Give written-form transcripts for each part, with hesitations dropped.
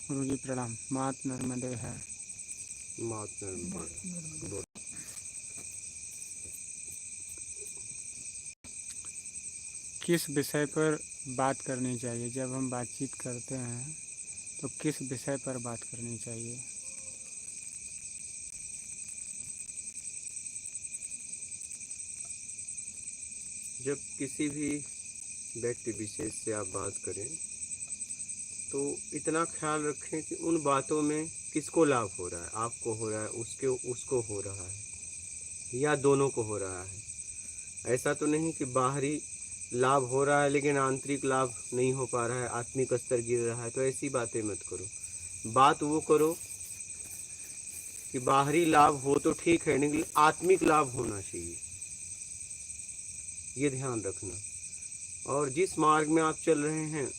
गुरुजी प्रणाम। मात नर्मदे है। मात नर्मदे। किस विषय पर बात करनी चाहिए? जब हम बातचीत करते हैं तो किस विषय पर बात करनी चाहिए? जब किसी भी व्यक्ति विशेष से आप बात करें तो इतना ख्याल रखें कि उन बातों में किसको लाभ हो रहा है, आपको हो रहा है, उसको हो रहा है या दोनों को हो रहा है। ऐसा तो नहीं कि बाहरी लाभ हो रहा है लेकिन आंतरिक लाभ नहीं हो पा रहा है, आत्मिक स्तर गिर रहा है, तो ऐसी बातें मत करो। बात वो करो कि बाहरी लाभ हो तो ठीक है लेकिन आत्मिक लाभ होना चाहिए, ये ध्यान रखना। और जिस मार्ग में आप चल रहे हैं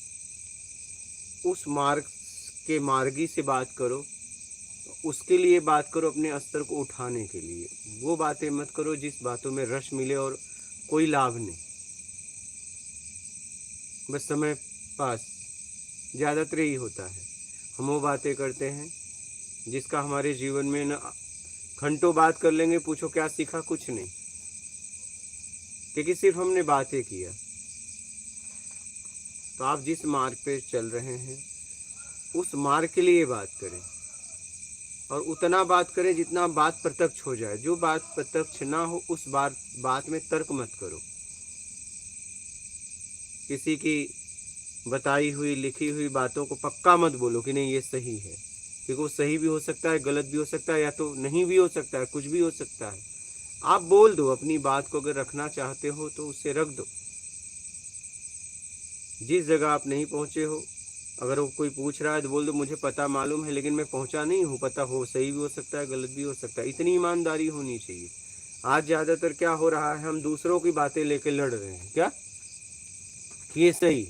उस मार्ग के मार्गी से बात करो, उसके लिए बात करो, अपने स्तर को उठाने के लिए। वो बातें मत करो जिस बातों में रस मिले और कोई लाभ नहीं, बस समय पास। ज़्यादातर यही होता है, हम वो बातें करते हैं जिसका हमारे जीवन में न घंटों बात कर लेंगे, पूछो क्या सीखा? कुछ नहीं, क्योंकि सिर्फ हमने बातें किया। तो आप जिस मार्ग पे चल रहे हैं उस मार्ग के लिए बात करें और उतना बात करें जितना बात प्रत्यक्ष हो जाए। जो बात प्रत्यक्ष ना हो उस बात में तर्क मत करो। किसी की बताई हुई लिखी हुई बातों को पक्का मत बोलो कि नहीं ये सही है, क्योंकि वो सही भी हो सकता है, गलत भी हो सकता है, या तो नहीं भी हो सकता है, कुछ भी हो सकता है। आप बोल दो अपनी बात को, अगर रखना चाहते हो तो उसे रख दो। जिस जगह आप नहीं पहुंचे हो, अगर वो कोई पूछ रहा है तो बोल दो मुझे पता मालूम है लेकिन मैं पहुंचा नहीं हूँ। पता हो सही भी हो सकता है, गलत भी हो सकता है। इतनी ईमानदारी होनी चाहिए। आज ज़्यादातर क्या हो रहा है, हम दूसरों की बातें लेके लड़ रहे हैं। क्या ये सही?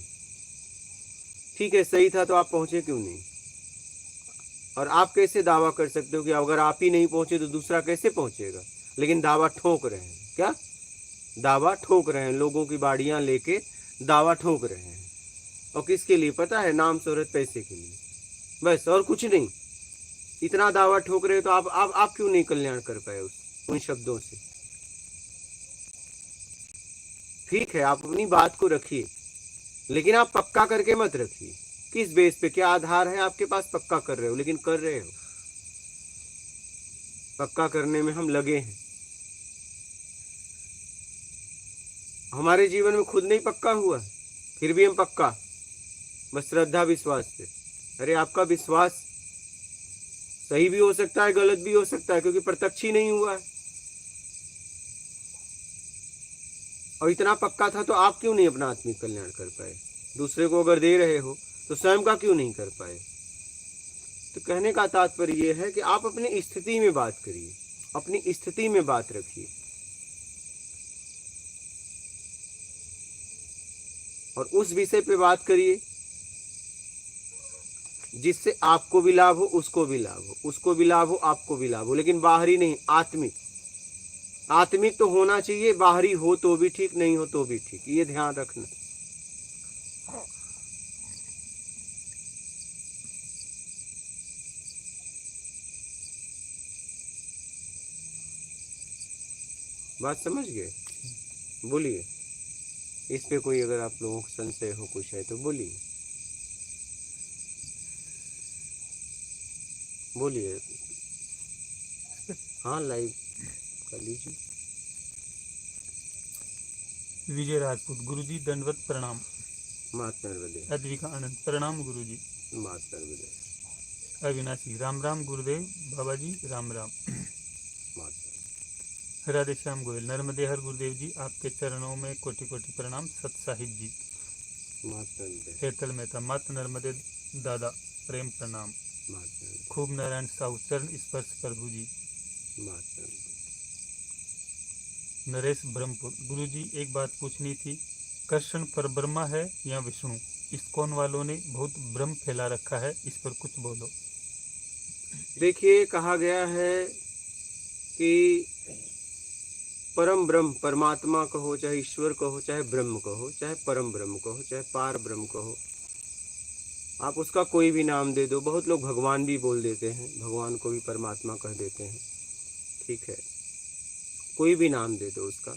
ठीक है, सही था तो आप पहुंचे क्यों नहीं? और आप कैसे दावा कर सकते हो कि अगर आप ही नहीं पहुंचे तो दूसरा कैसे पहुंचेगा? लेकिन दावा ठोक रहे हैं। क्या दावा ठोक रहे हैं? लोगों की बाड़ियां लेके दावा ठोक रहे हैं। और किसके लिए पता है? नाम शोहरत पैसे के लिए, बस, और कुछ नहीं। इतना दावा ठोक रहे हो तो आप क्यों नहीं कल्याण कर पाए उन शब्दों से? ठीक है, आप अपनी बात को रखिए लेकिन आप पक्का करके मत रखिए। किस बेस पे, क्या आधार है आपके पास? पक्का कर रहे हो, लेकिन कर रहे हो, पक्का करने में हम लगे हैं। हमारे जीवन में खुद नहीं पक्का हुआ फिर भी हम पक्का, बस श्रद्धा विश्वास पे। अरे आपका विश्वास सही भी हो सकता है, गलत भी हो सकता है, क्योंकि प्रत्यक्ष ही नहीं हुआ है। और इतना पक्का था तो आप क्यों नहीं अपना आत्मिक कल्याण कर पाए? दूसरे को अगर दे रहे हो तो स्वयं का क्यों नहीं कर पाए? तो कहने का तात्पर्य यह है कि आप अपनी स्थिति में बात करिए, अपनी स्थिति में बात रखिए और उस विषय पे बात करिए जिससे आपको भी लाभ हो, उसको भी लाभ हो, उसको भी लाभ हो, आपको भी लाभ हो, लेकिन बाहरी नहीं, आत्मिक। आत्मिक तो होना चाहिए, बाहरी हो तो भी ठीक, नहीं हो तो भी ठीक, ये ध्यान रखना। बात समझ गए? बोलिए, इस पे कोई अगर आप लोगों को संशय हो, कुछ है तो बोलिए, बोलिए। हाँ, लाइव कर लीजिए। विजय राजपूत। गुरुजी दंडवत प्रणाम। मात नर्मदे। अद्विका आनंद प्रणाम गुरुजी। मात नर्मदे। अविनाशी राम राम गुरुदेव बाबा जी, राम राम। मात राधे श्याम गोयल। नर्मदे हर गुरुदेव जी, आपके चरणों में कोटि कोटि प्रणाम। सत साहिब जी। मात नर्मदे। हेतल मेहता। मात नर्मदे दादा, प्रेम प्रणाम। मात नर्मदे। खूब नारायण साहू। चरण स्पर्श प्रभु जी। मात नर्मदे। नरेश ब्रह्मपुर। गुरुजी एक बात पूछनी थी, कृष्ण पर ब्रह्मा है या विष्णु? इस्कॉन वालों ने बहुत भ्रम फैला रखा है, इस पर कुछ बोलो। देखिए, कहा गया है कि परम ब्रह्म, परमात्मा कहो, चाहे ईश्वर कहो, चाहे ब्रह्म कहो, चाहे परम ब्रह्म कहो, चाहे पार ब्रह्म कहो, आप उसका कोई भी नाम दे दो, बहुत लोग भगवान भी बोल देते हैं, भगवान को भी परमात्मा कह देते हैं, ठीक है, कोई भी नाम दे दो उसका।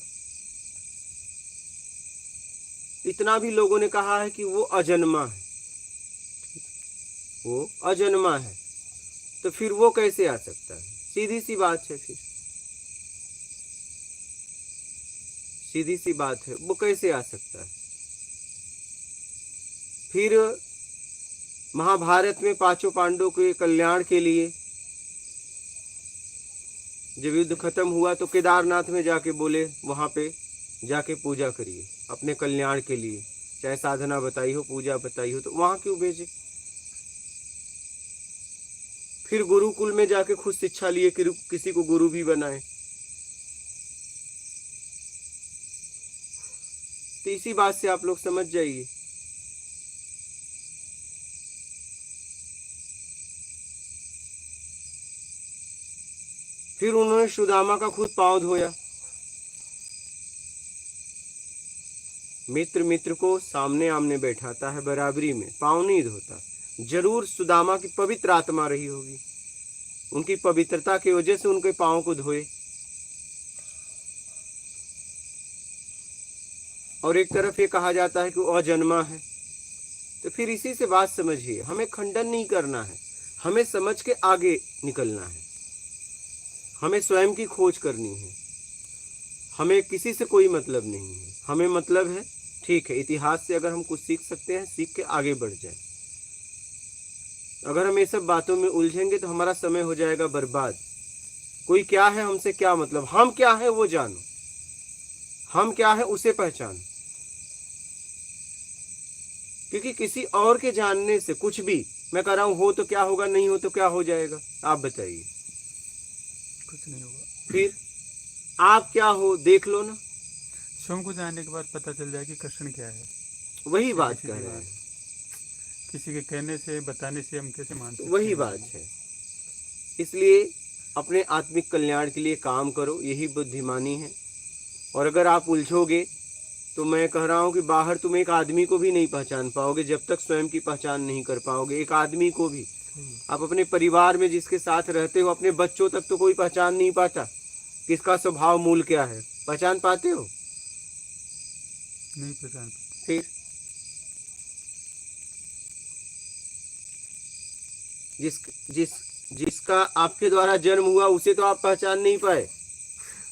इतना भी लोगों ने कहा है कि वो अजन्मा है, वो अजन्मा है, तो फिर वो कैसे आ सकता है? सीधी सी बात है, फिर सीधी सी बात है, वो कैसे आ सकता है? फिर महाभारत में पांचों पांडवों के कल्याण के लिए जब युद्ध खत्म हुआ तो केदारनाथ में जाके बोले, वहां पे जाके पूजा करिए अपने कल्याण के लिए, चाहे साधना बताई हो, पूजा बताई हो, तो वहां क्यों भेजे? फिर गुरुकुल में जाके खुद शिक्षा लिए कि किसी को गुरु भी बनाए। तो इसी बात से आप लोग समझ जाइए। फिर उन्होंने सुदामा का खुद पांव धोया। मित्र मित्र को सामने आमने बैठाता है बराबरी में, पांव नहीं धोता। जरूर सुदामा की पवित्र आत्मा रही होगी, उनकी पवित्रता की वजह से उनके पांव को धोए। और एक तरफ ये कहा जाता है कि वो अजन्मा है। तो फिर इसी से बात समझिए, हमें खंडन नहीं करना है, हमें समझ के आगे निकलना है, हमें स्वयं की खोज करनी है, हमें किसी से कोई मतलब नहीं है। हमें मतलब है, ठीक है, इतिहास से अगर हम कुछ सीख सकते हैं, सीख के आगे बढ़ जाए। अगर हम ये सब बातों में उलझेंगे तो हमारा समय हो जाएगा बर्बाद। कोई क्या है, हमसे क्या मतलब, हम क्या है वो जानो, हम क्या है उसे पहचानो। क्योंकि किसी और के जानने से कुछ भी, मैं कह रहा हूं, हो तो क्या होगा, नहीं हो तो क्या हो जाएगा, आप बताइए। कुछ नहीं होगा। फिर आप क्या हो देख लो ना। स्वयं को जानने के बाद पता चल जाए कि कृष्ण क्या है। वही बात सीधी कह सीधी रहे बात। हैं, किसी के कहने से, बताने से हम कैसे मान सकते वही हैं? बात है। इसलिए अपने आत्मिक कल्याण के लिए काम करो, यही बुद्धिमानी है। और अगर आप उलझोगे तो मैं कह रहा हूं कि बाहर तुम एक आदमी को भी नहीं पहचान पाओगे, जब तक स्वयं की पहचान नहीं कर पाओगे। एक आदमी को भी, आप अपने परिवार में जिसके साथ रहते हो, अपने बच्चों तक तो कोई पहचान नहीं पाता किसका स्वभाव मूल क्या है। पहचान पाते हो? नहीं पहचान पाते। फिर जिस जिस जिसका आपके द्वारा जन्म हुआ उसे तो आप पहचान नहीं पाए।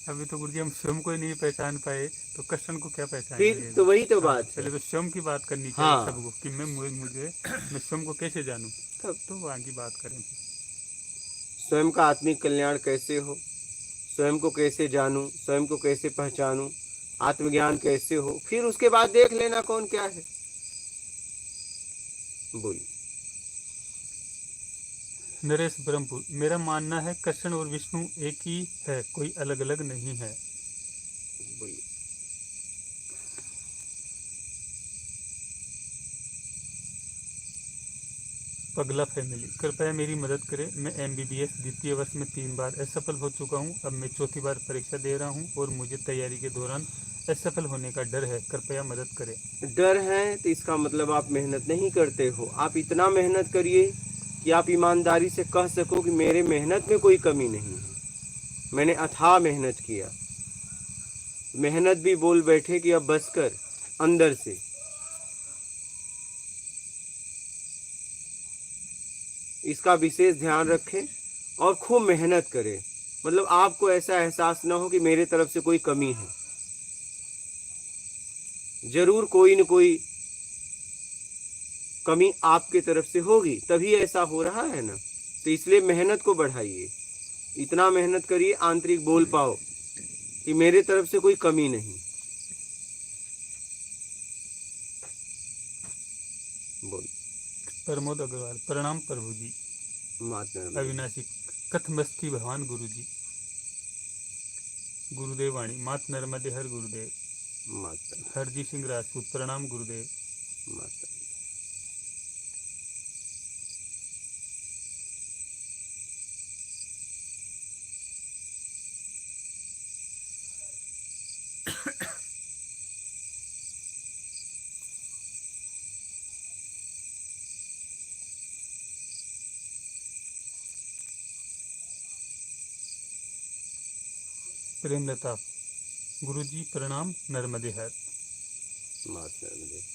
अभी तो गुरुजी हम स्वयं को ही नहीं पहचान पाए तो कृष्ण को क्या पहचानेंगे? फिर तो वही तो हाँ, बात है। पहले तो स्वयं की बात करनी चाहिए हाँ, सबको कि मैं स्वयं को कैसे जानूं, तब तो वहाँ की बात करें फिर। स्वयं का आत्मिक कल्याण कैसे हो, स्वयं को कैसे जानूं, स्वयं को कैसे पहचानूं, आत्मज्ञान कैसे हो, फिर उसके बाद देख लेना कौन क्या है। बोलिए। नरेश ब्रह्मपुर, मेरा मानना है कृष्ण और विष्णु एक ही है, कोई अलग अलग नहीं है। बोलिए। पगला फैमिली, कृपया मेरी मदद करें। मैं MBBS द्वितीय वर्ष में 3 बार असफल हो चुका हूं। अब मैं चौथी बार परीक्षा दे रहा हूं और मुझे तैयारी के दौरान असफल होने का डर है। कृपया मदद करें। डर है तो इसका मतलब आप मेहनत नहीं करते हो। आप इतना मेहनत करिए कि आप ईमानदारी से कह सको कि मेरे मेहनत में कोई कमी नहीं है, मैंने अथाह मेहनत किया। मेहनत भी बोल बैठे कि अब बस कर, अंदर से। इसका विशेष ध्यान रखें और खूब मेहनत करें। मतलब आपको ऐसा एहसास ना हो कि मेरे तरफ से कोई कमी है। जरूर कोई न कोई कमी आपके तरफ से होगी, तभी ऐसा हो रहा है ना। तो इसलिए मेहनत को बढ़ाइए, इतना मेहनत करिए आंतरिक बोल पाओ कि मेरे तरफ से कोई कमी नहीं। बोल। प्रमोद अग्रवाल, प्रणाम प्रभु जी। माता अविनाशी, कथमस्ती भगवान गुरु जी। गुरुदेव वाणी, मात नर्मदे हर गुरुदेव। माता हरजी सिंह राजपूत, प्रणाम गुरुदेव। माता प्रेमलता। गुरुजी प्रणाम, नर्मदे हर। मात नर्मदे।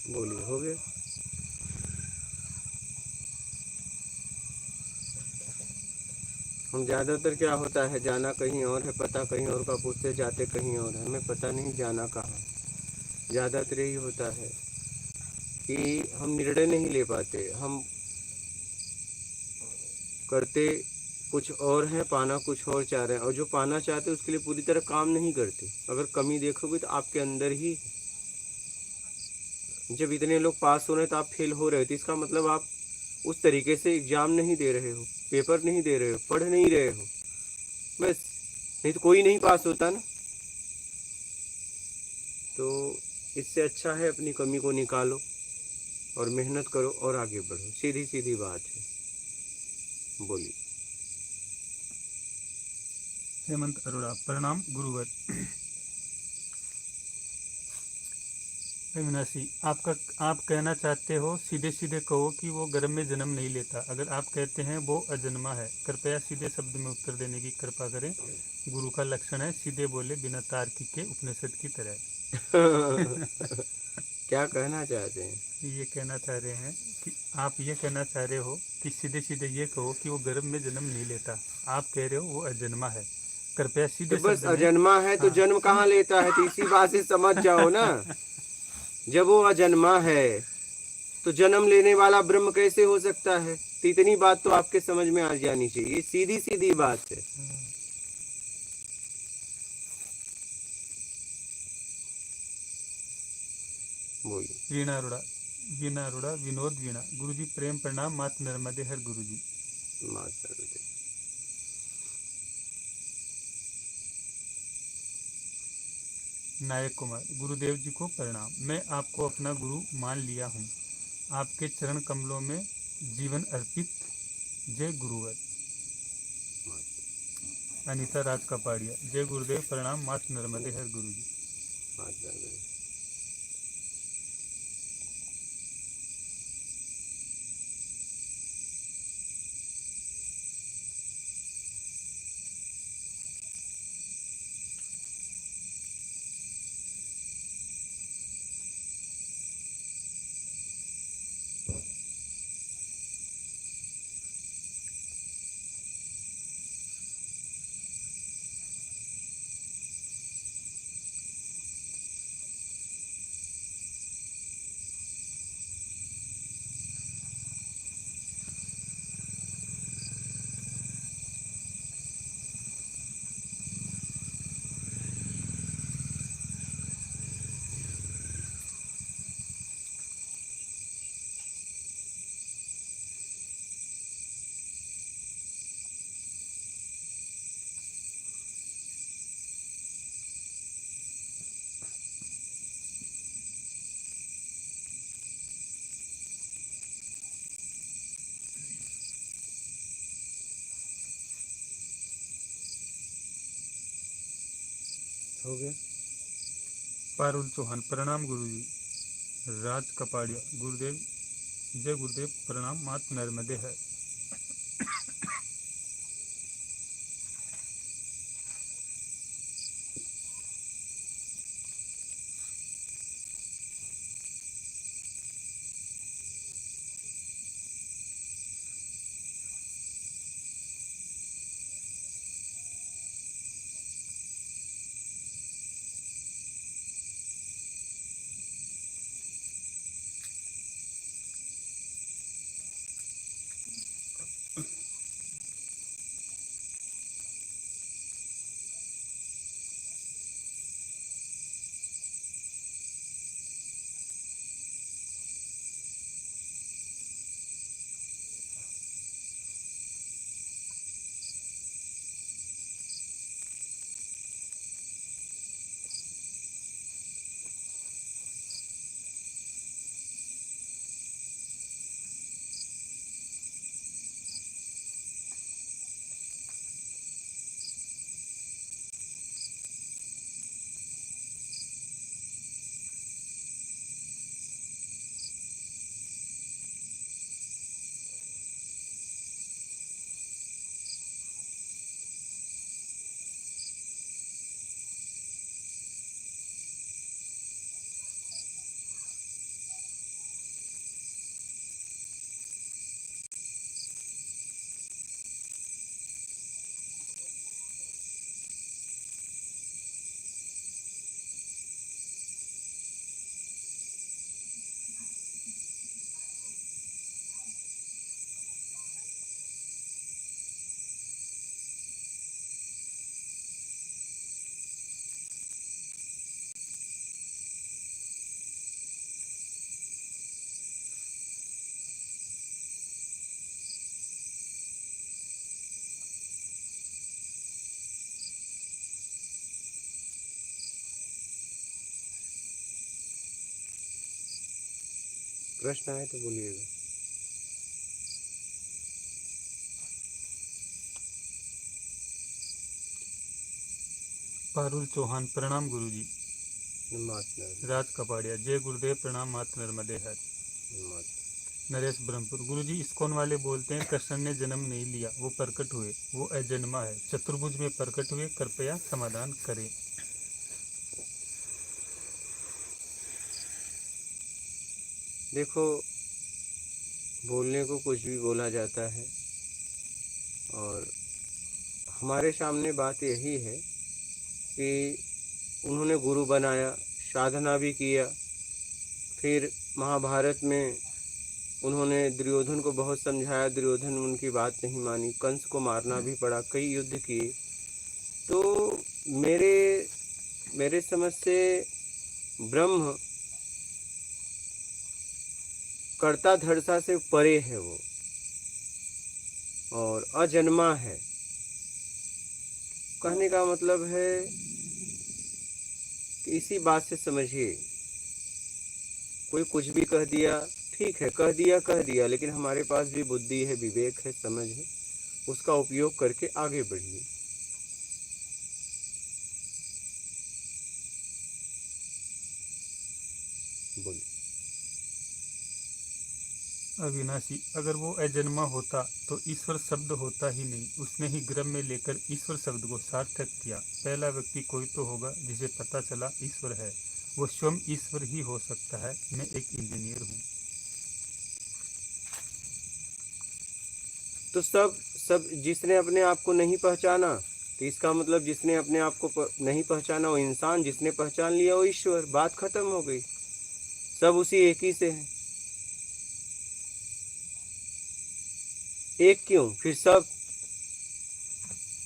बोलिए, हो गया। हम ज़्यादातर क्या होता है, जाना कहीं और है, पता कहीं और का पूछते, जाते कहीं और है, हमें पता नहीं जाना कहाँ। ज़्यादातर यही होता है कि हम निर्णय नहीं ले पाते, हम करते कुछ और हैं, पाना कुछ और चाह रहे हैं, और जो पाना चाहते हैं उसके लिए पूरी तरह काम नहीं करते। अगर कमी देखोगे तो आपके अंदर ही, जब इतने लोग पास हो रहे हैं तो आप फेल हो रहे हो, तो इसका मतलब आप उस तरीके से एग्जाम नहीं दे रहे हो, पेपर नहीं दे रहे हो, पढ़ नहीं रहे हो, बस। नहीं तो कोई नहीं पास होता ना। तो इससे अच्छा है अपनी कमी को निकालो और मेहनत करो और आगे बढ़ो, सीधी सीधी बात है। बोलिए। हेमंत अरोड़ा प्रणाम गुरुवर। अविनाशी, आप कहना चाहते हो सीधे सीधे कहो कि वो गर्भ में जन्म नहीं लेता। अगर आप कहते हैं वो अजन्मा है, कृपया सीधे शब्द में उत्तर देने की कृपा करें। गुरु का लक्षण है सीधे बोले, बिना तार्किक के, उपनिषद की तरह। क्या कहना चाहते हैं? ये कहना चाह रहे हैं कि आप ये कहना चाह रहे हो कि सीधे सीधे ये कहो कि वो गर्भ में जन्म नहीं लेता। आप कह रहे हो वो अजन्मा है, कृपया तो सीधे बस शब्द में। अजन्मा है तो हाँ जन्म कहाँ लेता है, तो इसी बात से समझ जाओ ना। जब वो अजन्मा है तो जन्म लेने वाला ब्रह्म कैसे हो सकता है? तो इतनी बात तो आपके समझ में आ जानी चाहिए, सीधी सीधी बात है। बोलिए। वीणा अरोड़ा विनोद वीणा। गुरुजी प्रेम प्रणाम, मात नर्मदे हर गुरुजी। माता पिता। नायक कुमार, गुरुदेव जी को प्रणाम। मैं आपको अपना गुरु मान लिया हूँ, आपके चरण कमलों में जीवन अर्पित। जय गुरुवर। अनीता राज कपाड़िया, जय गुरुदेव प्रणाम, मात नर्मदे हर गुरुजी। माता पिता। हो गया। पारुल चौहान, प्रणाम गुरुजी। राज कपाड़िया, गुरुदेव जय गुरुदेव प्रणाम, मात नर्मदे है। प्रश्न आए तो बोलिएगा। पारुल चौहान, प्रणाम गुरुजी। माता राज कपाड़िया, जय गुरुदेव, प्रणाम मात नर्मदे हर। माता नरेश ब्रह्मपुर, गुरुजी इस्कॉन वाले बोलते हैं कृष्ण ने जन्म नहीं लिया, वो प्रकट हुए, वो अजन्मा है, चतुर्भुज में प्रकट हुए, कृपया समाधान करें। देखो, बोलने को कुछ भी बोला जाता है और हमारे सामने बात यही है कि उन्होंने गुरु बनाया, साधना भी किया, फिर महाभारत में उन्होंने दुर्योधन को बहुत समझाया, दुर्योधन उनकी बात नहीं मानी, कंस को मारना भी पड़ा, कई युद्ध किए। तो मेरे समझ से ब्रह्म कर्ता धर्ता से परे है वो, और अजन्मा है। कहने का मतलब है कि इसी बात से समझिए, कोई कुछ भी कह दिया, ठीक है, कह दिया, लेकिन हमारे पास भी बुद्धि है, विवेक है, समझ है, उसका उपयोग करके आगे बढ़िए। बोलिए। अविनाशी, अगर वो अजन्मा होता तो ईश्वर शब्द होता ही नहीं, उसने ही गर्भ में लेकर ईश्वर शब्द को सार्थक किया। पहला व्यक्ति कोई तो होगा जिसे पता चला ईश्वर है, वो स्वयं ईश्वर ही हो सकता है। मैं एक इंजीनियर हूँ। तो सब जिसने अपने आप को नहीं पहचाना, तो इसका मतलब जिसने अपने आप को नहीं पहचाना वो इंसान, जिसने पहचान लिया वो ईश्वर। बात खत्म हो गई, सब उसी एक ही से है। एक क्यों, फिर सब,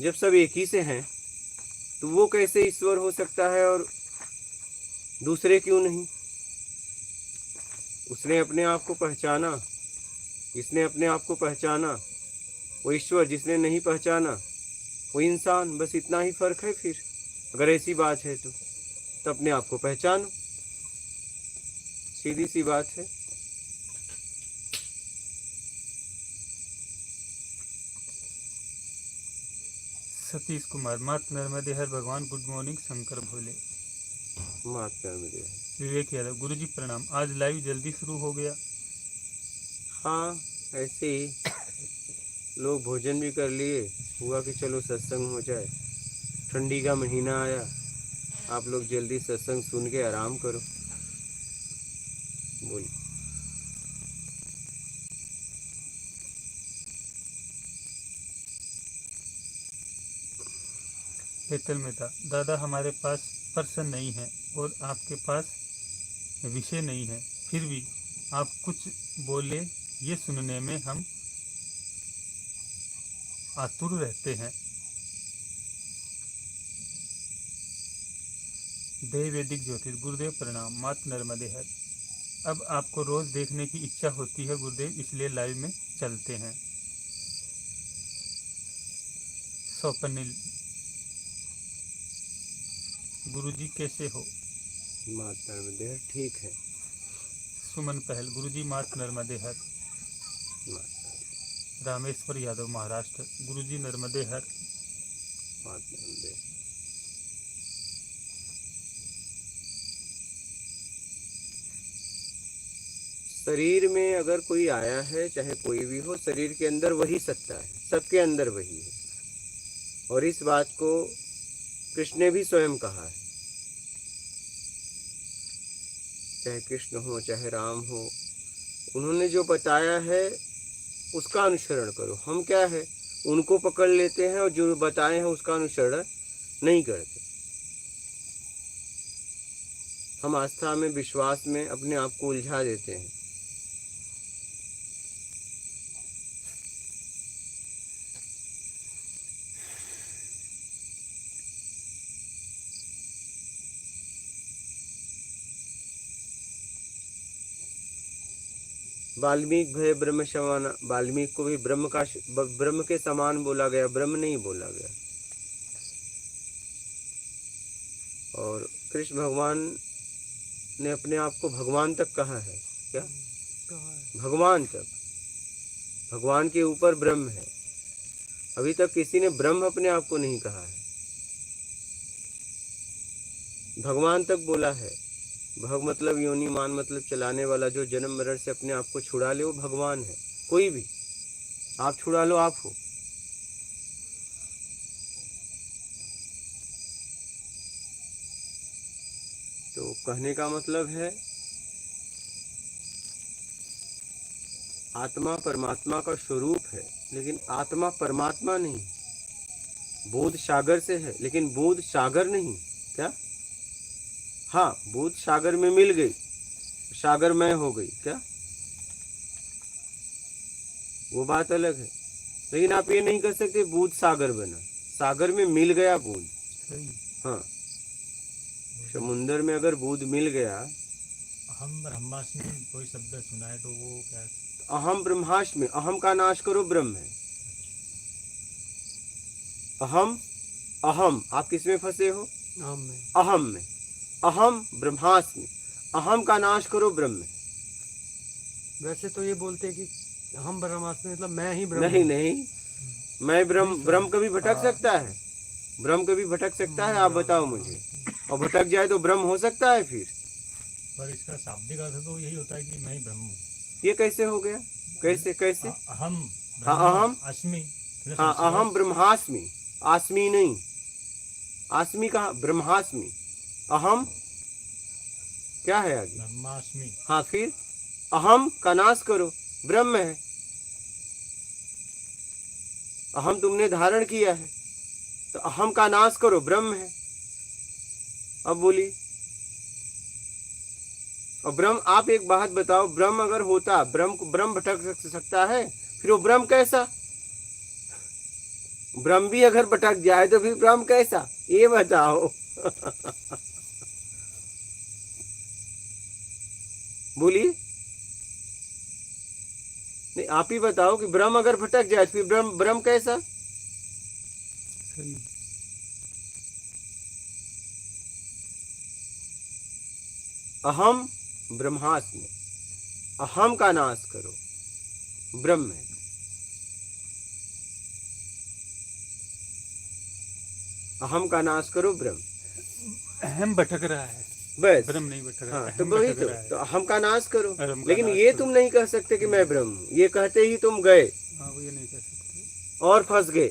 जब सब एक ही से हैं तो वो कैसे ईश्वर हो सकता है और दूसरे क्यों नहीं? उसने अपने आप को पहचाना, जिसने अपने आप को पहचाना वो ईश्वर, जिसने नहीं पहचाना वो इंसान। बस इतना ही फर्क है। फिर अगर ऐसी बात है तो अपने आप को पहचानो, सीधी सी बात है। सतीश कुमार, मात नर्मदे हर भगवान, गुड मॉर्निंग शंकर भोले। मात्र में दे। विवेक यादव, गुरुजी प्रणाम, आज लाइव जल्दी शुरू हो गया। हाँ, ऐसे ही लोग भोजन भी कर लिए, हुआ कि चलो सत्संग हो जाए। ठंडी का महीना आया, आप लोग जल्दी सत्संग सुन के आराम करो। बोलिए। हेतल मेहता, दादा हमारे पास पर्सन नहीं है और आपके पास विषय नहीं है, फिर भी आप कुछ बोले ये सुनने में हम आतुर रहते हैं। देव वैदिक ज्योतिष, गुरुदेव प्रणाम, मात नर्मदे हर। अब आपको रोज देखने की इच्छा होती है गुरुदेव, इसलिए लाइव में चलते हैं। स्वप्निल, गुरुजी कैसे हो? मात्र में दे, ठीक है। सुमन पहल, गुरुजी मात नर्मदे हर। रामेश्वर यादव महाराष्ट्र, गुरुजी नर्मदे हर। मात्र में दे। शरीर में अगर कोई आया है, चाहे कोई भी हो, शरीर के अंदर वही सत्ता है, सबके अंदर वही है। और इस बात को कृष्ण ने भी स्वयं कहा है। चाहे कृष्ण हो चाहे राम हो, उन्होंने जो बताया है उसका अनुसरण करो। हम क्या है, उनको पकड़ लेते हैं और जो बताए हैं उसका अनुसरण नहीं करते। हम आस्था में, विश्वास में अपने आप को उलझा देते हैं। वाल्मीकि भय ब्रह्म समान, वाल्मीकि को भी ब्रह्म के समान बोला गया, ब्रह्म नहीं बोला गया। और कृष्ण भगवान ने अपने आप को भगवान तक कहा है क्या? कहा है? भगवान तक, भगवान के ऊपर ब्रह्म है। अभी तक किसी ने ब्रह्म अपने आप को नहीं कहा है, भगवान तक बोला है। भग मतलब योनि, मान मतलब चलाने वाला, जो जन्म मरण से अपने आप को छुड़ा ले वो भगवान है। कोई भी आप छुड़ा लो, आप हो। तो कहने का मतलब है आत्मा परमात्मा का स्वरूप है, लेकिन आत्मा परमात्मा नहीं। बोध सागर से है, लेकिन बोध सागर नहीं। क्या? हाँ, बोध सागर में मिल गई, सागरमय हो गई। क्या? वो बात अलग है। लेकिन आप ये नहीं कर सकते बोध सागर बना, सागर में मिल गया बोध। सही। हाँ, समुंदर में अगर बोध मिल गया। अहम ब्रह्मास्मि कोई शब्द सुना है तो वो क्या है? अहम ब्रह्मास्मि, अहम का नाश करो, ब्रह्म है। अहम, अहम आप किस में फंसे हो? अहम में। अहम में। अहम ब्रह्मास्मि, अहम का नाश करो, ब्रह्म में। वैसे तो ये बोलते हैं कि हम ब्रह्मास्मि मतलब मैं ही ब्रह्म नहीं हूँ। नहीं, मैं ब्रह्म, ब्रह्म कभी भटक सकता है? ब्रह्म कभी भटक सकता है? आप बताओ मुझे। और भटक जाए तो ब्रह्म हो सकता है फिर? पर इसका शाब्दिक अर्थ तो यही होता है कि मैं ही ब्रह्म हूँ। ये कैसे हो गया? कैसे कैसे? अहम हाँ, अहम, अस्मि। हाँ, अहम ब्रह्मास्मि, आस्मि नहीं। आस्मि कहा? ब्रह्मास्मि। अहम क्या है आगे? ब्रह्मास्मि। हाँ, फिर अहम का नाश करो, ब्रह्म है। अहम तुमने धारण किया है, तो अहम का नाश करो, ब्रह्म है। अब बोलिए। और ब्रह्म, आप एक बात बताओ, ब्रह्म अगर होता, ब्रह्म भटक सकता है? फिर वो ब्रह्म कैसा? ब्रह्म भी अगर भटक जाए तो फिर ब्रह्म कैसा, ये बताओ। बोलिए। नहीं, आप ही बताओ कि ब्रह्म अगर भटक जाए तो फिर ब्रह्म कैसा? सही। अहम ब्रह्मास्मि, अहम का नाश करो, ब्रह्म है। अहम का नाश करो, ब्रह्म। अहम भटक रहा है, बस। ब्रह्म नहीं भटक रहा। हाँ, तो अहम वही भटक तो, रहा है। तो अहम का नाश करो। अहम का लेकिन नाश ये करो। तुम नहीं कह सकते कि मैं ब्रह्म हूं, ये कहते ही तुम गए हाँ, वो ये नहीं कह सकते। और फंस गए।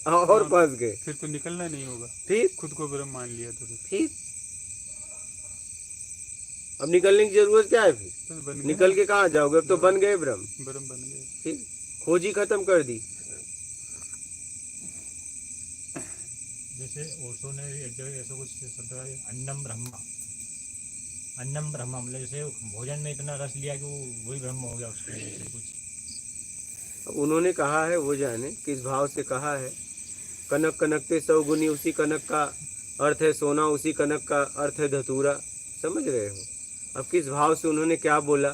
और हाँ, फंस गए। फिर तो निकलना नहीं होगा। फिर खुद को ब्रह्म मान लिया तो फिर अब निकलने की जरूरत क्या है? फिर बस बन गया निकल ना। के कहाँ जाओगे? अब तो बन गए ब्रह्म। ब्रह्म बन गए। फिर खोज ही खत्म कर दी। जैसे ओशो ने एक जगह ऐसा कुछ शब्द है, अन्नम ब्रह्मा। अन्नम ब्रह्मा मतलब जैसे भोजन में इतना रस लिया कि वो वही ब्रह्म हो गया उसके लिए, ऐसे कुछ। अब उन्होंने कहा है, वो जाने किस भाव से कहा है। कनक कनकते सौ गुनी, उसी कनक का अर्थ है सोना, उसी कनक का अर्थ है धतूरा। समझ रहे हो? अब किस भाव से उन्होंने क्या बोला,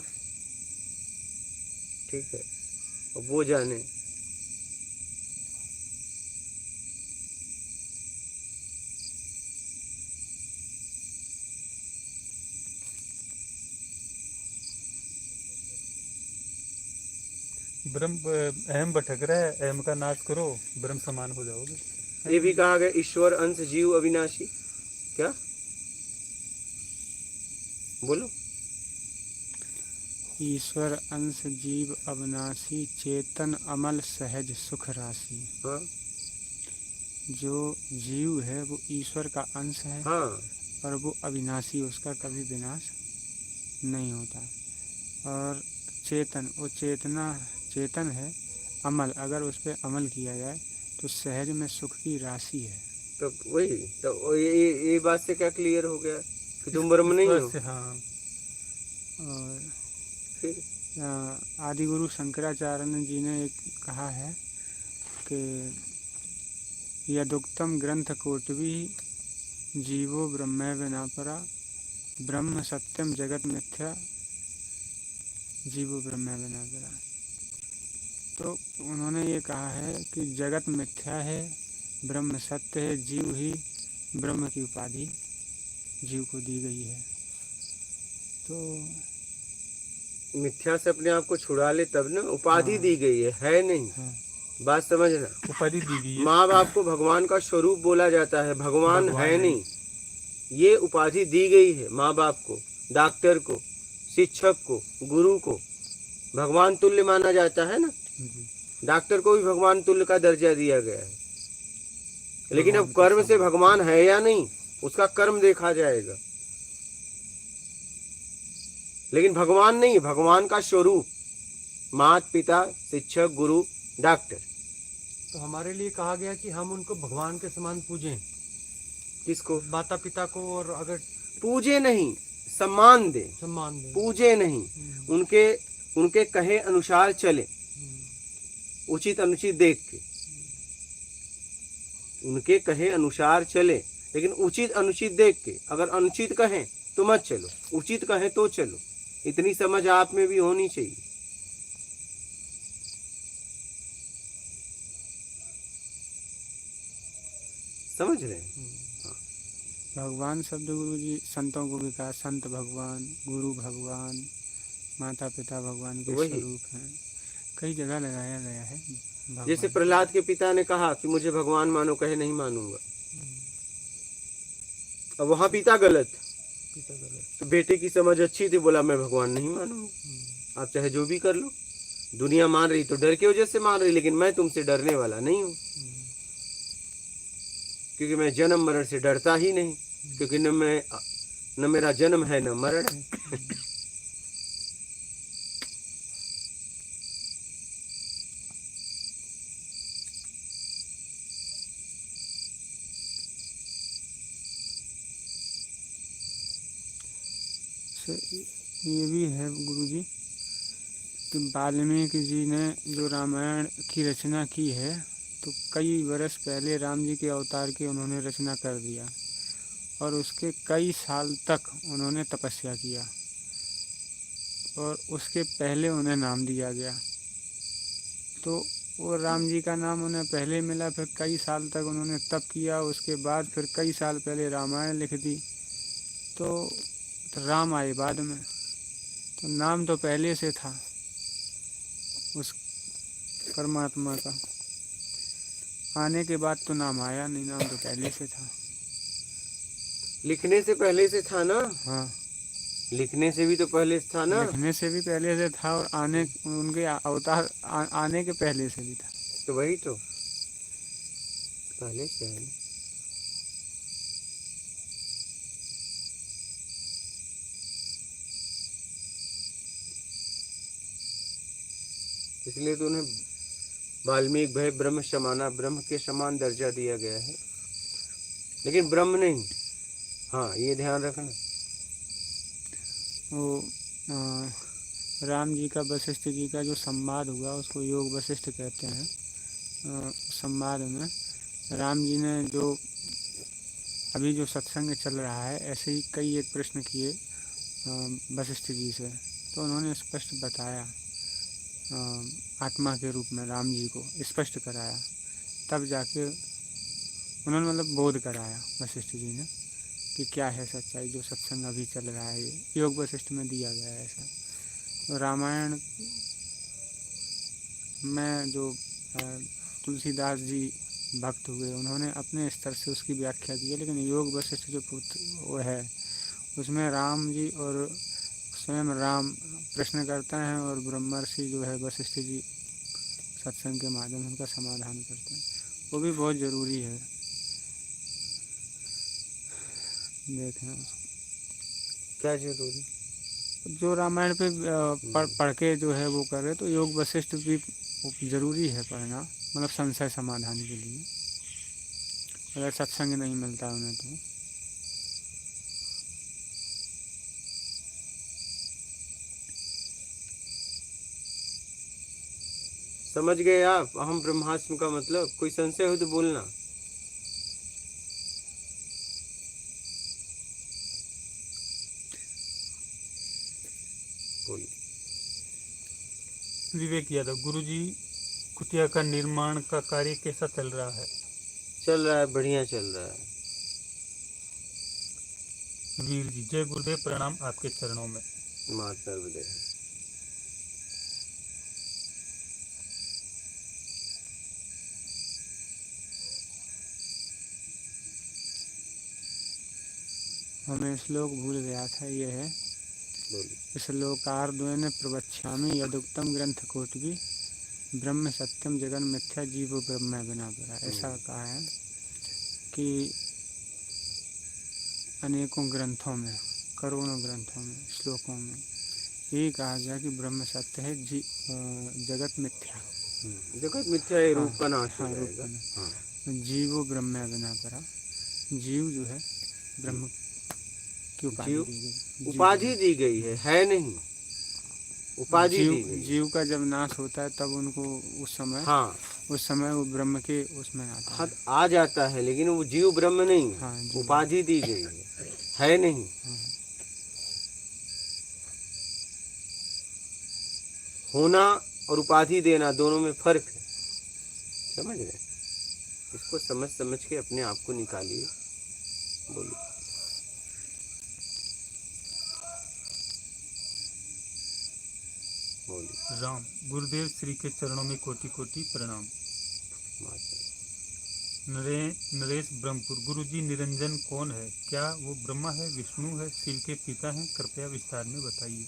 ठीक है, अब वो जाने। ब्रह्म, अहम भटक रहा है, अहम का नाश करो, ब्रह्म समान हो जाओगे। ये भी कहा गया ईश्वर अंश जीव अविनाशी। क्या बोलो? ईश्वर अंश जीव अविनाशी, चेतन अमल सहज सुख राशि। हाँ जो जीव है वो ईश्वर का अंश है, हाँ और वो अविनाशी, उसका कभी विनाश नहीं होता। और चेतन, वो चेतन है। अमल, अगर उस पर अमल किया जाए तो सहज में सुख की राशि है। तो वही तो, ये बात से क्या क्लियर हो गया कि तुम ब्रह्म नहीं हो? हाँ। और फिर आदि गुरु शंकराचार्य जी ने एक कहा है कि यदुक्तम ग्रंथ कोटवी जीवो ब्रह्म विना परा, ब्रह्म सत्यम जगत मिथ्या, जीवो ब्रह्म विना परा। तो उन्होंने ये कहा है कि जगत मिथ्या है, ब्रह्म सत्य है, जीव ही ब्रह्म की उपाधि जीव को दी गई है। तो मिथ्या से अपने आप को छुड़ा ले तब ना, उपाधि हाँ। दी गई है नहीं। हाँ। बात समझना, उपाधि दी गई है। माँ बाप को भगवान का स्वरूप बोला जाता है, भगवान भगवान है है। नहीं। ये उपाधि दी गई है माँ बाप को, डॉक्टर को, शिक्षक को, गुरु को भगवान तुल्य माना जाता है ना। जी। डॉक्टर को भी भगवान तुल्य का दर्जा दिया गया है। लेकिन अब भगवान का कर्म से समान। भगवान है या नहीं, उसका कर्म देखा जाएगा। लेकिन भगवान नहीं, भगवान का स्वरूप, माता पिता, शिक्षक, गुरु, डॉक्टर। तो हमारे लिए कहा गया कि हम उनको भगवान के समान पूजें, किसको? माता पिता को, और अगर पूजे नहीं, सम्मान दे, सम्मान दें। पूजे नहीं। उनके उनके कहे अनुसार चले, उचित अनुचित देख के उनके कहे अनुसार चले, लेकिन उचित अनुचित देख के। अगर अनुचित कहें तो मत चलो, उचित कहें तो चलो। इतनी समझ आप में भी होनी चाहिए। समझ रहे हैं? भगवान शब्द गुरु जी संतों को भी कहा, संत भगवान, गुरु भगवान, माता पिता भगवान के वही। स्वरूप हैं। कई जगह लगाया गया है भगवान। जैसे प्रहलाद के पिता ने कहा कि मुझे भगवान मानो, कहे नहीं मानूंगा। अब वहां पिता गलत, तो बेटे की समझ अच्छी थी, बोला मैं भगवान नहीं मानूंगा। आप चाहे जो भी कर लो, दुनिया मान रही तो डर की वजह से मान रही, लेकिन मैं तुमसे डरने वाला नहीं हूँ, क्योंकि मैं जन्म मरण से डरता ही नहीं, क्योंकि न मेरा जन्म है न मरण है। ये भी है गुरु जी कि वाल्मीकि जी ने जो रामायण की रचना की है, तो कई वर्ष पहले राम जी के अवतार की उन्होंने रचना कर दिया, और उसके कई साल तक उन्होंने तपस्या किया, और उसके पहले उन्हें नाम दिया गया। तो वो राम जी का नाम उन्हें पहले मिला, फिर कई साल तक उन्होंने तप किया, उसके बाद फिर कई साल पहले रामायण लिख दी, तो राम आए बाद में। तो नाम तो पहले से था उस परमात्मा का, आने के बाद तो नाम आया नहीं, नाम तो पहले से था। लिखने से पहले से था ना। हाँ, लिखने से भी तो पहले से था ना। लिखने से भी पहले से था, और आने उनके अवतार आने के पहले से भी था। तो वही तो पहले से है ना। इसलिए तो उन्हें वाल्मीकि भय ब्रह्म समाना, ब्रह्म के समान दर्जा दिया गया है, लेकिन ब्रह्म नहीं। हाँ, ये ध्यान रखना। वो राम जी का वशिष्ठ जी का जो संवाद हुआ, उसको योग वशिष्ठ कहते हैं। संवाद में राम जी ने जो अभी जो सत्संग चल रहा है, ऐसे ही कई एक प्रश्न किए वशिष्ठ जी से, तो उन्होंने स्पष्ट बताया, आत्मा के रूप में राम जी को स्पष्ट कराया, तब जाके उन्होंने मतलब बोध कराया वशिष्ठ जी ने कि क्या है सच्चाई, जो सत्संग अभी चल रहा है। ये योग वशिष्ठ में दिया गया है ऐसा। तो रामायण में जो तुलसीदास जी भक्त हुए, उन्होंने अपने स्तर से उसकी व्याख्या की है, लेकिन योग वशिष्ठ जो पुत्र वो है, उसमें राम जी और स्वयं राम प्रश्न करते हैं, और ब्रह्मर्षि जो है वशिष्ठ जी सत्संग के माध्यम से उनका समाधान करते हैं। वो भी बहुत ज़रूरी है देखना। क्या जरूरी? जो रामायण पे पढ़ के जो है वो करे, तो योग वशिष्ठ भी ज़रूरी है पढ़ना, मतलब संशय समाधान के लिए, अगर सत्संग नहीं मिलता उन्हें तो। समझ गए आप अहम ब्रह्मास्म का मतलब? कोई संशय हो तो बोलना। बोलिए। विवेक यादव, गुरुजी, कुटिया का निर्माण का कार्य कैसा चल रहा है? चल रहा है, बढ़िया चल रहा है। वीर जी, जय गुरुदेव, प्रणाम आपके चरणों में। माता विदय। हमें श्लोक भूल गया था, ये है बोलिए। श्लोकार्द्वेन प्रवक्ष्यामि यदुक्तम ग्रंथ कोटि ब्रह्म सत्यम जगन मिथ्या जीवो ब्रह्म बिना परा। ऐसा कहा है कि अनेकों ग्रंथों में, करोड़ों ग्रंथों में, श्लोकों में यही कहा गया कि ब्रह्म सत्य है, जगत मिथ्या। जगत मिथ्या है, रूप हाँ, का नाश हो हाँ, रूप जाएगा। का हाँ। जीवो ब्रह्म बिना परा। जीव जो है ब्रह्म की उपाधि जीव दी गई। उपाधि दी गई है नहीं, उपाधि दी गई। जीव का जब नाश होता है तब उनको हाँ, उस समय वो ब्रह्म के उसमें आता है। आ जाता है, लेकिन वो जीव ब्रह्म नहीं है। हाँ, जीव। उपाधि दी गई है नहीं। हाँ। होना और उपाधि देना दोनों में फर्क है, समझ रहे? इसको समझ के अपने आप को निकालिए। बोलिए। बोलिए। राम गुरुदेव श्री के चरणों में कोटि कोटि प्रणाम। नरेश ब्रह्मपुर। गुरुजी निरंजन कौन है? क्या वो ब्रह्मा है, विष्णु है, शिव के पिता हैं? कृपया विस्तार में बताइए।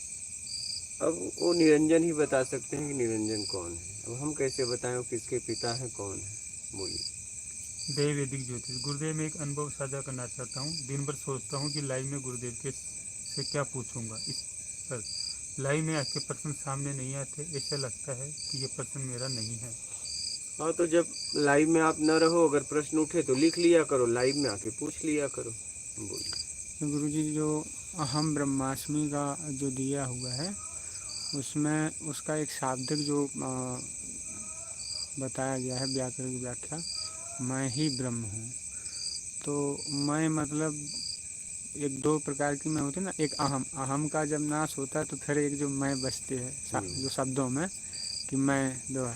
अब वो निरंजन ही बता सकते हैं कि निरंजन कौन है। अब हम कैसे बताएं वो किसके पिता हैं, कौन है? बोलिए। देव वैदिक ज्योतिष। गुरुदेव मैं एक अनुभव साझा करना चाहता हूँ। दिन भर सोचता हूँ कि लाइव में गुरुदेव के से क्या पूछूंगा, इस पर लाइव में आके प्रश्न सामने नहीं आते। ऐसा लगता है कि ये प्रश्न मेरा नहीं है। हाँ, तो जब लाइव में आप न रहो, अगर प्रश्न उठे तो लिख लिया करो, लाइव में आके पूछ लिया करो। बोलिए। गुरुजी जो अहम ब्रह्मास्मि का जो दिया हुआ है उसमें उसका एक शाब्दिक जो बताया गया है व्याकरण की व्याख्या, मैं ही ब्रह्म हूँ। तो मैं मतलब एक दो प्रकार की मैं होती है ना, एक अहम का जब नाश होता है तो फिर एक जो मैं बचते है जो शब्दों में कि मैं दो,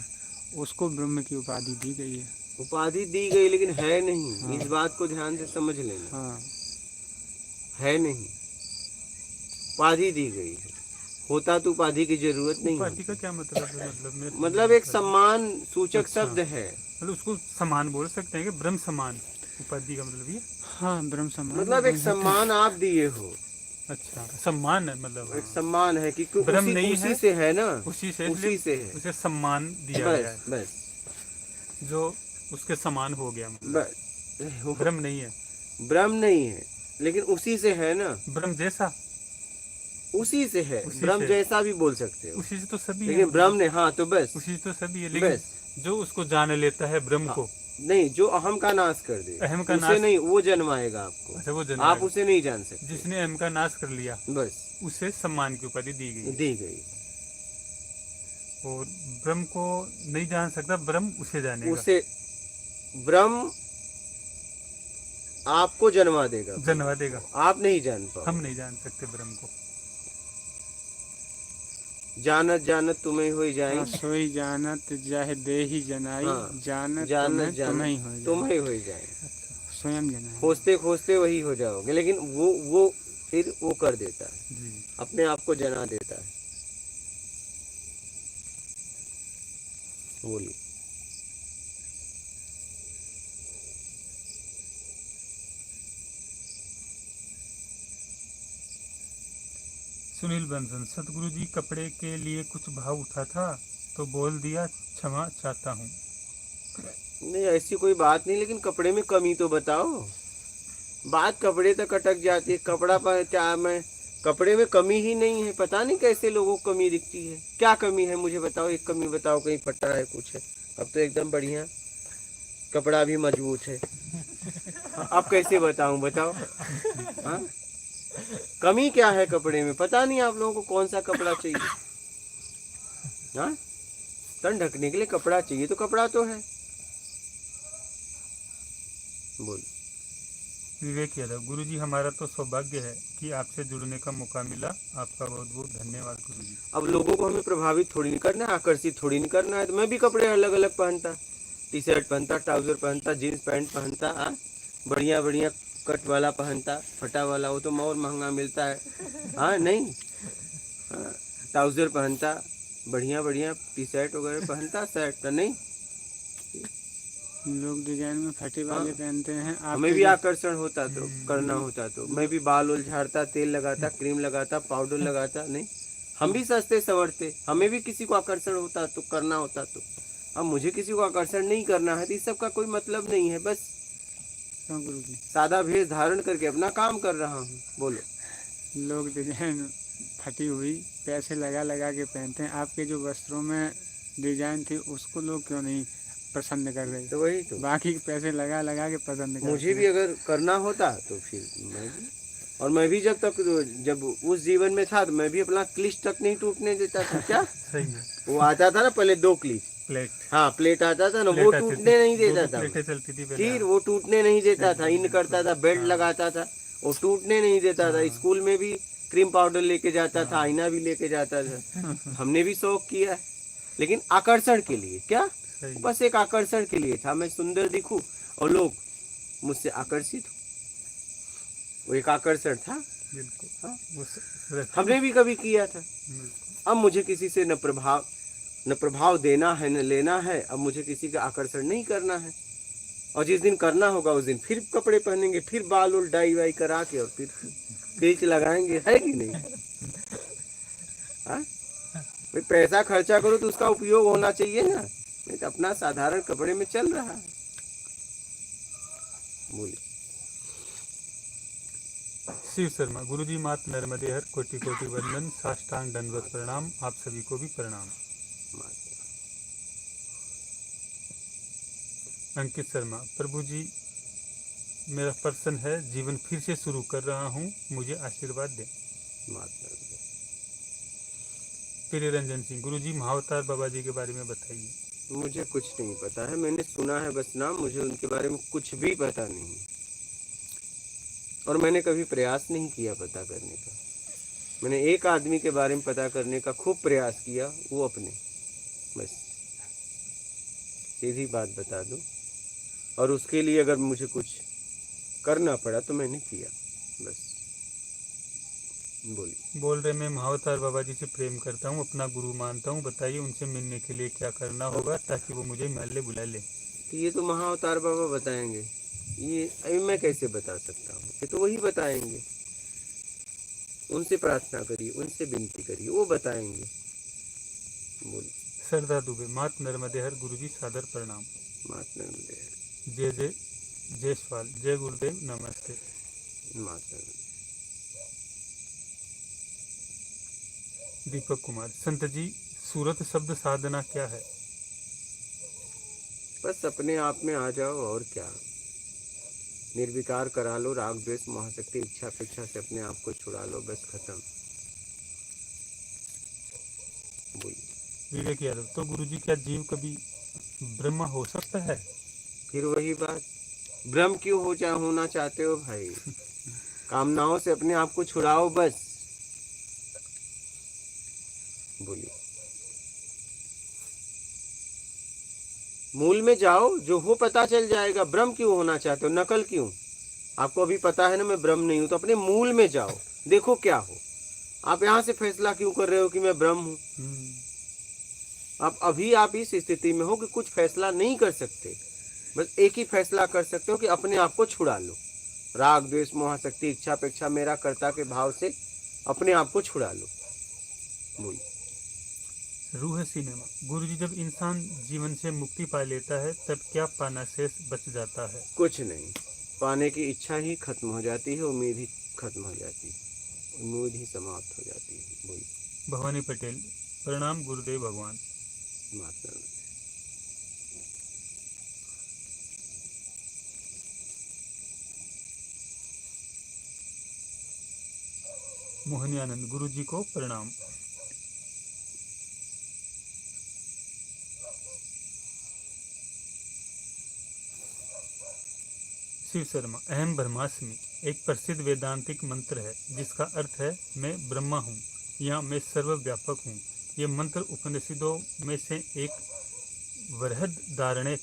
उसको ब्रह्म की उपाधि दी गई है। उपाधि दी गई लेकिन है नहीं। हाँ। इस बात को ध्यान से समझ लेना। हाँ। है नहीं, उपाधि दी गई है। होता तो उपाधि की जरूरत नहीं। उपाधि का क्या मतलब है? मतलब एक सम्मान सूचक शब्द है। मतलब उसको समान बोल सकते हैं कि ब्रह्म समान उपाधि का मतलब ये? हाँ, ब्रह्म समान मतलब एक सम्मान आप दिए हो। अच्छा, सम्मान है मतलब? एक सम्मान है कि ब्रह्म नहीं उसी है, से है ना, उसी से है, उसे सम्मान दिया गया है। बस जो उसके समान हो गया। बस ब्रह्म नहीं है। ब्रह्म नहीं है लेकिन उसी से है ना। ब्रह्म जैसा उसी से है। ब्रह्म जैसा भी बोल सकते हो। उसी से तो सभी लेकिन है। ब्रह्म ने, हाँ तो बस उसी से तो सभी है। लेकिन जो उसको जान लेता है ब्रह्म हाँ, को, नहीं, जो अहम का नाश कर दे, अहम का उसे नाश नहीं, वो जन्माएगा आपको। अच्छा, वो जन्म आप उसे नहीं जान सकते। जिसने अहम का नाश कर लिया बस उसे सम्मान की उपाधि दी गई। और ब्रह्म को नहीं जान सकता, ब्रह्म उसे जानेगा। उसे ब्रह्म आपको जन्मा देगा, आप नहीं जान पाओ। हम नहीं जान सकते ब्रह्म को। जानत तुम्हें हो जाए, सोई जानत जाहे दे ही जनाई। हाँ, जानत तुम्हें हो जाए। स्वयं जनाई। खोजते वही हो जाओगे। लेकिन वो फिर वो कर देता है जी। अपने आप को जना देता है। बोलिए। सुनील बंसन। सतगुरु जी कपड़े के लिए कुछ भाव उठा था तो बोल दिया, क्षमा चाहता हूँ। नहीं, ऐसी कोई बात नहीं, लेकिन कपड़े में कमी तो बताओ। बात कपड़े तक अटक जाती है। कपड़ा पर क्या, मैं कपड़े में कमी ही नहीं है। पता नहीं कैसे लोगों को कमी दिखती है। क्या कमी है मुझे बताओ, एक कमी बताओ, कहीं फटा है कुछ है? अब तो एकदम बढ़िया, कपड़ा भी मजबूत है। अब कैसे बताऊं, बताओ। हाँ, कमी क्या है कपड़े में? पता नहीं आप लोगों को कौन सा कपड़ा चाहिए। हाँ, तन ढकने के लिए कपड़ा चाहिए तो कपड़ा तो है। बोल। विवेक यादव। गुरुजी हमारा तो सौभाग्य है कि आपसे जुड़ने का मौका मिला। आपका बहुत बहुत धन्यवाद गुरुजी। अब लोगों को हमें प्रभावित थोड़ी नहीं करना है, आकर्षित थोड़ी नहीं करना है। तो मैं भी कपड़े अलग अलग पहनता, टी शर्ट पहनता, ट्राउजर पहनता, जीन्स पैंट पहनता, बढ़िया बढ़िया कट वाला पहनता, फटा वाला वो तो और महंगा मिलता है। हाँ, नहीं, ट्राउजर पहनता, बढ़िया बढ़िया टी शर्ट वगैरह पहनता, शर्ट तो नहीं। लोग डिजाइन में फटे वाले पहनते हैं। हमें भी आकर्षण होता तो करना होता तो मैं भी बाल उल झाड़ता, तेल लगाता, क्रीम लगाता, पाउडर लगाता। नहीं, हम भी सस्ते सवरते, हमें भी किसी को आकर्षण होता तो करना होता तो। अब मुझे किसी को आकर्षण नहीं करना है तो इस सब का कोई मतलब नहीं है। बस क्यों गुरु जी? सादा भेष धारण करके अपना काम कर रहा हूँ। बोलो। लोग डिजाइन फटी हुई पैसे लगा लगा के पहनते हैं। आपके जो वस्त्रों में डिजाइन थी उसको लोग क्यों नहीं पसंद कर रहे? तो वही तो, बाकी के पैसे लगा लगा के पसंद करते मुझे भी हैं। अगर करना होता तो फिर मैं भी, और मैं भी जब उस जीवन में था तो मैं भी अपना क्लिच तक नहीं टूटने देता था। क्या सही है। वो आता था ना पहले 2 क्लिच, प्लेट हाँ प्लेट आता था ना, प्लेट वो आती टूटने थी, नहीं देता 2 था। प्लेटें चलती थी पहले। फिर वो टूटने नहीं देता था, इन करता था, बेल्ट लगाता था, वो टूटने नहीं देता था। स्कूल में भी क्रीम पाउडर लेके जाता था, आईना भी लेके जाता था। हमने भी शौक किया है, लेकिन आकर्षण के लिए। क्या? सही है। बस एक आकर्षण के लिए था, मैं सुंदर दिखूं और लोग मुझसे आकर्षित हो। वो एक आकर्षण था। बिल्कुल। हाँ। वो हमने भी कभी किया था। बिल्कुल। अब मुझे किसी से न प्रभाव देना है न लेना है। अब मुझे किसी का आकर्षण नहीं करना है। और जिस दिन करना होगा उस दिन फिर कपड़े पहनेंगे, फिर बाल उल डाई वाई करा के और फिर क्लिच लगाएंगे। है कि नहीं? हाँ, भाई पैसा खर्चा करो तो उसका उपयोग होना चाहिए ना, नहीं तो अपना साधारण कपड़े में चल रहा है। बोलिए। शिव शर्मा, गुरुजी मात नर्मदे हर, कोटि कोटि वंदन, साष्टांग दंडवत प्रणाम। आप सभी को भी प्रणाम। अंकित शर्मा, प्रभु जी मेरा प्रश्न है, जीवन फिर से शुरू कर रहा हूँ, मुझे आशीर्वाद दें। प्रिय रंजन सिंह, गुरुजी महावतार बाबा जी के बारे में बताइए। मुझे कुछ नहीं पता है, मैंने सुना है बस नाम, मुझे उनके बारे में कुछ भी पता नहीं और मैंने कभी प्रयास नहीं किया पता करने का। मैंने एक आदमी के बारे में पता करने का खूब प्रयास किया, वो अपने, बस सीधी बात बता दूं। और उसके लिए अगर मुझे कुछ करना पड़ा तो मैंने किया, बस। बोलिए। बोल रहे, मैं महावतार बाबा जी से प्रेम करता हूँ, अपना गुरु मानता हूँ, बताइए उनसे मिलने के लिए क्या करना होगा ताकि वो मुझे हिमालय बुला ले। तो ये तो महाअवतार बाबा बताएंगे, ये अभी मैं कैसे बता सकता हूँ? ये तो वही बताएंगे। उनसे प्रार्थना करिए, उनसे विनती करिए, वो बताएंगे। बोलिए। सरदा दुबे, मात नर्मदे हर, गुरुजी सादर प्रणाम। मात नर्मदे हर। जय जय जयसवाल, जय गुरुदेव, नमस्ते। मात नर्मदे। दीपक कुमार, संत जी सूरत शब्द साधना क्या है? बस अपने आप में आ जाओ, और क्या। निर्विकार करा लो, राग द्वेष महाशक्ति इच्छा अपेक्षा से अपने आप को छुड़ा लो, बस खत्म। बोलिए। विवेक यादव, तो गुरुजी क्या जीव कभी ब्रह्म हो सकता है? फिर वही बात, ब्रह्म क्यों होना चाहते हो भाई? कामनाओं से अपने आप को छुड़ाओ, बस। बोलिए। मूल में जाओ, जो हो पता चल जाएगा। ब्रह्म क्यों होना चाहते हो? नकल क्यों? आपको अभी पता है ना मैं ब्रह्म नहीं हूं, तो अपने मूल में जाओ, देखो क्या हो। आप यहां से फैसला क्यों कर रहे हो कि मैं ब्रह्म हूं? अभी आप इस स्थिति में हो कि कुछ फैसला नहीं कर सकते। बस एक ही फैसला कर सकते हो कि अपने आप को छुड़ा लो, राग द्वेष मोहाशक्ति इच्छा अपेक्षा मेरा कर्ता के भाव से अपने आप को छुड़ा लो। बोलिए। रूह सिनेमा, गुरुजी जब इंसान जीवन से मुक्ति पा लेता है तब क्या पाना शेष बच जाता है? कुछ नहीं, पाने की इच्छा ही खत्म हो जाती है, उम्मीद ही खत्म हो जाती है, उम्मीद ही समाप्त हो जाती है। बोलिए। भवानी पटेल, प्रणाम गुरुदेव भगवान। माता। मोहनी आनंद, गुरुजी को प्रणाम। शिव शर्मा, अहम ब्रह्मास्मि एक प्रसिद्ध वेदांतिक मंत्र है जिसका अर्थ है मैं ब्रह्मा हूँ या मैं सर्वव्यापक हूँ। ये मंत्र उपनिषदों में से एक बृहदारण्यक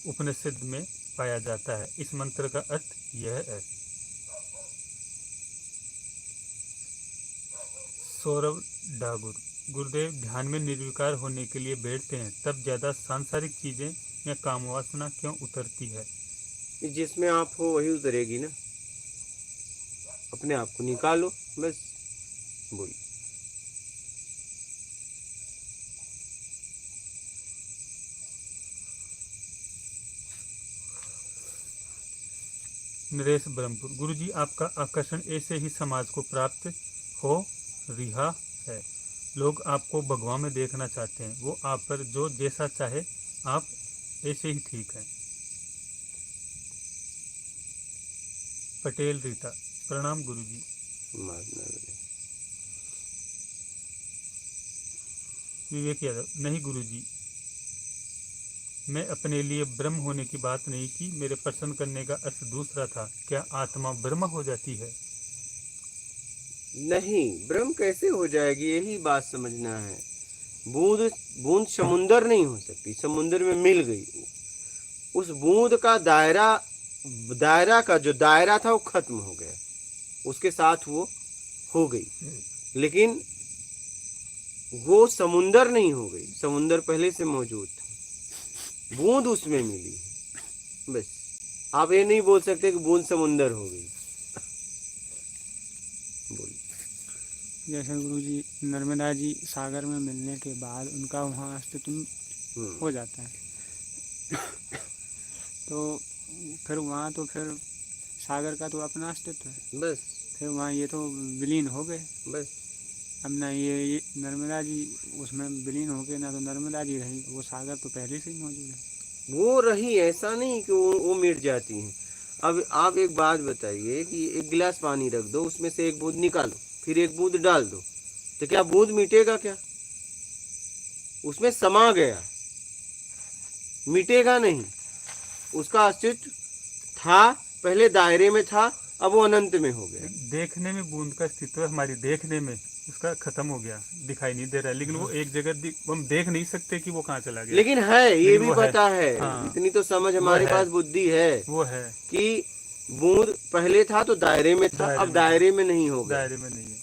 उपनिषद में पाया जाता है। इस मंत्र का अर्थ यह है। सौरभ डागुर, गुरुदेव ध्यान में निर्विकार होने के लिए बैठते हैं तब ज्यादा सांसारिक चीजें या काम वासना क्यों उतरती है? कि जिसमें आप हो वही उतरेगी ना। अपने आप को निकालो बस। बोलिए। नरेश ब्रह्मपुर। गुरुजी आपका आकर्षण ऐसे ही समाज को प्राप्त हो रिहा है। लोग आपको भगवान में देखना चाहते हैं। वो आप पर जो जैसा चाहे आप ऐसे ही ठीक है। पटेल रीता। प्रणाम गुरुजी। विवेक यादव। नहीं गुरुजी, मैं अपने लिए ब्रह्म होने की बात नहीं की। मेरे प्रश्न करने का अर्थ दूसरा था। क्या आत्मा ब्रह्म हो जाती है? नहीं, ब्रह्म कैसे हो जाएगी, यही बात समझना है। बूंद बूंद समुंदर नहीं हो सकती। समुंदर में मिल गई, उस बूंद का दायरा का जो दायरा था वो खत्म हो गया, उसके साथ वो हो गई। लेकिन वो समुंदर नहीं हो गई। समुंदर पहले से मौजूद था, बूंद उसमें मिली। बस आप ये नहीं बोल सकते कि बूंद समुंदर हो गई। बोलिए। जैसे गुरुजी नर्मदा जी सागर में मिलने के बाद उनका वहाँ अस्तित्व हो जाता है, तो फिर वहाँ तो फिर सागर का तो अपना अस्तित्व है। बस फिर वहाँ ये तो विलीन हो गए। बस अब ना ये नर्मदा जी उसमें विलीन हो गए, ना तो नर्मदा जी रही। वो सागर तो पहले से ही मौजूद है। वो रही, ऐसा नहीं कि वो मिट जाती हैं। अब आप एक बात बताइए कि एक गिलास पानी रख दो, उसमें से एक बूंद निकालो, फिर एक बूंद डाल दो, तो क्या बूंद मिटेगा? क्या उसमें समा गया, मिटेगा नहीं। उसका अस्तित्व था, पहले दायरे में था, अब वो अनंत में हो गया। देखने में बूंद का अस्तित्व है, हमारी देखने में उसका खत्म हो गया, दिखाई नहीं दे रहा है। लेकिन वो एक जगह हम देख नहीं सकते कि वो कहाँ चला गया। लेकिन है, ये लेकिन भी वो पता है। हाँ। इतनी तो समझ हमारे है। पास बुद्धि है वो है कि बूंद पहले था तो दायरे में था, दायरे अब में दायरे में नहीं हो गया, दायरे में नहीं है।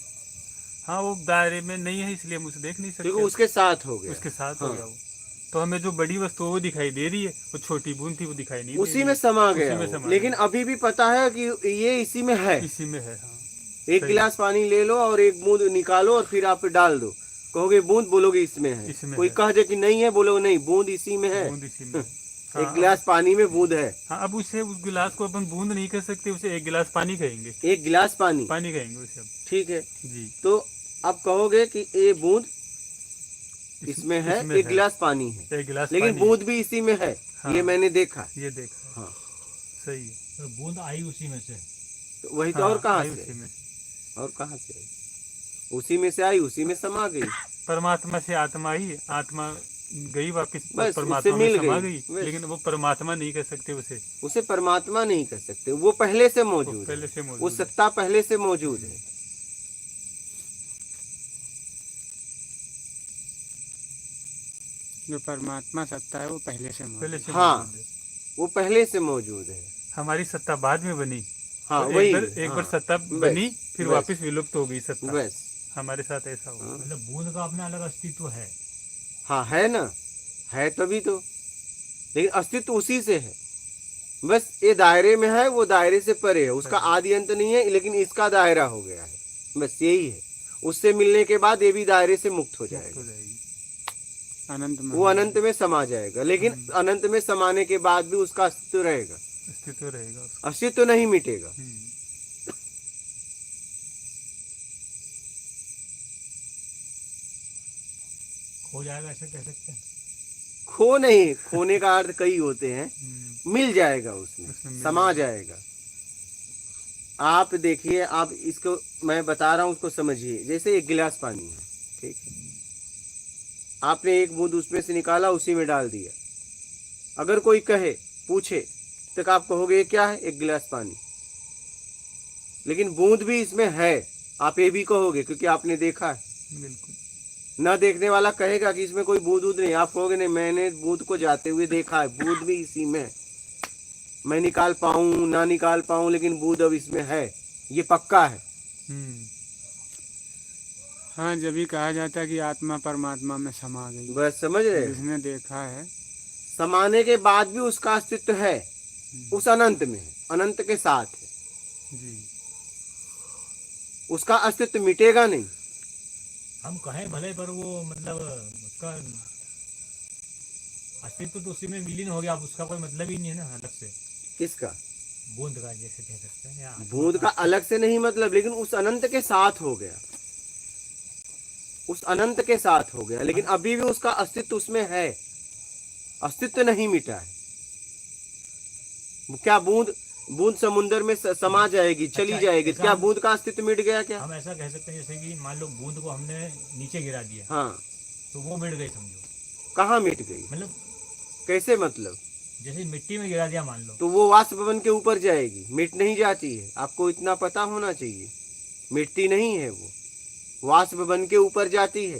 हाँ, वो दायरे में नहीं है, इसलिए हम उसे देख नहीं सकते। क्योंकि उसके साथ हो गया। उसके साथ हाँ। हो गया वो। तो हमें जो बड़ी वस्तु वो दिखाई दे रही है, वो छोटी बूंद थी वो दिखाई नहीं दे उसी रही में है। समा उसी गया में वो। समा लेकिन गया। अभी भी पता है कि ये इसी में है। इसी में है। हाँ, एक सही। गिलास पानी ले लो और एक बूंद निकालो और फिर आप डाल दो, कहोगे बूंद, बोलोगे इसमें है। इसमें कोई है। कह दे कि नहीं है, बोलोगे नहीं, बूंद इसी में है। बूंद इसी में है। एक हाँ, गिलास पानी में बूंद है। हाँ, अब उसे उस गिलास को अपन बूंद नहीं कह सकते, उसे एक गिलास पानी कहेंगे। एक गिलास पानी, पानी कहेंगे उसे अब। ठीक है। जी। तो आप कहोगे कि ये बूंद इसमें है, इसमें एक है। गिलास पानी है, एक गिलास लेकिन पानी बूंद भी इसी में है। हाँ। ये मैंने देखा। ये देखा। हाँ। सही है। तो बूंद आई उसी में से। तो वही तो। हाँ, और कहाँ आई से उसी में। और कहाँ से आई? उसी में से आई, उसी में समा गई। परमात्मा से आत्मा ही, आत्मा गई वापस बस, परमात्मा उससे में मिल समा गई। गई। बस। लेकिन वो परमात्मा नहीं कह सकते उसे। उसे परमात्मा नहीं कह सकते, वो पहले से वो मौजूद पहले है। से मौजूद वो है। सत्ता पहले से मौजूद है। जो परमात्मा सत्ता है वो पहले से मौजूद पहले है। से हाँ। मौजूद है। वो पहले से मौजूद है। हमारी सत्ता बाद में बनी। हाँ, तो वही। एक बार हाँ, सत्ता बनी, फिर बस। वापस विलुप्त हो गई सत्ता। बस। हमारे साथ ऐसा हुआ। हाँ। मतलब बूंद का अपना अलग अस्तित्व है। हाँ, है ना, है तभी तो। लेकिन अस्तित्व उसी से है। बस ये दायरे में है, वो दायरे से परे है, उसका आदि अंत नहीं है, लेकिन इसका दायरा हो गया है। बस यही है। उससे मिलने के बाद ये भी दायरे से मुक्त हो मुक्त जाएगा। हो जाएगी। अनंत में वो अनंत में समा जाएगा। लेकिन अनंत में समाने के बाद भी उसका अस्तित्व रहेगा। अस्तित्व रहेगा उसका। अस्तित्व नहीं मिटेगा। हो जाएगा ऐसे कह सकते हैं। खो नहीं, खोने का अर्थ कई होते हैं। मिल जाएगा, उसमें उसमें मिल समा जाएगा। आप देखिए, आप इसको मैं बता रहा हूं, उसको समझिए। जैसे एक गिलास पानी है, ठीक है, आपने एक बूंद उसमें से निकाला, उसी में डाल दिया। अगर कोई कहे, पूछे, तो आप कहोगे ये क्या है? एक गिलास पानी। लेकिन बूंद भी इसमें है, आप ये भी कहोगे, क्योंकि आपने देखा है। बिल्कुल। ना देखने वाला कहेगा कि इसमें कोई बूंद नहीं, आप कहोगे नहीं, मैंने बूंद को जाते हुए देखा है, बूंद भी इसी में है। मैं निकाल पाऊं ना निकाल पाऊं, लेकिन बूंद अब इसमें है, ये पक्का है। हाँ, जब भी कहा जाता है कि आत्मा परमात्मा में समा गई, बस समझ रहे हो? जिसने देखा है। समाने के बाद भी उसका अस्तित्व है, उस अनंत में है, अनंत के साथ है, जी उसका अस्तित्व मिटेगा नहीं। हम कहें भले, पर वो मतलब उसका अस्तित्व तो उसी में विलीन हो गया, अब उसका कोई मतलब ही नहीं है ना अलग से। किसका? बूंद का जैसे कह सकते हैं, या आत्मा बूंद का अलग से नहीं मतलब, लेकिन उस अनंत के साथ हो गया, उस अनंत के साथ हो गया, लेकिन अभी भी उसका अस्तित्व उसमें है, अस्तित्व नहीं मिटा है। क्या बूंद बूंद समुद्र में समा जाएगी, चली अच्छा, जाएगी, ऐसा क्या हम- बूंद का अस्तित्व मिट गया क्या? हम ऐसा कह सकते हैं जैसे कि मान लो बूंद को हमने नीचे गिरा दिया, हाँ, तो वो मिट गई समझो। कहाँ मिट गई? मतलब कैसे मतलब? जैसे मिट्टी में गिरा दिया मान लो, तो वो वाष्प भवन के ऊपर जाएगी, मिट नहीं जाती है, आपको इतना पता होना चाहिए। मिटती नहीं है वो, वाष्प भवन के ऊपर जाती है,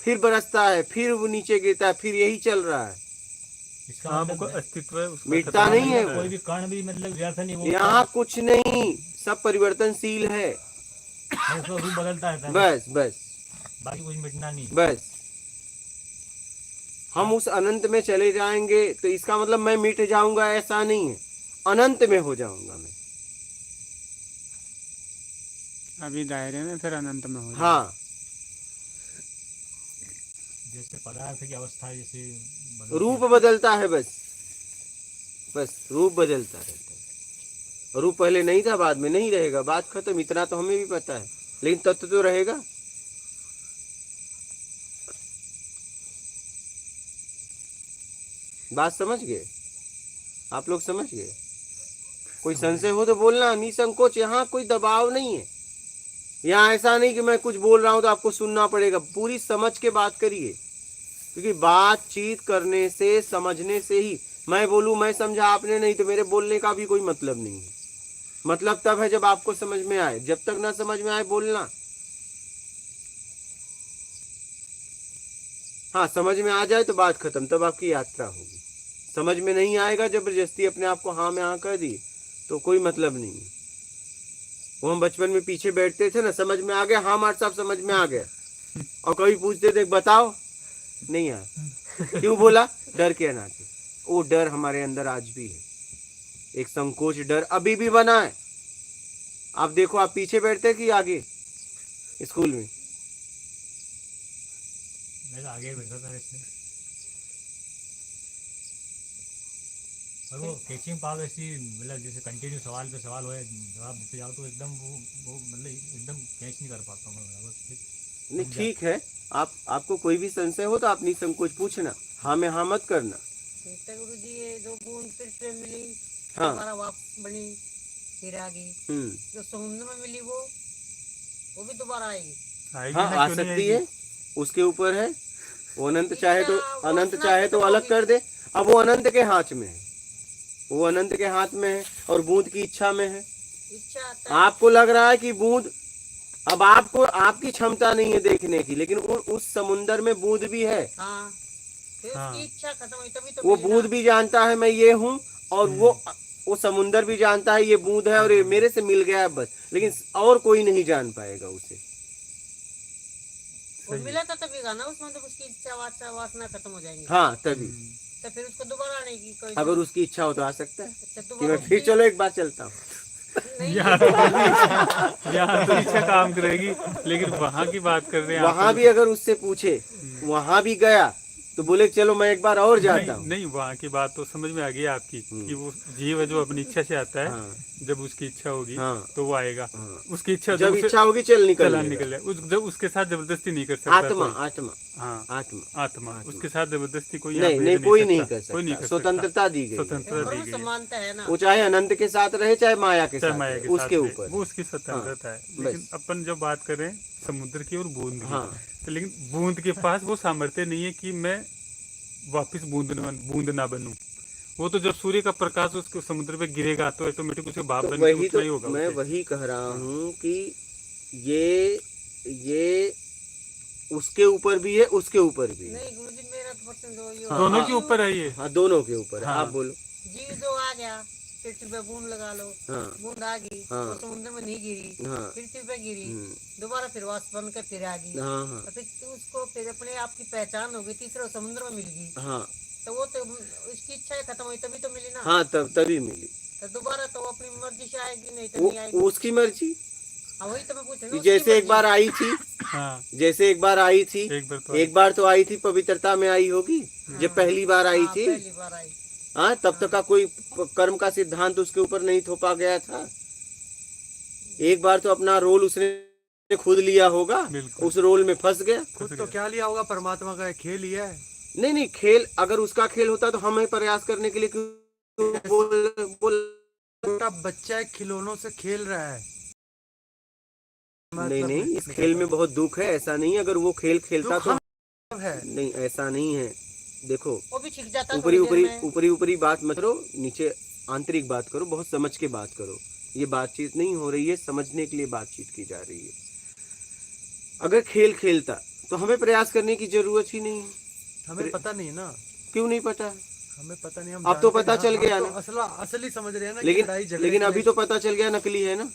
फिर बरसता है, फिर वो नीचे गिरता है, फिर यही चल रहा है, इसका हाँ, मतलब वो अस्तित्व है, उसका मिटता खत्म नहीं है होता वो। कोई भी कण भी मतलब व्यर्थ नहीं, वो यहाँ कुछ नहीं, सब परिवर्तनशील है। उसका रूप बदलता रहता है, बस बस बाकी कुछ मिटना नहीं। बस हम उस अनंत में चले जाएंगे, तो इसका मतलब मैं मिट जाऊंगा ऐसा नहीं है, अनंत में हो जाऊंगा मैं। अभी दायरे में, फिर अनंत में हो जाए। हाँ, जैसे पदार्थ की अवस्था जैसे बदलती रूप है। बदलता है, बस बस रूप बदलता रहता है। रूप पहले नहीं था, बाद में नहीं रहेगा, बात खत्म, इतना तो हमें भी पता है, लेकिन तत्व तो रहेगा। बात समझ गए आप लोग? समझ गए? कोई संशय हो तो बोलना निसंकोच, यहाँ कोई दबाव नहीं है। यहाँ ऐसा नहीं कि मैं कुछ बोल रहा हूँ तो आपको सुनना पड़ेगा, पूरी समझ के बात करिए, क्योंकि बातचीत करने से, समझने से ही, मैं बोलूँ मैं समझा आपने नहीं, तो मेरे बोलने का भी कोई मतलब नहीं है। मतलब तब है जब आपको समझ में आए, जब तक ना समझ में आए बोलना। हाँ, समझ में आ जाए तो बात खत्म, तब आपकी यात्रा होगी। समझ में नहीं आएगा, जबरदस्ती अपने आप को हाँ में हाँ कर दी, तो कोई मतलब नहीं है। वो हम बचपन में पीछे बैठते थे ना, समझ में आ गया, हाँ मार साहब समझ में आ गया, और कभी पूछते थे बताओ, नहीं आया, क्यों बोला? डर के नाते। वो डर हमारे अंदर आज भी है, एक संकोच डर अभी भी बना है। आप देखो, आप पीछे बैठते कि आगे स्कूल में? मैं तो आगे बैठा था ऐसे, और वो कैचिंग पावर ऐसी, मतलब जैसे कंटिन्यू सवाल पे सवाल हो, जवाब देते जाओ, तो एकदम वो मतलब एकदम कैच नहीं कर पाता हूँ मैं बराबर। नहीं, ठीक है, आपको कोई भी संशय हो तो आप निसंकोच पूछना, हाँ में हाँ मत करना। गुरु जी, ये जो बूंद फिर से मिली, हाँ। हमारा वापस बनी, फिर आ गई, जो समुद्र में मिली वो भी दोबारा आएगी। आएगी हाँ, ना, आ क्यों नहीं सकती आएगी? है, उसके ऊपर है। वो अनंत चाहे तो, इच्छा, अनंत वासना चाहे तो खत्म अलग होगी। कर दे। अब वो अनंत के हाथ में है, वो अनंत के हाथ में है, और बूंद की इच्छा में है। इच्छा आता है। आपको लग रहा है कि बूंद, अब आपको, आपकी क्षमता नहीं है देखने की, लेकिन उस समुंदर में बूंद भी है। हाँ, फिर हाँ। उसकी इच्छा खत्म हुई तभी तो वो मिली बूंद ना। भी जानता है मैं ये हूँ, और वो समुंदर भी जानता है ये बूंद है, और ये मेरे से मिल गया है बस, लेकिन और कोई नहीं जान पाएगा उसे। वो मिला था तभी का ना, उसमें तो उसकी इच्छा वासना खत्म हो जाएंगी। हाँ, तभी। तो फिर उसको दोबारा आने की कोई अगर उसकी इच्छा हो तो आ सकता है अच्छा, कि दोबारा मैं फिर उसकी- चलो एक बार चलता हूँ। नहीं, यहाँ तो इच्छा काम करेगी, लेकिन वहाँ की बात कर रहे हैं आप वहां लोग। भी अगर उससे पूछे, वहां भी गया तो बोले चलो मैं एक बार और जाता नहीं, हूँ। नहीं, वहाँ की बात तो समझ में आ गई आपकी, हम्म। कि वो जीव है जो अपनी इच्छा से आता है, हाँ, जब उसकी इच्छा होगी हाँ, तो वो आएगा। हाँ। उसकी इच्छा जब उसे इच्छा होगी चल निकल चला लेगा। निकल जाए, जब उसके साथ जबरदस्ती नहीं कर सकता आत्मा, कोई। आत्मा, हाँ, आत्मा। आत्मा, उसके साथ जबरदस्ती कोई नहीं, यहाँ नहीं, भेज कोई नहीं कर कोई नहीं सकता, कर स्वतंत्रता दी गई है। स्वतंत्रता दी और गई है। समानता है ना। वो चाहे अनंत के साथ रहे, चाहे माया के चाहे साथ माया रहे, के साथ उसके रहे, ऊपर। वो उसकी स्वतंत्रता है। लेकिन अपन जब बात करें समुद्र की और बूंद की, हाँ। तो लेकिन बूंद के पास वो सामर्थ्य नहीं है कि मैं वापस बूंद ना बनूं। वो तो जब सूर्य का प्रकाश उसके समुद्र पे गिरेगा तो ऑटोमेटिक उसके भाप तो बन के वही उठना ही तो होगा मैं उसे। वही कह रहा हूँ कि ये उसके ऊपर भी है, उसके ऊपर भी है। नहीं गुरु जी, मेरा तो पसंद हो हाँ, दोनों हाँ। के ऊपर है ये। हाँ, दोनों के ऊपर है। हाँ। आप बोलो। जीव जो आ गया, पृथ्वी पे बूंद लगा लो, हाँ बूंद आ गई हाँ। वो समुद्र में नहीं गिरी, हाँ पृथ्वी पे गिरी, हम्म, दोबारा फिर वाष्प बन के फिर आ गई, हाँ हाँ और फिर उसको फिर अपने आप की पहचान हो गई, तीसरा समुद्र में मिल गई, हाँ तो वो तो उसकी इच्छा खत्म हुई तभी तो मिली ना। हाँ, तभी मिली। तो दोबारा तो वो अपनी मर्जी से आएगी, नहीं तो वो नहीं आएगी। उसकी मर्जी। हाँ वही तो मैं पूछ रही कि हूँ, उसकी जैसे एक मर्जी। बार आई थी, हाँ, जैसे एक बार आई थी, एक बार तो एक बार तो आई थी, पवित्रता में आई होगी जब पहली बार आई हाँ, थी। पहली बार आई। हाँ, तब तक का कोई कर्म का सिद्धांत उसके ऊपर नहीं थोपा गया था। एक बार तो अपना रोल उसने खुद लिया होगा, बिल्कुल। उस रोल में फंस गया। खुद तो क्या लिया होगा, परमात्मा का खेल ही है। नहीं नहीं, खेल अगर उसका खेल होता तो हमें प्रयास करने के लिए क्यों बोल छोटा बच्चा खिलौनों से खेल रहा है। नहीं नहीं, इस खेल में बहुत दुख है। ऐसा नहीं, अगर वो खेल खेलता तो है। नहीं, ऐसा नहीं है। देखो, वो भी छिक जाता ऊपरी थोड़ी देर ऊपरी में। ऊपरी ऊपरी बात मत करो, नीचे आंतरिक बात करो, बहुत समझ के बात करो। ये बातचीत नहीं हो रही है, समझने के लिए बातचीत की जा रही है। अगर खेल खेलता तो हमें प्रयास करने की जरूरत ही नहीं है। हमें पता नहीं है ना, क्यों नहीं पता? हमें पता नहीं। हम अब तो जानते पता हैं, चल हम गया तो ना। असली समझ रहे हैं ना कि लेकिन लड़ाई झगड़े लेकिन के अभी लिए- तो पता चल गया नकली है ना।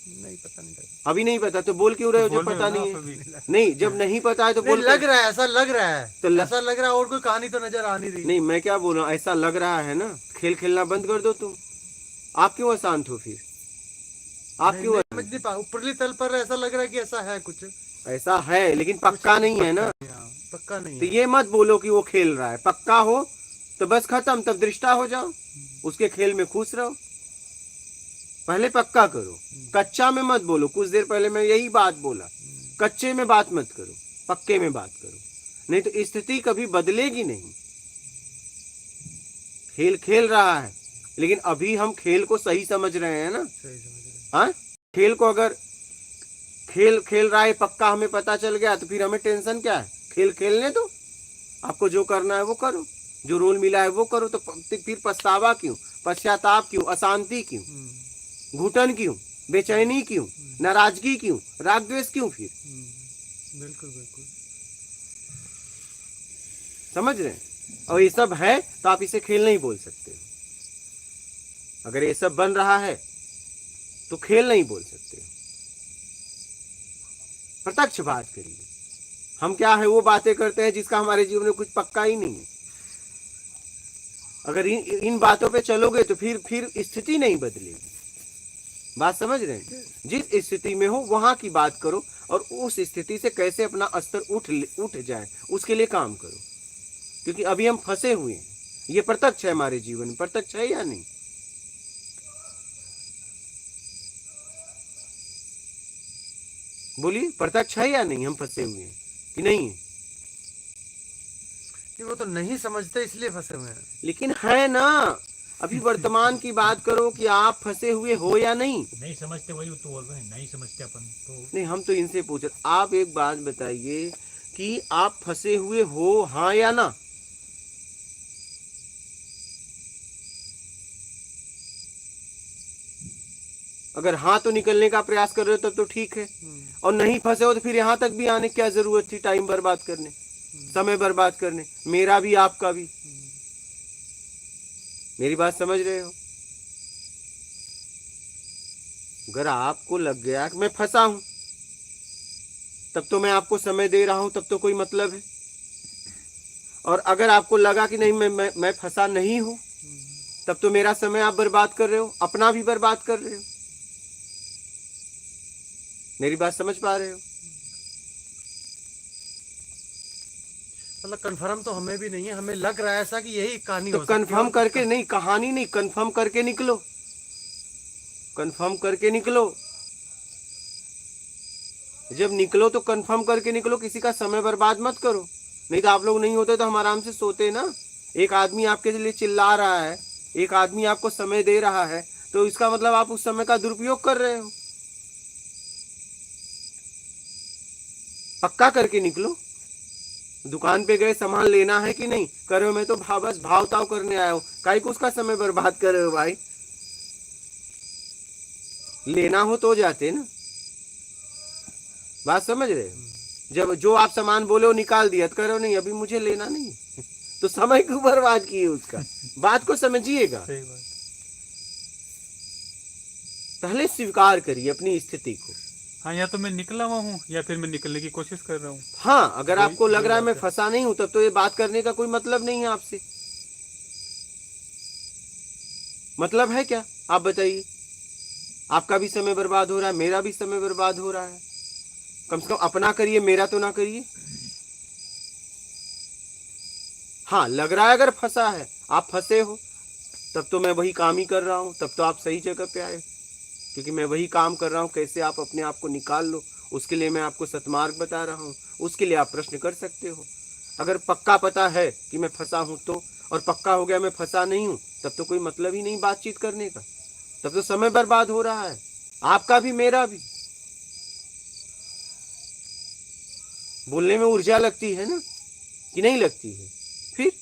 नहीं पता नहीं लगा। अभी नहीं पता तो बोल क्यों रहे हो जब बोल रहे पता हो ना नहीं आप है? अभी। नहीं, जब नहीं पता है तो नहीं, बोल लग रहा है, ऐसा लग रहा है, तो ऐसा लग रहा है, और कोई कहानी तो नजर आ नहीं रही। नहीं, मैं क्या बोल रहा हूँ, ऐसा लग रहा है ना। खेल खेलना बंद कर दो तुम। आप क्यों अशांत हो फिर? आप नहीं, क्यों नहीं, समझ नहीं पा, ऊपरली तल पर ऐसा लग रहा है कि ऐसा है कुछ, ऐसा है, लेकिन पक्का नहीं है ना। पक्का नहीं तो है। ये मत बोलो कि वो खेल रहा है। पक्का हो तो बस खत्म, तब दृष्टा हो जाओ, उसके खेल में खुश रहो। पहले पक्का करो, कच्चा में मत बोलो। कुछ देर पहले मैं यही बात बोला, कच्चे में बात मत करो, पक्के में बात करो, नहीं तो स्थिति कभी बदलेगी नहीं। खेल खेल रहा है, लेकिन अभी हम खेल को सही समझ रहे हैं ना। सही समझ रहे हैं। हाँ, खेल को अगर खेल खेल रहा है पक्का हमें पता चल गया तो फिर हमें टेंशन क्या है? खेल खेलने दो, आपको जो करना है वो करो, जो रोल मिला है वो करो। तो फिर पछतावा क्यों, पश्चाताप क्यों, अशांति क्यों, घुटन क्यों, बेचैनी क्यों, नाराजगी क्यों, राग द्वेष क्यों? फिर बिल्कुल बिल्कुल समझ रहे हैं? और ये सब है तो आप इसे खेल नहीं बोल सकते। अगर ये सब बन रहा है तो खेल नहीं बोल सकते। प्रत्यक्ष बात करिए। हम क्या है वो बातें करते हैं जिसका हमारे जीवन में कुछ पक्का ही नहीं है। अगर इन बातों पे चलोगे तो फिर स्थिति नहीं बदलेगी। बात समझ रहे हैं? जिस स्थिति में हो वहां की बात करो, और उस स्थिति से कैसे अपना स्तर उठ जाए उसके लिए काम करो। क्योंकि अभी हम फंसे हुए हैं। ये प्रत्यक्ष है हमारे जीवन में। प्रत्यक्ष है या नहीं? बोलिए, प्रत्यक्ष है या नहीं? हम फंसे हुए हैं कि नहीं है? कि वो तो नहीं समझते इसलिए फंसे हुए हैं। लेकिन है ना। अभी वर्तमान की बात करो कि आप फंसे हुए हो या नहीं। नहीं समझते, वही तो बोल रहे हैं, नहीं समझते अपन तो। नहीं, हम तो इनसे पूछ रहे। आप एक बात बताइए कि आप फंसे हुए हो, हाँ या ना? अगर हाँ तो निकलने का प्रयास कर रहे हो तब तो ठीक है, और नहीं फंसे हो तो फिर यहाँ तक भी आने की क्या जरूरत थी? टाइम बर्बाद करने, समय बर्बाद करने, मेरा भी आपका भी। मेरी बात समझ रहे हो? अगर आपको लग गया कि मैं फंसा हूं तब तो मैं आपको समय दे रहा हूं, तब तो कोई मतलब है। और अगर आपको लगा कि नहीं मैं फंसा नहीं हूं, तब तो मेरा समय आप बर्बाद कर रहे हो, अपना भी बर्बाद कर रहे हो। मेरी बात समझ पा रहे हो? मतलब कंफर्म तो हमें भी नहीं है, हमें लग रहा है ऐसा कि यही कहानी तो हो सकती है। कंफर्म करके नहीं, कहानी नहीं, कंफर्म करके निकलो, कंफर्म करके निकलो। जब निकलो तो कंफर्म करके निकलो, किसी का समय बर्बाद मत करो। नहीं तो आप लोग नहीं होते तो हम आराम से सोते ना। एक आदमी आपके लिए चिल्ला रहा है, एक आदमी आपको समय दे रहा है, तो इसका मतलब आप उस समय का दुरुपयोग कर रहे हो। पक्का करके निकलो। दुकान पे गए, सामान लेना है कि नहीं? कर रहे हो? मैं तो बस भाव ताव करने आया हूं। काहे को उसका समय बर्बाद कर रहे हो भाई? लेना हो तो जाते ना। बात समझ रहे हो? जब जो आप सामान बोले हो निकाल दिया, तो करो नहीं अभी मुझे लेना नहीं तो समय क्यों बर्बाद किए उसका? बात को समझिएगा। सही बात। पहले स्वीकार करिए अपनी स्थिति को। हाँ, या तो मैं निकला हुआ हूँ या फिर मैं निकलने की कोशिश कर रहा हूँ। हाँ, अगर वही- आपको लग वही रहा है बात मैं है। फंसा नहीं हूं, तब तो ये बात करने का कोई मतलब नहीं है आपसे। मतलब है क्या, आप बताइए। आपका भी समय बर्बाद हो रहा है, मेरा भी समय बर्बाद हो रहा है। कम से कम अपना करिए, मेरा तो ना करिए। हाँ, लग रहा है अगर फंसा है, आप फंसे हो, तब तो मैं वही काम ही कर रहा हूं, तब तो आप सही जगह पे आए, क्योंकि मैं वही काम कर रहा हूं। कैसे आप अपने आप को निकाल लो, उसके लिए मैं आपको सतमार्ग बता रहा हूं। उसके लिए आप प्रश्न कर सकते हो। अगर पक्का पता है कि मैं फंसा हूं तो, और पक्का हो गया मैं फंसा नहीं हूं, तब तो कोई मतलब ही नहीं बातचीत करने का। तब तो समय बर्बाद हो रहा है, आपका भी मेरा भी। बोलने में ऊर्जा लगती है ना, कि नहीं लगती है? फिर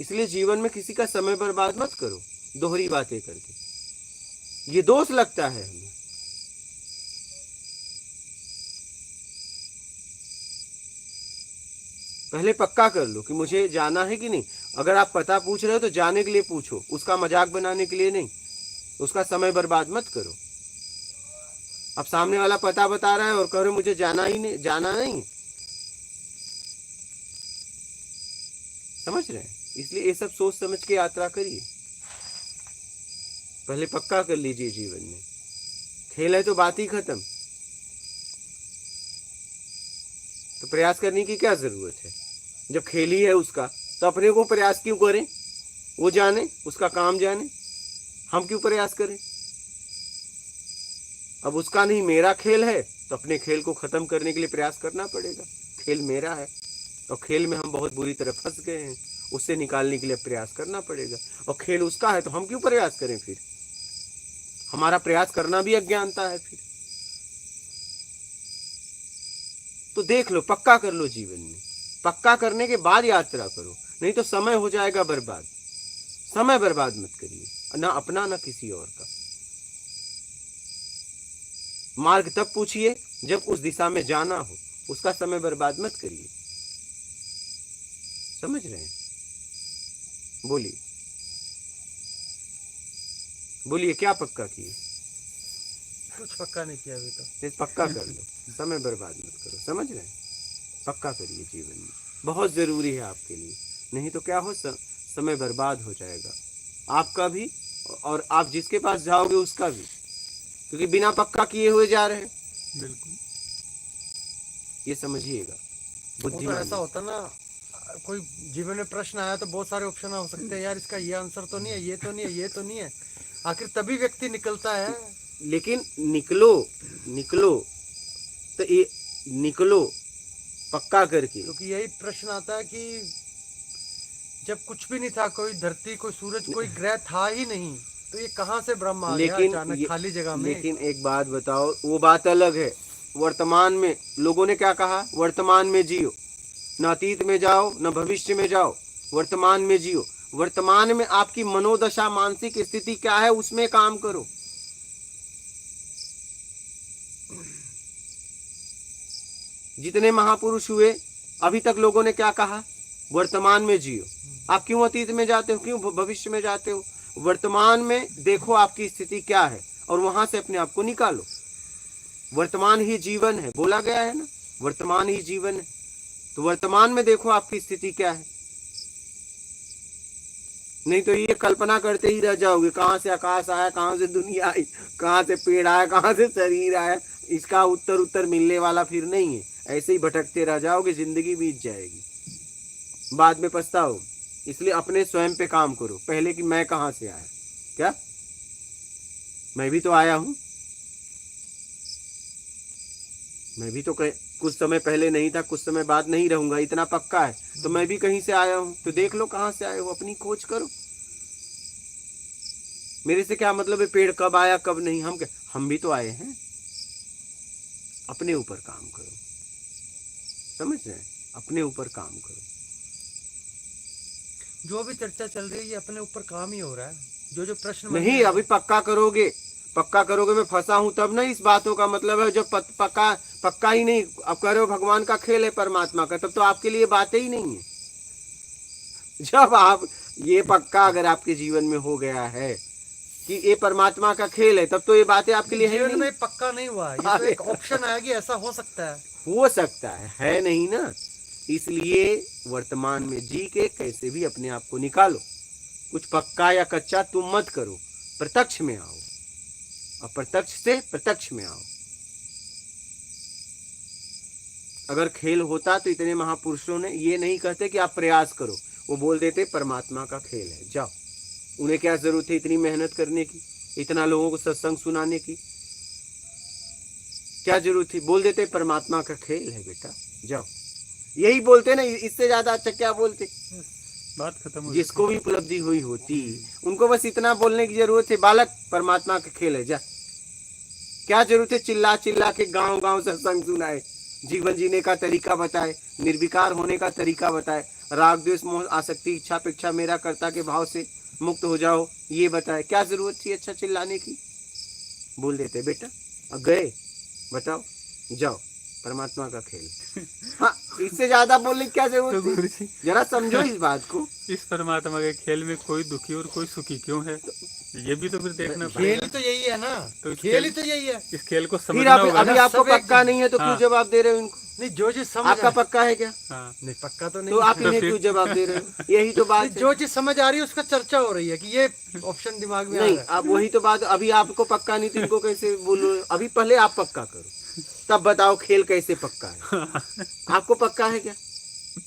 इसलिए जीवन में किसी का समय बर्बाद मत करो दोहरी बातें करके। ये दोष लगता है हमें। पहले पक्का कर लो कि मुझे जाना है कि नहीं। अगर आप पता पूछ रहे हो तो जाने के लिए पूछो, उसका मजाक बनाने के लिए नहीं। उसका समय बर्बाद मत करो। अब सामने वाला पता बता रहा है और कह रहे मुझे जाना ही नहीं, जाना नहीं, समझ रहे हैं? इसलिए ये सब सोच समझ के यात्रा करिए। पहले पक्का कर लीजिए जीवन में। खेल है तो बात ही खत्म, तो प्रयास करने की क्या जरूरत है? जब खेल ही है उसका, तो अपने को प्रयास क्यों करें? वो जाने, उसका काम जाने, हम क्यों प्रयास करें? अब उसका नहीं, मेरा खेल है, तो अपने खेल को खत्म करने के लिए प्रयास करना पड़ेगा। खेल मेरा है और खेल में हम बहुत बुरी तरह फंस गए हैं, उससे निकालने के लिए प्रयास करना पड़ेगा। और खेल उसका है तो हम क्यों प्रयास करें? फिर हमारा प्रयास करना भी अज्ञानता है। फिर तो देख लो, पक्का कर लो जीवन में। पक्का करने के बाद यात्रा करो, नहीं तो समय हो जाएगा बर्बाद। समय बर्बाद मत करिए, ना अपना ना किसी और का। मार्ग तब पूछिए जब उस दिशा में जाना हो, उसका समय बर्बाद मत करिए। समझ रहे हैं? बोलिए बोलिए, क्या पक्का किए? कुछ पक्का नहीं किया अभी तो। पक्का कर लो, समय बर्बाद मत करो। समझ रहे हैं? पक्का करिए जीवन में, बहुत जरूरी है आपके लिए। नहीं तो क्या हो, समय बर्बाद हो जाएगा आपका भी, और आप जिसके पास जाओगे उसका भी, क्योंकि बिना पक्का किए हुए जा रहे हैं। बिल्कुल। ये समझिएगा, वो तो बुद्धिमान। ऐसा होता ना, कोई जीवन में प्रश्न आया तो बहुत सारे ऑप्शन हो सकते हैं, यार इसका ये आंसर तो नहीं है, ये तो नहीं है, ये तो नहीं है। आखिर तभी व्यक्ति निकलता है। लेकिन निकलो तो ये निकलो पक्का करके। क्योंकि यही प्रश्न आता है कि जब कुछ भी नहीं था, कोई धरती, कोई सूरज, कोई ग्रह था ही नहीं, तो ये कहाँ से ब्रह्म आ गया अचानक खाली जगह में? लेकिन एक बात बताओ, वो बात अलग है। वर्तमान में लोगों ने क्या कहा? वर्तमान में जियो, न अतीत में जाओ न भविष्य में जाओ, वर्तमान में जियो। वर्तमान में आपकी मनोदशा, मानसिक स्थिति क्या है, उसमें काम करो। जितने महापुरुष हुए अभी तक लोगों ने क्या कहा? वर्तमान में जियो। आप क्यों अतीत में जाते हो, क्यों भविष्य में जाते हो? वर्तमान में देखो आपकी स्थिति क्या है और वहां से अपने आप को निकालो। वर्तमान ही जीवन है, बोला गया है ना, वर्तमान ही जीवन है। तो वर्तमान में देखो आपकी स्थिति क्या है। नहीं तो ये कल्पना करते ही रह जाओगे, कहां से आकाश आया, कहां से दुनिया आई, कहां से पेड़ आया, कहां से शरीर आया। इसका उत्तर मिलने वाला फिर नहीं है। ऐसे ही भटकते रह जाओगे, जिंदगी बीत जाएगी, बाद में पछताओ। इसलिए अपने स्वयं पे काम करो पहले, कि मैं कहां से आया। क्या मैं भी तो आया हूं, मैं भी तो कुछ समय पहले नहीं था, कुछ समय बाद नहीं रहूंगा, इतना पक्का है। तो मैं भी कहीं से आया हूं, तो देख लो कहां से आए हो, अपनी खोज करो। मेरे से क्या मतलब है पेड़ कब आया कब नहीं? हम भी तो आए हैं। अपने ऊपर काम करो, समझ रहे हैं? अपने ऊपर काम करो। जो भी चर्चा चल रही है ये अपने ऊपर काम ही हो रहा है। जो प्रश्न नहीं, अभी पक्का करोगे मैं फंसा हूं तब नहीं। इस बातों का मतलब है जब पक्का ही नहीं, अब कह रहे हो भगवान का खेल है, परमात्मा का, तब तो आपके लिए बातें ही नहीं है। जब आप ये पक्का अगर आपके जीवन में हो गया है कि ये परमात्मा का खेल है, तब तो ये बातें आपके लिए है जीवन नहीं। में पक्का नहीं हुआ है, ये तो एक ऑप्शन आया कि ऐसा हो सकता है। हो सकता है नहीं ना। इसलिए वर्तमान में जी के कैसे भी अपने आप को निकालो। कुछ पक्का या कच्चा तुम मत करो, प्रत्यक्ष में आओ, अप्रत्यक्ष से प्रत्यक्ष में आओ। अगर खेल होता तो इतने महापुरुषों ने ये नहीं कहते कि आप प्रयास करो, वो बोल देते परमात्मा का खेल है, जाओ। उन्हें क्या जरूरत है इतनी मेहनत करने की, इतना लोगों को सत्संग सुनाने की, क्या जरूरत थी? बोल देते परमात्मा का खेल है बेटा, जाओ। यही बोलते ना, इससे ज्यादा अच्छा क्या बोलते? बात खत्म हो जिसको भी उपलब्धि हुई होती उनको बस इतना बोलने की जरूरत है, बालक परमात्मा का खेल है, जा। क्या जरूरत है चिल्ला चिल्ला के गांव गांव सत्संग सुनाए, जीवन जीने का तरीका बताए, निर्विकार होने का तरीका बताए, राग द्वेष मोह आसक्ति इच्छा अपेक्षा मेरा कर्ता के भाव से मुक्त हो जाओ, ये बताए। क्या जरूरत थी अच्छा चिल्लाने की? बोल देते बेटा अब गए, बताओ, जाओ, परमात्मा का खेल। हाँ, इससे ज्यादा बोलने की क्या तो जरूरत गुरु थी? जी, जरा समझो इस बात को। इस परमात्मा के खेल में कोई दुखी और कोई सुखी क्यों है? ये भी तो फिर देखना खेल पड़ेगा। ही तो यही है ना, तो इस खेल ही तो यही है। इस खेल को फिर समझना होगा अभी ना। आपको सब एक पक्का नहीं है तो क्यों हाँ। जवाब दे रहे हो इनको? नहीं, जो चीज समझ आपका आ- पक्का है क्या? हाँ, नहीं पक्का तो तो नहीं आप है। इन्हें फिर- क्यों जवाब दे रहे हो? यही तो बात नहीं, है। जो चीज समझ आ रही है उसका चर्चा हो रही है कि ये ऑप्शन दिमाग में आ नहीं, रहा है। आप वही तो बात, अभी आपको पक्का नहीं तो इनको कैसे बोलो? अभी पहले आप पक्का करो, तब बताओ खेल कैसे पक्का है। आपको पक्का है क्या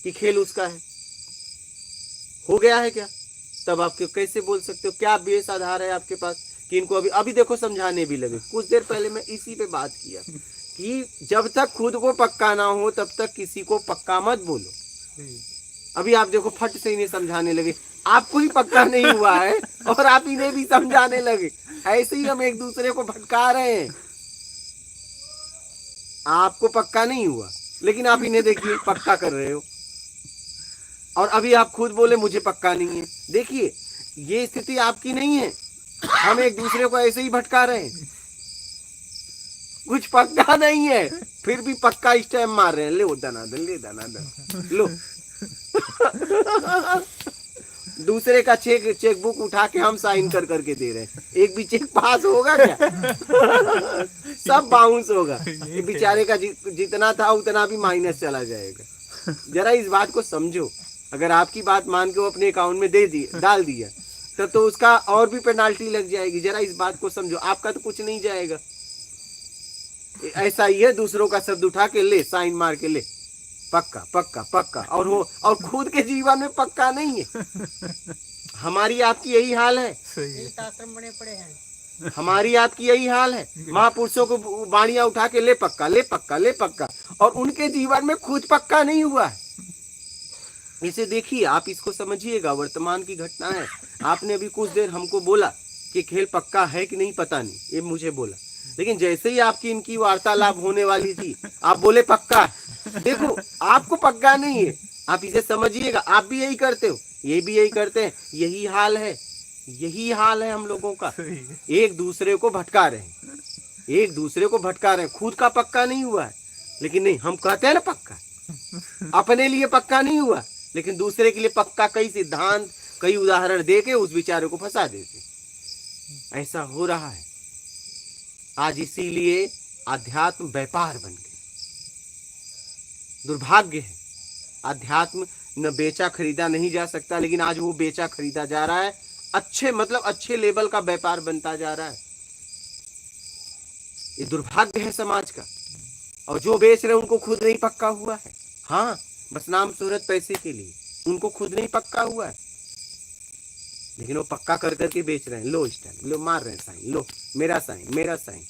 कि खेल उसका है? हो गया है क्या? तब आप कैसे बोल सकते हो? क्या बेस आधार है आपके पास कि इनको अभी अभी देखो समझाने भी लगे? कुछ देर पहले मैं इसी पे बात किया कि जब तक खुद को पक्का ना हो तब तक किसी को पक्का मत बोलो। अभी आप देखो फट से इन्हें समझाने लगे, आपको ही पक्का नहीं हुआ है और आप इन्हें भी समझाने लगे। ऐसे ही हम एक दूसरे को भटका रहे हैं। आपको पक्का नहीं हुआ लेकिन आप इन्हें देखिए पक्का कर रहे हो, और अभी आप खुद बोले मुझे पक्का नहीं है। देखिए ये स्थिति आपकी नहीं है, हम एक दूसरे को ऐसे ही भटका रहे हैं। कुछ पक्का नहीं है फिर भी पक्का स्टैम्प मार रहे हैं, ले दनादन, ले दनादन, लो। दूसरे का चेक बुक उठा के हम साइन कर करके दे रहे हैं, एक भी चेक पास होगा क्या? सब बाउंस होगा। ये बेचारे का जितना था उतना भी माइनस चला जाएगा। जरा इस बात को समझो। अगर आपकी बात मान के वो अपने अकाउंट में डाल दिया तब तो उसका और भी पेनाल्टी लग जाएगी। जरा इस बात को समझो, आपका तो कुछ नहीं जाएगा। ऐसा ही है, दूसरों का शब्द उठा के ले, साइन मार के ले, पक्का पक्का पक्का, और खुद के जीवन में पक्का नहीं है। हमारी आपकी यही हाल है, सही है। एक आश्रम बने पड़े हैं। हमारी आपकी यही हाल है। महापुरुषों को बाणियां उठा के ले पक्का, ले पक्का, ले पक्का, और उनके जीवन में खुद पक्का नहीं हुआ है। इसे देखिए, आप इसको समझिएगा, वर्तमान की घटना है। आपने अभी कुछ देर हमको बोला कि खेल पक्का है कि नहीं पता नहीं, ये मुझे बोला, लेकिन जैसे ही आपकी इनकी वार्तालाप होने वाली थी आप बोले पक्का है। देखो आपको पक्का नहीं है, आप इसे समझिएगा। आप भी यही करते हो, ये भी यही करते हैं, यही हाल है, यही हाल है हम लोगों का। एक दूसरे को भटका रहे हैं, एक दूसरे को भटका रहे हैं। खुद का पक्का नहीं हुआ है, लेकिन नहीं, हम कहते हैं ना पक्का, अपने लिए पक्का नहीं हुआ लेकिन दूसरे के लिए पक्का, कई सिद्धांत कई उदाहरण देके उस बेचारे को फंसा देते। ऐसा हो रहा है आज, इसीलिए आध्यात्म व्यापार बन गए। दुर्भाग्य है, अध्यात्म न बेचा खरीदा नहीं जा सकता, लेकिन आज वो बेचा खरीदा जा रहा है। अच्छे लेवल का व्यापार बनता जा रहा है। ये दुर्भाग्य है समाज का। और जो बेच रहे हैं उनको खुद नहीं पक्का हुआ है। हाँ, बस नाम शोहरत पैसे के लिए, उनको खुद नहीं पक्का हुआ है, लेकिन वो पक्का कर करके बेच रहे हैं। लो स्टैम्प, लो, मार रहे हैं साइन, लो मेरा साइन, मेरा साइन।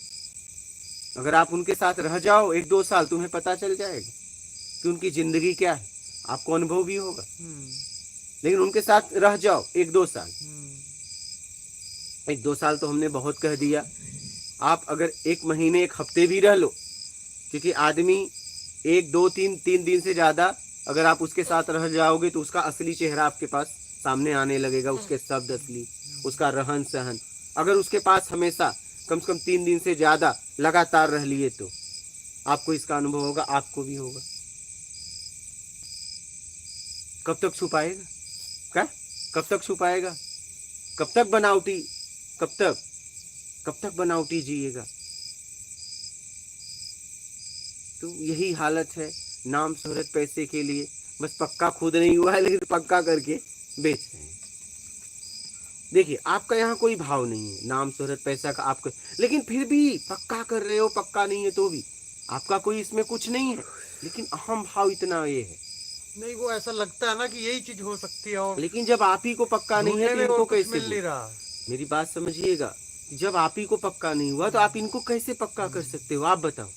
अगर आप उनके साथ रह जाओ 1-2 साल, तुम्हें पता चल जाएगा कि उनकी जिंदगी क्या है, आपको अनुभव भी होगा। लेकिन उनके साथ रह जाओ 1-2 साल, 1-2 साल तो हमने बहुत कह दिया। आप अगर 1 महीने 1 हफ्ते भी रह लो, क्योंकि आदमी 1-2-3 दिन से ज्यादा अगर आप उसके साथ रह जाओगे तो उसका असली चेहरा आपके पास सामने आने लगेगा, उसके शब्द असली, उसका रहन सहन। अगर उसके पास हमेशा कम से कम 3 दिन से ज्यादा लगातार रह लिए तो आपको इसका अनुभव होगा, आपको भी होगा। कब तक छुपाएगा? क्या कब तक छुपाएगा? कब तक बनावटी, कब तक बनावटी जिएगा? तो यही हालत है, नाम शोहरत पैसे के लिए बस पक्का खुद नहीं हुआ है लेकिन पक्का करके बेच रहे हैं। देखिए आपका यहाँ कोई भाव नहीं है, नाम शोहरत पैसा का आपका, लेकिन फिर भी पक्का कर रहे हो, पक्का नहीं है तो भी आपका कोई इसमें कुछ नहीं है, लेकिन अहम भाव इतना ये है। नहीं वो ऐसा लगता है ना कि यही चीज हो सकती है, और लेकिन जब आप ही को पक्का नहीं है तो दुनिया में इनको और कुछ कैसे मिल नहीं रहा। मेरी बात समझिएगा, जब आप ही को पक्का नहीं हुआ तो आप इनको कैसे पक्का कर सकते हो? आप बताओ।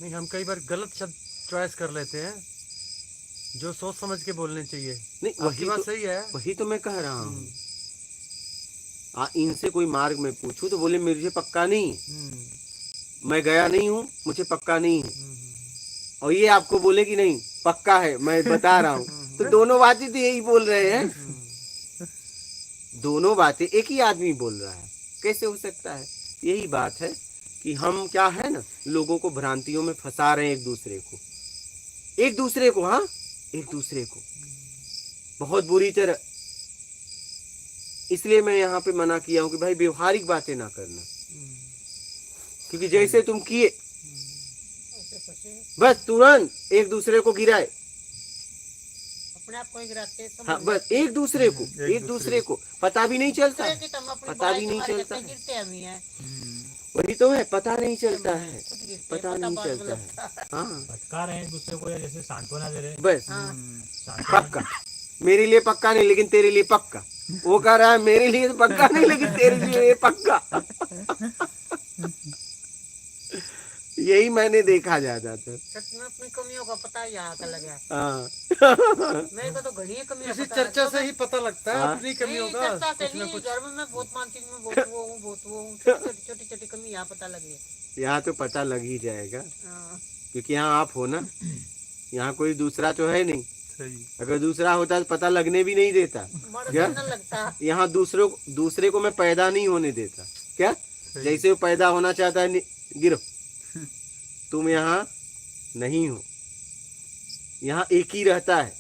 नहीं हम कई बार गलत शब्द चॉइस कर लेते हैं जो सोच समझ के बोलने चाहिए। नहीं आपकी बात सही है। वही तो मैं कह रहा हूँ। इनसे कोई मार्ग में पूछूं तो बोले मुझे पक्का नहीं है, मैं गया नहीं हूँ, मुझे पक्का नहीं है, और ये आपको बोले कि नहीं पक्का है, मैं बता रहा हूँ, तो दोनों बातें तो यही बोल रहे हैं, दोनों बातें एक ही आदमी बोल रहा है, कैसे हो सकता है? यही बात है कि हम क्या है ना, लोगों को भ्रांतियों में फंसा रहे हैं, एक दूसरे को हाँ, एक दूसरे को बहुत बुरी तरह। इसलिए मैं यहाँ पे मना किया हूँ कि भाई व्यवहारिक बातें ना करना, क्योंकि जैसे तुम किए बस तुरंत एक दूसरे को गिराए, अपने आप को ही गिराते हैं, हाँ बस एक दूसरे को पता भी नहीं चलता, पता भी नहीं चलता है, गिरते हम ही हैं। वही तो है, पता नहीं चलता है, खुद गिरते हैं, पता नहीं बाद में चलता है। लगता है। हाँ भटका रहे हैं एक दूसरे को, या जैसे सांत्वना दे रहे हैं। बस सांत्वना पक्का, मेरे लिए पक्का नहीं लेकिन तेरे लिए पक्का, वो कह रहा है मेरे लिए तो पक्का नहीं लेकिन तेरे लिए पक्का। यही मैंने देखा ज्यादातर। सच में अपनी कमियों का पता यहाँ का लगा। हाँ मेरे को तो घनी कमियां किसी पता चर्चा है। से ही पता लगता है हाँ। अपनी कमियों नहीं, का। चर्चा से कुछ ना नहीं, कुछ घर में मैं बहुत मानसिक में बहुत वो हूँ, छोटी कमी यहाँ पता लगी। यहाँ तो पता लग ही जाएगा, हाँ। क्योंकि यहाँ आप हो ना, यहाँ कोई दूसरा तो है नहीं। सही। अगर दूसरा होता तो पता लगने भी नहीं देता। बड़ा क्या? सुंदर लगता है। यहाँ दूसरे को मैं पैदा नहीं होने देता। क्या सही। जैसे वो पैदा होना चाहता है, गिरो, तुम यहाँ नहीं हो, यहाँ एक ही रहता है।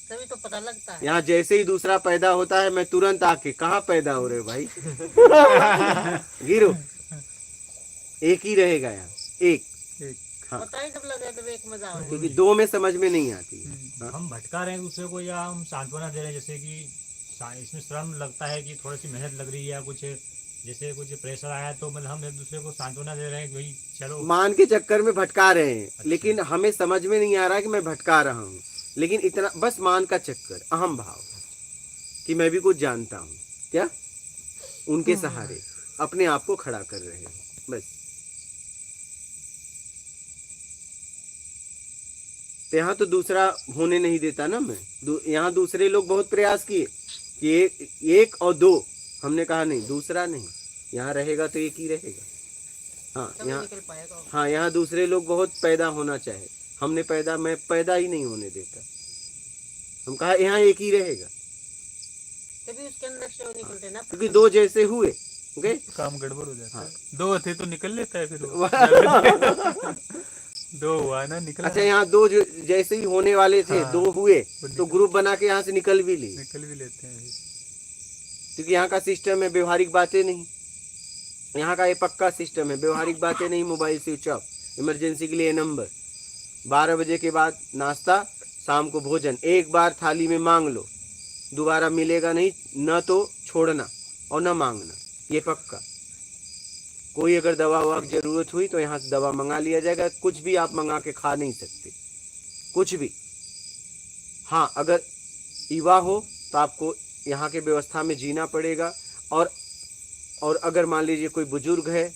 तभी तो पता लगता है। यहाँ जैसे ही दूसरा पैदा होता है मैं तुरंत आके, कहाँ पैदा हो रहे हो भाई? गिरो, एक ही रहेगा यहाँ, एक। हाँ, पता ही जब लगे तो एक मजा आ क्योंकि दो में समझ में नहीं आती है। हाँ, हम भटका रहे हैं दूसरे को, या हम सांत्वना दे रहे हैं, जैसे कि इसमें श्रम लगता है कि थोड़ी सी मेहनत लग रही है, या कुछ जैसे कुछ प्रेशर आया तो मतलब हम एक दूसरे को सांत्वना दे रहे हैं कि भाई चलो। मान के चक्कर में भटका रहे हैं। अच्छा। लेकिन हमें समझ में नहीं आ रहा कि मैं भटका रहा हूँ, लेकिन इतना बस मान का चक्कर, अहम भाव कि मैं भी कुछ जानता हूँ, क्या उनके सहारे अपने आप को खड़ा कर रहे हो बस। तो यहाँ तो दूसरा होने नहीं देता ना मैं। यहाँ दूसरे लोग बहुत प्रयास किए कि एक और दो, हमने कहा नहीं, दूसरा नहीं, यहाँ रहेगा तो एक ही रहेगा। हाँ तभी यहाँ, निकल पाएगा। हाँ यहाँ दूसरे लोग बहुत पैदा होना चाहे, हमने मैं पैदा ही नहीं होने देता। हम कहा यहाँ एक ही रहेगा, तभी उसके अंदर से वो निकलते ना। क्योंकि दो जैसे हुए गए, काम गड़बड़ हो जाता हाँ। है। दो थे तो निकल लेता है फिर वो। दो हुआ ना, निकल अच्छा यहाँ दो जैसे ही होने वाले थे, हाँ। दो हुए वो तो ग्रुप बना के यहाँ से निकल भी लिए, निकल भी लेते हैं। क्योंकि यहाँ का सिस्टम है व्यवहारिक बातें नहीं। यहाँ का ये पक्का सिस्टम है, व्यवहारिक बातें नहीं। मोबाइल स्विच ऑफ, इमरजेंसी के लिए नंबर, 12 बजे के बाद नाश्ता, शाम को भोजन, एक बार थाली में मांग लो, दोबारा मिलेगा नहीं, न तो छोड़ना और न मांगना, ये पक्का। कोई अगर दवा ववा की जरूरत हुई तो यहाँ से दवा मंगा लिया जाएगा, कुछ भी आप मंगा के खा नहीं सकते, कुछ भी। हाँ अगर युवा हो तो आपको यहाँ के व्यवस्था में जीना पड़ेगा, और अगर मान लीजिए कोई बुजुर्ग है,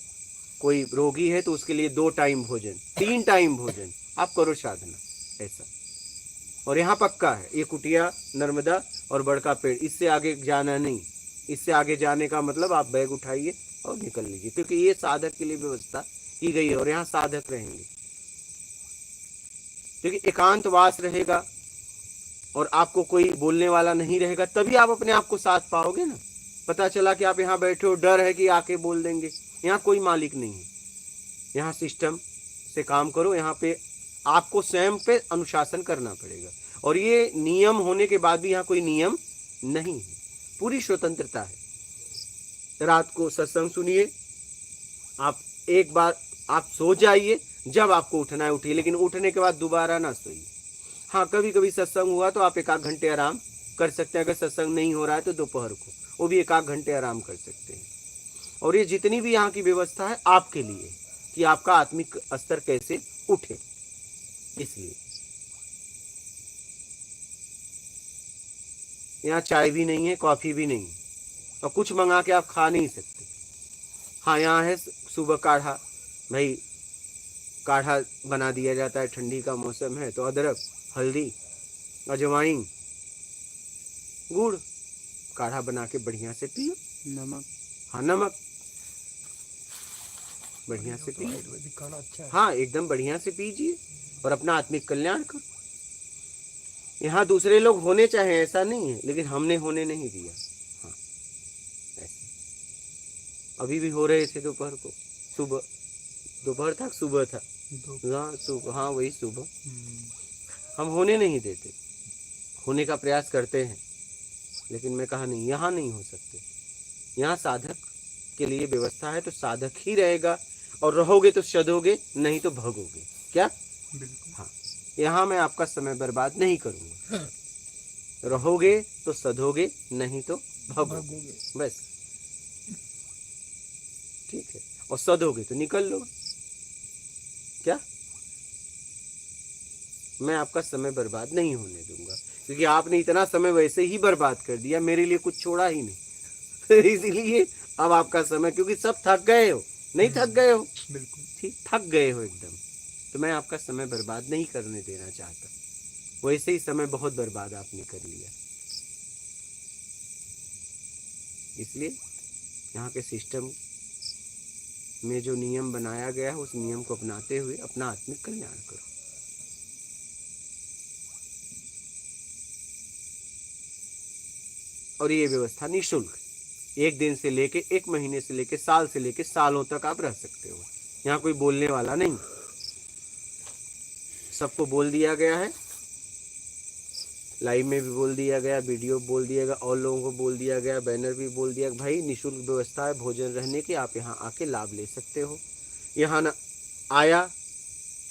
कोई रोगी है, तो उसके लिए 2 टाइम भोजन, 3 टाइम भोजन आप करो साधना, ऐसा। और यहाँ पक्का है, ये कुटिया, नर्मदा और बड़का पेड़, इससे आगे जाना नहीं। इससे आगे जाने का मतलब आप बैग उठाइए और निकल लीजिए, क्योंकि ये साधक के लिए व्यवस्था की गई है और यहाँ साधक रहेंगे। क्योंकि एकांतवास रहेगा और आपको कोई बोलने वाला नहीं रहेगा, तभी आप अपने आप को साथ पाओगे ना। पता चला कि आप यहाँ बैठे हो, डर है कि आके बोल देंगे, यहाँ कोई मालिक नहीं है। यहाँ सिस्टम से काम करो, यहाँ पे आपको स्वयं पे अनुशासन करना पड़ेगा। और ये नियम होने के बाद भी यहाँ कोई नियम नहीं है, पूरी स्वतंत्रता है। रात को सत्संग सुनिए, आप एक बार आप सो जाइए, जब आपको उठना है उठिए, लेकिन उठने के बाद दोबारा ना सोइए। हाँ, कभी कभी सत्संग हुआ तो आप 1-8 घंटे आराम कर सकते हैं। अगर सत्संग नहीं हो रहा है तो दोपहर को वो भी 1-8 घंटे आराम कर सकते हैं। और ये जितनी भी यहाँ की व्यवस्था है आपके लिए, कि आपका आत्मिक स्तर कैसे उठे, इसलिए यहाँ चाय भी नहीं है, कॉफी भी नहीं, और कुछ मंगा के आप खा नहीं सकते। हाँ, यहाँ है सुबह काढ़ा, भाई काढ़ा बना दिया जाता है, ठंडी का मौसम है तो अदरक, हल्दी, अजवाइन, गुड़, काढ़ा बना के बढ़िया से पियो। नमक, हाँ, नमक बढ़िया से पियो। आयुर्वेदिक काढ़ा अच्छा है। हाँ, एकदम बढ़िया से पीजिए और अपना आत्मिक कल्याण करो। यहाँ दूसरे लोग होने चाहे ऐसा नहीं है, लेकिन हमने होने नहीं दिया। हाँ, ऐसा अभी भी हो रहे थे दोपहर को, सुबह, दोपहर था, सुबह था, हाँ सुबह, हाँ वही सुबह। हम होने नहीं देते, होने का प्रयास करते हैं, लेकिन मैं कहा नहीं, यहाँ नहीं हो सकते। यहाँ साधक के लिए व्यवस्था है, तो साधक ही रहेगा, और रहोगे तो सधोगे, नहीं तो भगोगे। क्या? बिल्कुल। हाँ, यहाँ मैं आपका समय बर्बाद नहीं करूँगा। रहोगे तो सधोगे, नहीं तो भगोगे, बस। ठीक है, और सधोगे तो निकल लो। क्या? मैं आपका समय बर्बाद नहीं होने दूंगा, क्योंकि आपने इतना समय वैसे ही बर्बाद कर दिया, मेरे लिए कुछ छोड़ा ही नहीं। इसीलिए अब आपका समय, क्योंकि सब थक गए हो, नहीं थक गए हो? बिल्कुल ठीक, थक गए हो एकदम, तो मैं आपका समय बर्बाद नहीं करने देना चाहता। वैसे ही समय बहुत बर्बाद आपने कर लिया। इसलिए यहाँ के सिस्टम में जो नियम बनाया गया है, उस नियम को अपनाते हुए अपना आत्मिक कल्याण करो। और ये व्यवस्था निःशुल्क, 1 दिन से लेके 1 महीने से लेके साल से लेके सालों तक आप रह सकते हो। यहाँ कोई बोलने वाला नहीं, सबको बोल दिया गया है, लाइव में भी बोल दिया गया, वीडियो बोल दिया गया, और लोगों को बोल दिया गया, बैनर भी बोल दिया, भाई निःशुल्क व्यवस्था है भोजन रहने की, आप यहाँ आके लाभ ले सकते हो। यहाँ ना आया,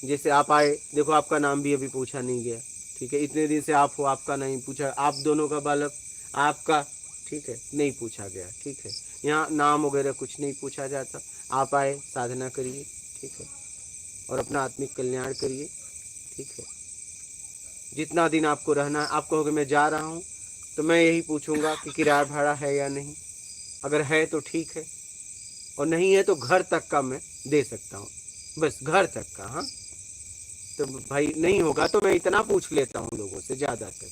जैसे आप आए, देखो आपका नाम भी अभी पूछा नहीं गया, ठीक है, इतने दिन से आप हो, आपका नहीं पूछा, आप दोनों का बालक, आपका, ठीक है, नहीं पूछा गया, ठीक है, यहाँ नाम वगैरह कुछ नहीं पूछा जाता। आप आए, साधना करिए, ठीक है, और अपना आत्मिक कल्याण करिए, ठीक है। जितना दिन आपको रहना है, आप कहोगे मैं जा रहा हूँ, तो मैं यही पूछूंगा कि किराया भाड़ा है या नहीं, अगर है तो ठीक है, और नहीं है तो घर तक का मैं दे सकता हूँ, बस घर तक का। हाँ, तो भाई नहीं होगा तो मैं इतना पूछ लेता हूँ लोगों से ज़्यादातर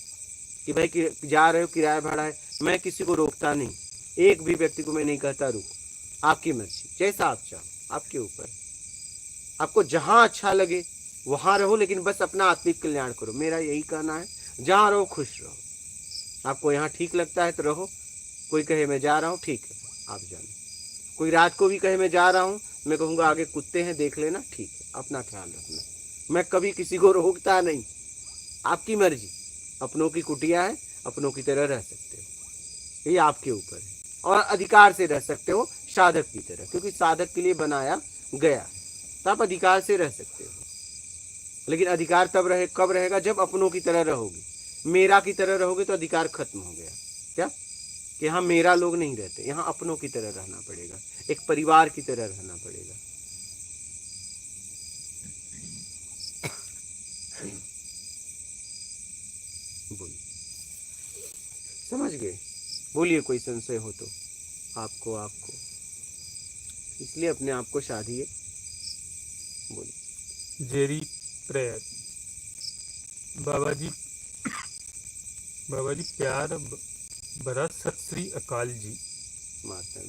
कि भाई जा रहे हो, किराया भाड़ा है, मैं किसी को रोकता नहीं, एक भी व्यक्ति को मैं नहीं कहता रुक, आपकी मर्जी, जैसा आप चाहो, आपके ऊपर, आपको जहाँ अच्छा लगे वहाँ रहो, लेकिन बस अपना आत्मिक कल्याण करो। मेरा यही कहना है, जहाँ रहो खुश रहो। आपको यहाँ ठीक लगता है तो रहो, कोई कहे मैं जा रहा हूँ, ठीक है, आप जानो। कोई रात को भी कहे मैं जा रहा हूँ, मैं कहूँगा आगे कुत्ते हैं देख लेना, ठीक है, अपना ख्याल रखना। मैं कभी किसी को रोकता नहीं, आपकी मर्जी, अपनों की कुटिया है, अपनों की तरह रह सकते हो, ये आपके ऊपर है, और अधिकार से रह सकते हो साधक की तरह, क्योंकि साधक के लिए बनाया गया, तो आप अधिकार से रह सकते हो। लेकिन अधिकार तब कब रहेगा, जब अपनों की तरह रहोगे। मेरा की तरह रहोगे तो अधिकार खत्म हो गया। क्या? कि यहाँ मेरा लोग नहीं रहते, यहाँ अपनों की तरह रहना पड़ेगा, एक परिवार की तरह रहना पड़ेगा। बोलिए, समझ गए? बोलिए, कोई संशय हो तो आपको इसलिए अपने आप को साधिए। बोलिए। Jerry prayer. बाबा जी प्यार भरा सत श्री अकाल जी। माता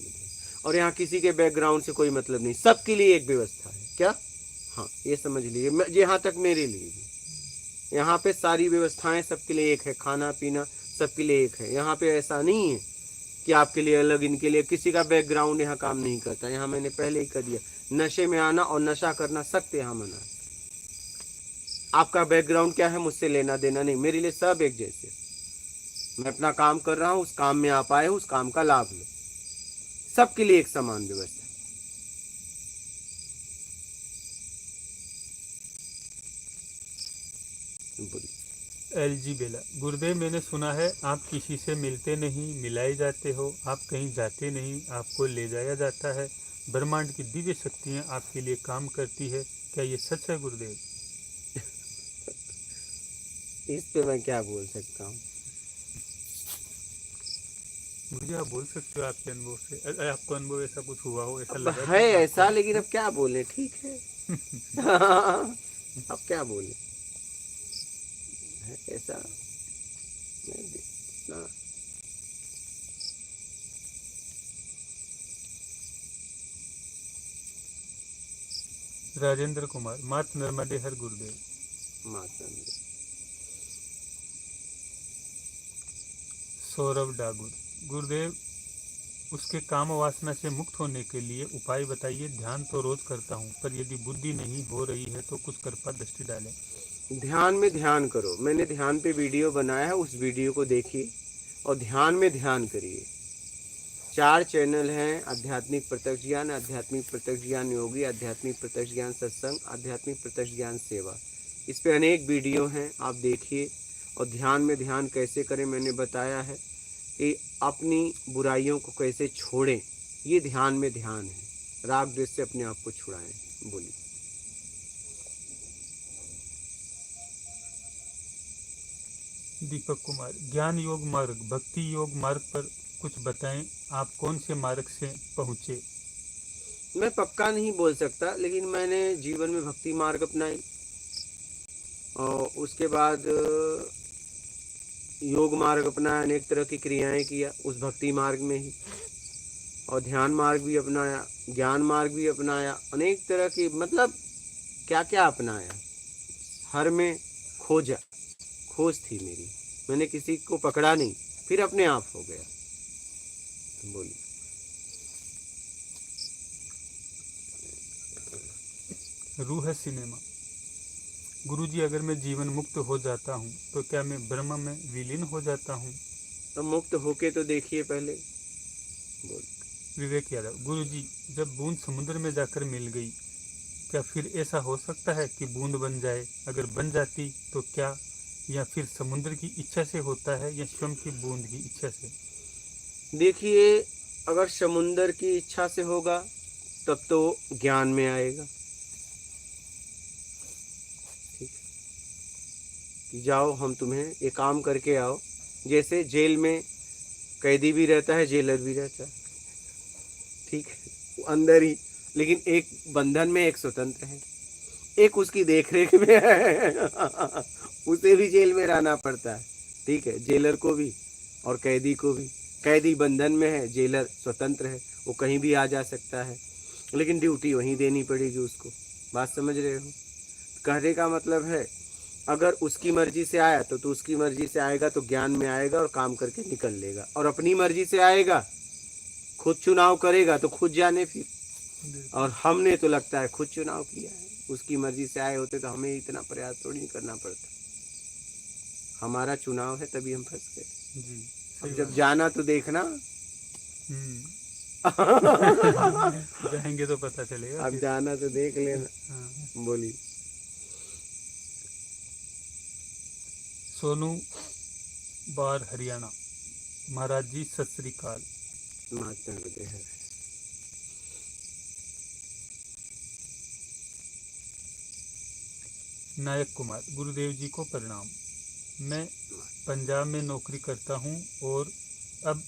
और यहाँ किसी के बैकग्राउंड से कोई मतलब नहीं, सबके लिए एक व्यवस्था है। क्या? हाँ, ये समझ लीजिए, यहाँ तक मेरे लिए भी यहाँ पे सारी व्यवस्थाएं सबके लिए एक है, खाना पीना सबके लिए एक है। यहाँ पे ऐसा नहीं है कि आपके लिए अलग, इनके लिए। किसी का बैकग्राउंड यहाँ काम नहीं करता। यहाँ मैंने पहले ही कर दिया, नशे में आना और नशा करना सख्त यहाँ मना। आपका बैकग्राउंड क्या है मुझसे लेना देना नहीं, मेरे लिए सब एक जैसे। मैं अपना काम कर रहा हूँ, उस काम में आप आए हो, उस काम का लाभ लो। सबके लिए एक समान व्यवस्था। LG बेला, गुरुदेव मैंने सुना है आप किसी से मिलते नहीं, मिलाए जाते हो, आप कहीं जाते नहीं, आपको ले जाया जाता है, ब्रह्मांड की दिव्य शक्तियाँ आपके लिए काम करती है, क्या ये सच है गुरुदेव? इस पे मैं क्या बोल सकता हूँ? मुझे आप बोल सकते हो आपके अनुभव से, आपको अनुभव ऐसा कुछ हुआ हो, ऐसा अब लगा है कि ऐसा, आपको? लेकिन अब क्या बोले, ठीक है। अब क्या बोले, है ऐसा। मैं ना राजेंद्र कुमार, मात नर्मदे हर गुरुदेव। माता में। सौरभ डागुर, गुरुदेव उसके काम वासना से मुक्त होने के लिए उपाय बताइए। ध्यान तो रोज करता हूँ, पर यदि बुद्धि नहीं हो रही है तो कुछ कृपा दृष्टि डालें। ध्यान में ध्यान करो, मैंने ध्यान पे वीडियो बनाया है, उस वीडियो को देखिए और ध्यान में ध्यान करिए। 4 चैनल हैं, आध्यात्मिक प्रत्यक्ष ज्ञान, आध्यात्मिक प्रत्यक्ष ज्ञान योगी, आध्यात्मिक प्रत्यक्ष ज्ञान सत्संग, आध्यात्मिक प्रत्यक्ष ज्ञान सेवा। इस पे अनेक वीडियो हैं, आप देखिए। और ध्यान में ध्यान कैसे करें मैंने बताया है कि अपनी बुराइयों को कैसे छोड़ें, ये ध्यान में ध्यान है। राग द्वेष से अपने आप को छुड़ाएं। बोलिए। दीपक कुमार, ज्ञान योग मार्ग, भक्ति योग मार्ग पर कुछ बताएं, आप कौन से मार्ग से पहुँचे? मैं पक्का नहीं बोल सकता, लेकिन मैंने जीवन में भक्ति मार्ग अपनाई और उसके बाद योग मार्ग अपनाया, अनेक तरह की क्रियाएं किया उस भक्ति मार्ग में ही, और ध्यान मार्ग भी अपनाया, ज्ञान मार्ग भी अपनाया, अनेक तरह की, मतलब क्या क्या अपनाया। हर में खोज थी मेरी, मैंने किसी को पकड़ा नहीं, फिर अपने आप हो गया। बोलिए। रूह सिनेमा, गुरुजी अगर मैं जीवन मुक्त हो जाता हूँ तो क्या मैं ब्रह्म में विलीन हो जाता हूँ? तो मुक्त होके तो देखिए पहले। बोल। विवेक यादव, गुरुजी जब बूंद समुद्र में जाकर मिल गई, क्या फिर ऐसा हो सकता है कि बूंद बन जाए? अगर बन जाती तो क्या, या फिर समुद्र की इच्छा से होता है या स्वयं की बूंद की इच्छा से? देखिए, अगर समुंदर की इच्छा से होगा तब तो ज्ञान में आएगा। ठीक, कि जाओ हम तुम्हें ये काम करके आओ। जैसे जेल में कैदी भी रहता है, जेलर भी रहता है, ठीक है, वो अंदर ही, लेकिन एक बंधन में, एक स्वतंत्र है, एक उसकी देखरेख में है। उसे भी जेल में रहना पड़ता है, ठीक है, जेलर को भी और कैदी को भी। कैदी बंधन में है, जेलर स्वतंत्र है, वो कहीं भी आ जा सकता है, लेकिन ड्यूटी वहीं देनी पड़ेगी उसको। बात समझ रहे हो? कहने का मतलब है, अगर उसकी मर्जी से आया तो उसकी मर्जी से आएगा, तो ज्ञान में आएगा और काम करके निकल लेगा। और अपनी मर्जी से आएगा, खुद चुनाव करेगा तो खुद जाने फिर। और हमने तो लगता है खुद चुनाव किया है, उसकी मर्जी से आए होते तो हमें इतना प्रयास थोड़ी नहीं करना पड़ता। हमारा चुनाव है, तभी हम फंस गए। जी, अब सही जब बात। जाना तो देखना। जाएंगे तो पता चलेगा अब फिर। जाना तो देख लेना। हाँ। बोलिए। सोनू बार हरियाणा, महाराज जी सत श्री अकाल। माता हृदय है। नायक कुमार, गुरुदेव जी को प्रणाम। मैं पंजाब में नौकरी करता हूँ और अब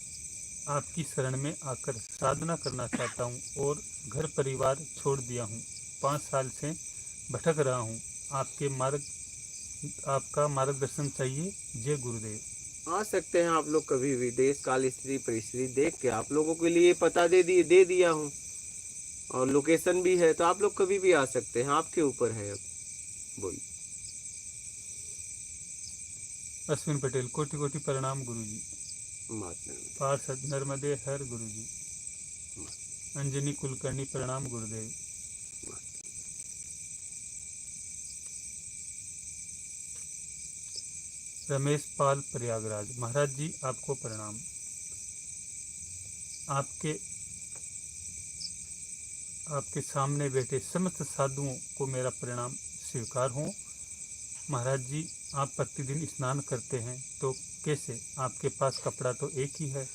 आपकी शरण में आकर साधना करना चाहता हूँ और घर परिवार छोड़ दिया हूँ। 5 साल से भटक रहा हूँ। आपका मार्गदर्शन चाहिए। जय गुरुदेव। आ सकते हैं आप लोग कभी भी, देश काल स्थिति परिस्थिति देख के आप लोगों के लिए पता दे दिया हूँ, और लोकेशन भी है, तो आप लोग कभी भी आ सकते हैं, आपके ऊपर है। अब बोलिए। अश्विन पटेल, कोटि कोटि प्रणाम गुरुजी। माता पार्षद नर्मदे हर गुरुजी। अंजनी कुलकर्णी, प्रणाम गुरुदेव। रमेश पाल प्रयागराज। महाराज जी आपको प्रणाम। आपके सामने बैठे समस्त साधुओं को मेरा प्रणाम स्वीकार हो। महाराज जी आप प्रतिदिन स्नान करते हैं तो कैसे? आपके पास कपड़ा तो एक ही है।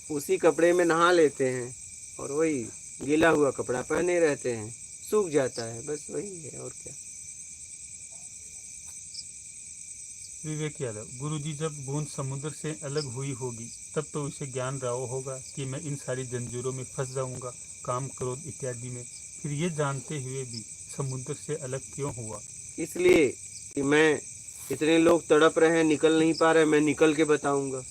उसी कपड़े में नहा लेते हैं और वही गीला हुआ कपड़ा पहने रहते हैं, सूख जाता है, बस वही है और क्या। विवेक यादव। गुरुजी जब बूंद समुद्र से अलग हुई होगी तब तो उसे ज्ञान रहा होगा कि मैं इन सारी जंजीरों में फंस जाऊंगा, काम क्रोध इत्यादि में। फिर ये जानते हुए भी समुद्र से अलग क्यों हुआ? इसलिए कि मैं, इतने लोग तड़प रहे हैं, निकल नहीं पा रहे, मैं निकल के बताऊंगा।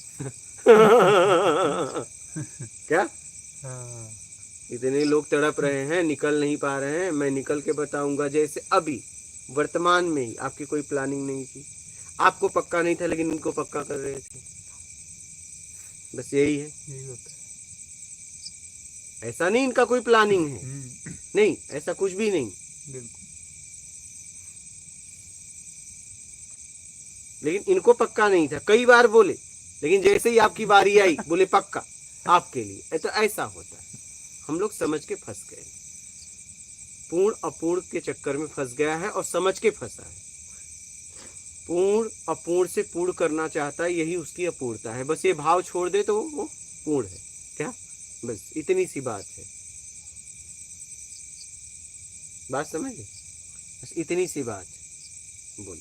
क्या? हाँ, इतने लोग तड़प रहे हैं, निकल नहीं पा रहे हैं, मैं निकल के बताऊंगा। जैसे अभी वर्तमान में ही आपकी कोई प्लानिंग नहीं थी, आपको पक्का नहीं था लेकिन इनको पक्का कर रहे थे, बस यही है। यही होता है। ऐसा नहीं इनका कोई प्लानिंग है, नहीं, ऐसा कुछ भी नहीं। बिल्कुल। लेकिन इनको पक्का नहीं था, कई बार बोले, लेकिन जैसे ही आपकी बारी आई बोले पक्का आपके लिए। तो ऐसा होता है, हम लोग समझ के फंस गए, पूर्ण अपूर्ण के चक्कर में फंस गया है और समझ के फंसा है। पूर्ण अपूर्ण से पूर्ण करना चाहता है, यही उसकी अपूर्णता है। बस ये भाव छोड़ दे तो वो पूर्ण है। क्या? बस इतनी सी बात है, बात समझ गए? बस इतनी सी बात है। बोल।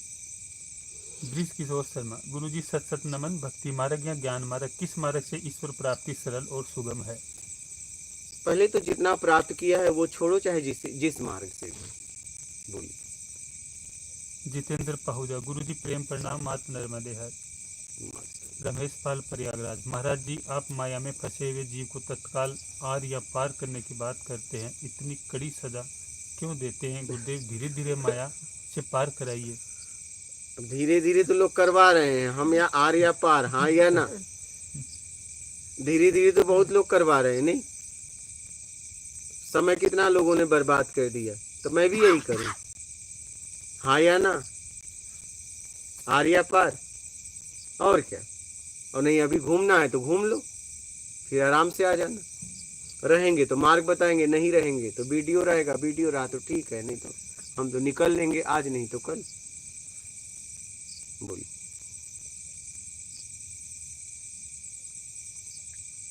ब्रिज किशोर शर्मा। गुरुजी सत सत नमन। भक्ति मार्ग या ज्ञान मार्ग, किस मार्ग से ईश्वर प्राप्ति सरल और सुगम है? पहले तो जितना प्राप्त किया है वो छोड़ो, चाहे जिस मार्ग से भी। बोलिए। जितेंद्र पहुजा। गुरुजी प्रेम प्रणाम। मात नर्मदे हर। रमेश पाल प्रयागराज। महाराज जी आप माया में फंसे हुए जीव को तत्काल आर या पार करने की बात करते हैं, इतनी कड़ी सजा क्यों देते हैं गुरुदेव? धीरे धीरे माया से पार कराइए। धीरे धीरे तो लोग करवा रहे हैं, हम या आर या पार, हाँ या ना? धीरे धीरे तो बहुत लोग करवा रहे हैं। नहीं, समय कितना लोगों ने बर्बाद कर दिया, तो मैं भी यही करूं, हाँ या ना? आर या पार, और क्या। और नहीं अभी घूमना है तो घूम लो, फिर आराम से आ जाना। रहेंगे तो मार्ग बताएंगे, नहीं रहेंगे तो वीडियो रहेगा, वीडियो रहा तो ठीक है, नहीं तो हम तो निकल लेंगे, आज नहीं तो कल। बोलिए।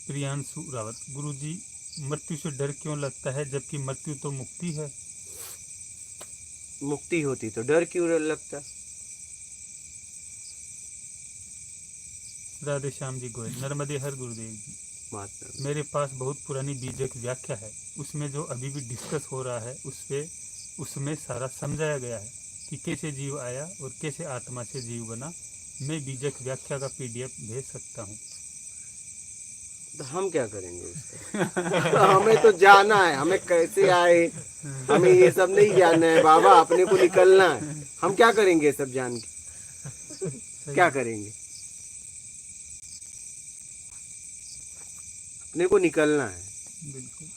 प्रियांशु रावत। गुरुजी मृत्यु से डर क्यों लगता है जबकि मृत्यु तो मुक्ति है? मुक्ति होती तो डर क्यों लगता? राधे श्याम जी गोयल। नर्मदे हर गुरुदेव जी। माता मेरे पास बहुत पुरानी बीजक व्याख्या है, उसमें जो अभी भी डिस्कस हो रहा है उसमें सारा समझाया गया है कि कैसे जीव आया और कैसे आत्मा से जीव बना। मैं बीजक व्याख्या का पीडीएफ भेज सकता हूँ। तो हम क्या करेंगे उसका? हमें तो जाना है, हमें कैसे आए, हमें ये सब नहीं जानना है बाबा, अपने को निकलना है। हम क्या करेंगे सब जान के? क्या करेंगे? अपने को निकलना है। बिल्कुल।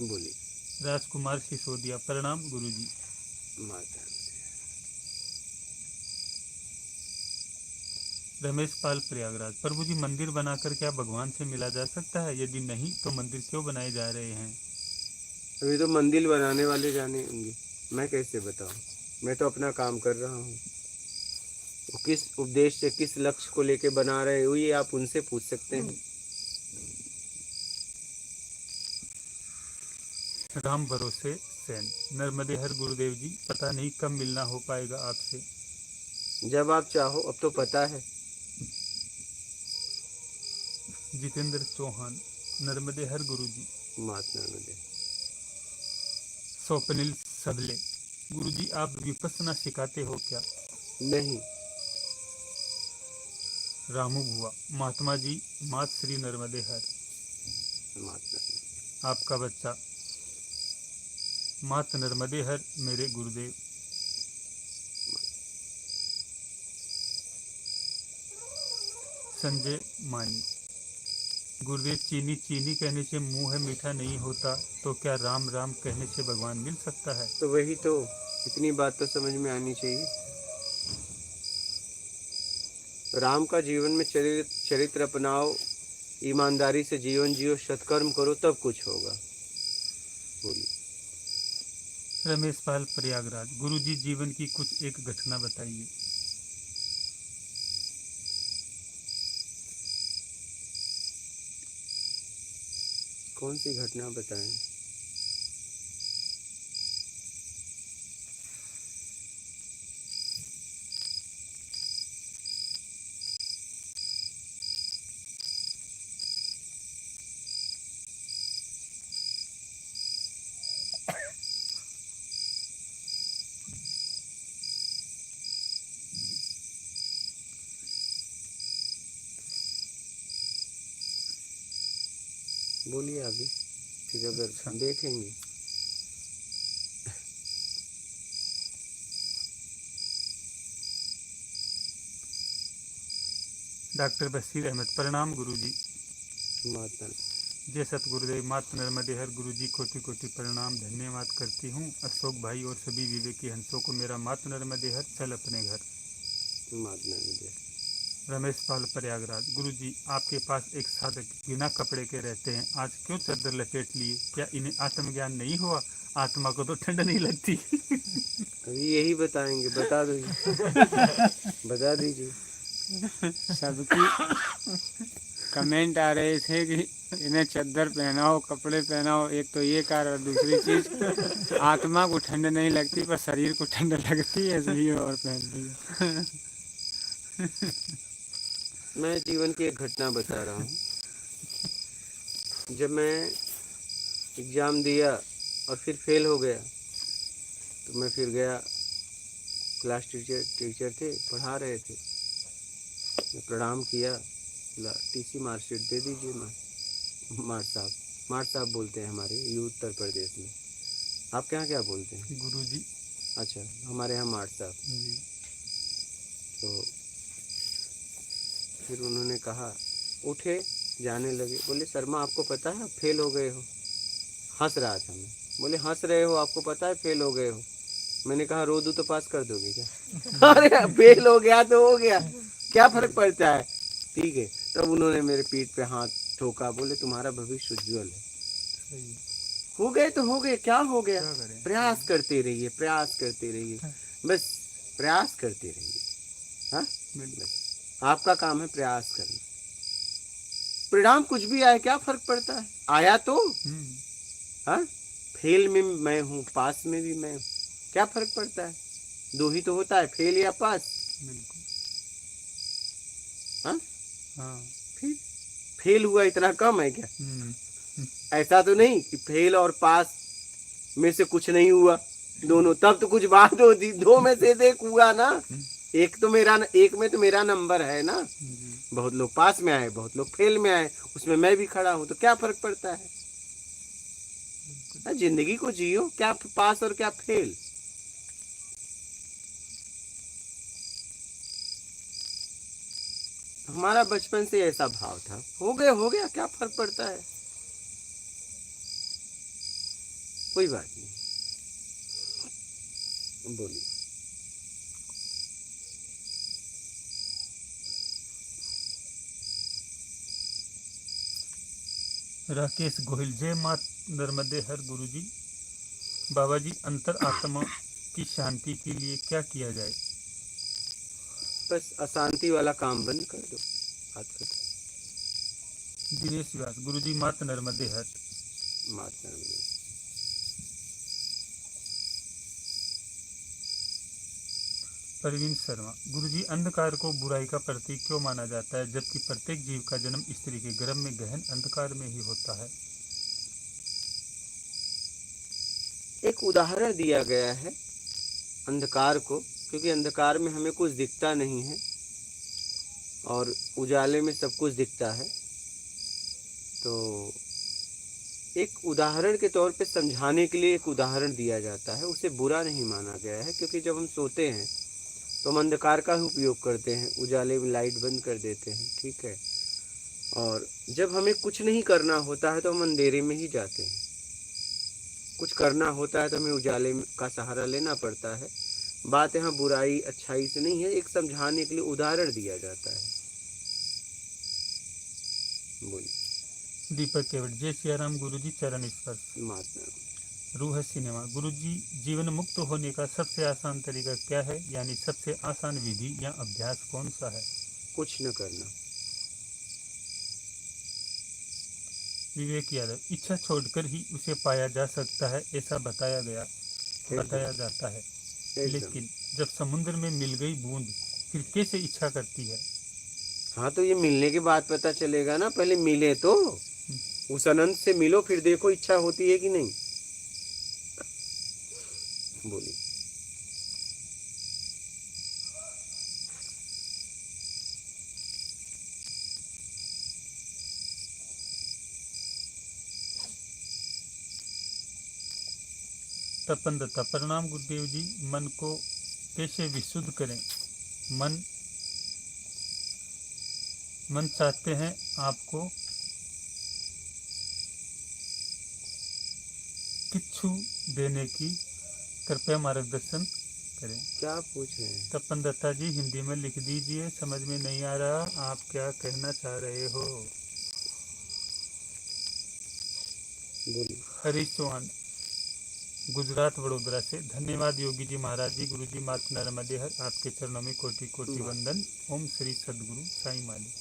बोलिए। राजकुमार सिसोदिया। प्रणाम गुरुजी। माता रमेश पाल प्रयागराज। प्रभु जी मंदिर बनाकर क्या भगवान से मिला जा सकता है? यदि नहीं तो मंदिर क्यों बनाए जा रहे हैं? अभी तो मंदिर बनाने वाले जाने होंगे, मैं कैसे बताऊं? मैं तो अपना काम कर रहा हूँ। वो किस उद्देश्य से, किस लक्ष्य को लेके बना रहे हो, ये आप उनसे पूछ सकते हैं। राम भरोसे सेन। नर्मदे हर गुरुदेव जी, पता नहीं कब मिलना हो पाएगा आपसे। जब आप चाहो, अब तो पता है। जितेंद्र चौहान। नर्मदे हर गुरुजी। महात्मा नर्मदे। स्वप्निल सबले। गुरुजी आप विपස්සना सिखाते हो क्या? नहीं। रामू बुआ। महात्मा जी मात श्री नर्मदे हर। महात्मा। आपका बच्चा। मात नर्मदे हर मेरे गुरुदेव। संजय मानी। गुरुदेव, चीनी चीनी कहने से मुंह है मीठा नहीं होता, तो क्या राम राम कहने से भगवान मिल सकता है? तो वही तो, इतनी बात तो समझ में आनी चाहिए। राम का जीवन में चरित्र अपनाओ, ईमानदारी से जीवन जियो, सत्कर्म करो, तब कुछ होगा। बोलिए। रमेश पाल, प्रयागराज। गुरुजी, जीवन की कुछ एक घटना बताइए। कौन सी घटना बताएं? बोलिए अभी, फिर अगर देखेंगे। डॉक्टर बशीर अहमद, प्रणाम गुरुजी। माता जय सतगुरुदेव। मात नर्मदे हर। गुरुजी, कोटि कोटि प्रणाम, धन्यवाद करती हूँ। अशोक भाई और सभी विवेकी हंसों को मेरा मात नर्मदे हर, चल अपने घर। माता रमेश पाल, प्रयागराज। गुरुजी, आपके पास एक साधक बिना कपड़े के रहते हैं, आज क्यों चादर लपेट लिए? क्या इन्हें आत्मज्ञान नहीं हुआ? आत्मा को तो ठंड नहीं लगती। अभी यही बताएंगे, बता दो बता दीजिए। सबकी कमेंट आ रहे थे कि इन्हें चादर पहनाओ, कपड़े पहनाओ। एक तो ये कारण, दूसरी चीज आत्मा को ठंड नहीं लगती पर शरीर को ठंड लगती है, इसलिए और पहन लिया। मैं जीवन की एक घटना बता रहा हूँ। जब मैं एग्ज़ाम दिया और फिर फेल हो गया, तो मैं फिर गया, क्लास टीचर थे, पढ़ा रहे थे। मैं प्रणाम किया, टीसी मार्कशीट दे दीजिए। मार्ट साहब बोलते हैं हमारे उत्तर प्रदेश में। आपके यहाँ क्या बोलते हैं? गुरुजी। अच्छा, हमारे यहाँ मार्ट साहब। जी। तो फिर उन्होंने कहा, उठे, जाने लगे। बोले, शर्मा आपको पता है आप फेल हो गए हो? हंस रहा था मैं। बोले, हंस रहे हो, आपको पता है फेल हो गए हो? मैंने कहा, रो दूं तो पास कर दोगे क्या? अरे फेल हो गया तो हो गया, क्या फर्क पड़ता है? ठीक है। तब उन्होंने मेरे पीठ पे हाथ ठोका, बोले, तुम्हारा भविष्य उज्ज्वल है। सही। हो गए तो हो गए, क्या हो गया? क्या करें? प्रयास करते रहिए, प्रयास करते रहिए, बस प्रयास करते रहिए। हाँ, बस आपका काम है प्रयास करना। परिणाम कुछ भी आए, क्या फर्क पड़ता है? आया तो हाँ, फेल में मैं हूँ, पास में भी मैं हूँ, क्या फर्क पड़ता है? दो ही तो होता है, फेल या पास। बिल्कुल। हाँ, हाँ। फिर फेल हुआ इतना कम है क्या? ऐसा तो नहीं कि फेल और पास में से कुछ नहीं हुआ, दोनों, तब तो कुछ बात होती। दो में से एक हुआ ना, एक में तो मेरा नंबर है ना। बहुत लोग पास में आए, बहुत लोग फेल में आए, उसमें मैं भी खड़ा हूं, तो क्या फर्क पड़ता है? जिंदगी को जियो, क्या पास और क्या फेल। हमारा बचपन से ऐसा भाव था, हो गया, क्या फर्क पड़ता है? कोई बात नहीं। बोलिए। राकेश गोहिल, जय माँ नर्मदे हर। गुरुजी, बाबा जी, अंतर आत्मा की शांति के लिए क्या किया जाए? बस अशांति वाला काम बंद कर दो, बात खत्म। दिनेश व्यास, गुरुजी, मात नर्मदे हर। मात नर्मदे। परवीन शर्मा, गुरुजी, अंधकार को बुराई का प्रतीक क्यों माना जाता है, जबकि प्रत्येक जीव का जन्म स्त्री के गर्भ में गहन अंधकार में ही होता है? एक उदाहरण दिया गया है अंधकार को, क्योंकि अंधकार में हमें कुछ दिखता नहीं है और उजाले में सब कुछ दिखता है। तो एक उदाहरण के तौर पे समझाने के लिए एक उदाहरण दिया जाता है, उसे बुरा नहीं माना गया है। क्योंकि जब हम सोते हैं तो हम अंधकार का ही उपयोग करते हैं, उजाले में लाइट बंद कर देते हैं, ठीक है। और जब हमें कुछ नहीं करना होता है तो हम अंधेरे में ही जाते हैं, कुछ करना होता है तो हमें उजाले का सहारा लेना पड़ता है। बात यहाँ बुराई अच्छाई से नहीं है, एक समझाने के लिए उदाहरण दिया जाता है। बोलिए। दीपक केवट, जय सियाराम गुरुजी, चरण स्पर्श। महात्मा रूह सिनेमा, गुरुजी जीवन मुक्त होने का सबसे आसान तरीका क्या है, यानी सबसे आसान विधि या अभ्यास कौन सा है? कुछ न करना। विवेक यादव, इच्छा छोड़कर ही उसे पाया जा सकता है, ऐसा बताया जाता है, लेकिन जब समुद्र में मिल गई बूंद फिर कैसे इच्छा करती है? हाँ तो ये मिलने के बाद पता चलेगा ना, पहले मिले तो उस अनंत से मिलो, फिर देखो इच्छा होती है कि नहीं। बोलिए। तपन दत्ता, प्रणाम गुरुदेव जी, मन को कैसे विशुद्ध करें? मन चाहते हैं आपको किच्छु देने की, कृपया मार्गदर्शन करें। क्या पूछ रहे हैं? तपन दत्ता जी, हिंदी में लिख दीजिए, समझ में नहीं आ रहा आप क्या कहना चाह रहे हो। बोलिए। हरीश चौहान, गुजरात वडोदरा से, धन्यवाद योगी जी महाराज जी, गुरु जी माता नर्मदे हर, आपके चरणों में कोटि कोटि वंदन। ओम श्री सदगुरु साई माली।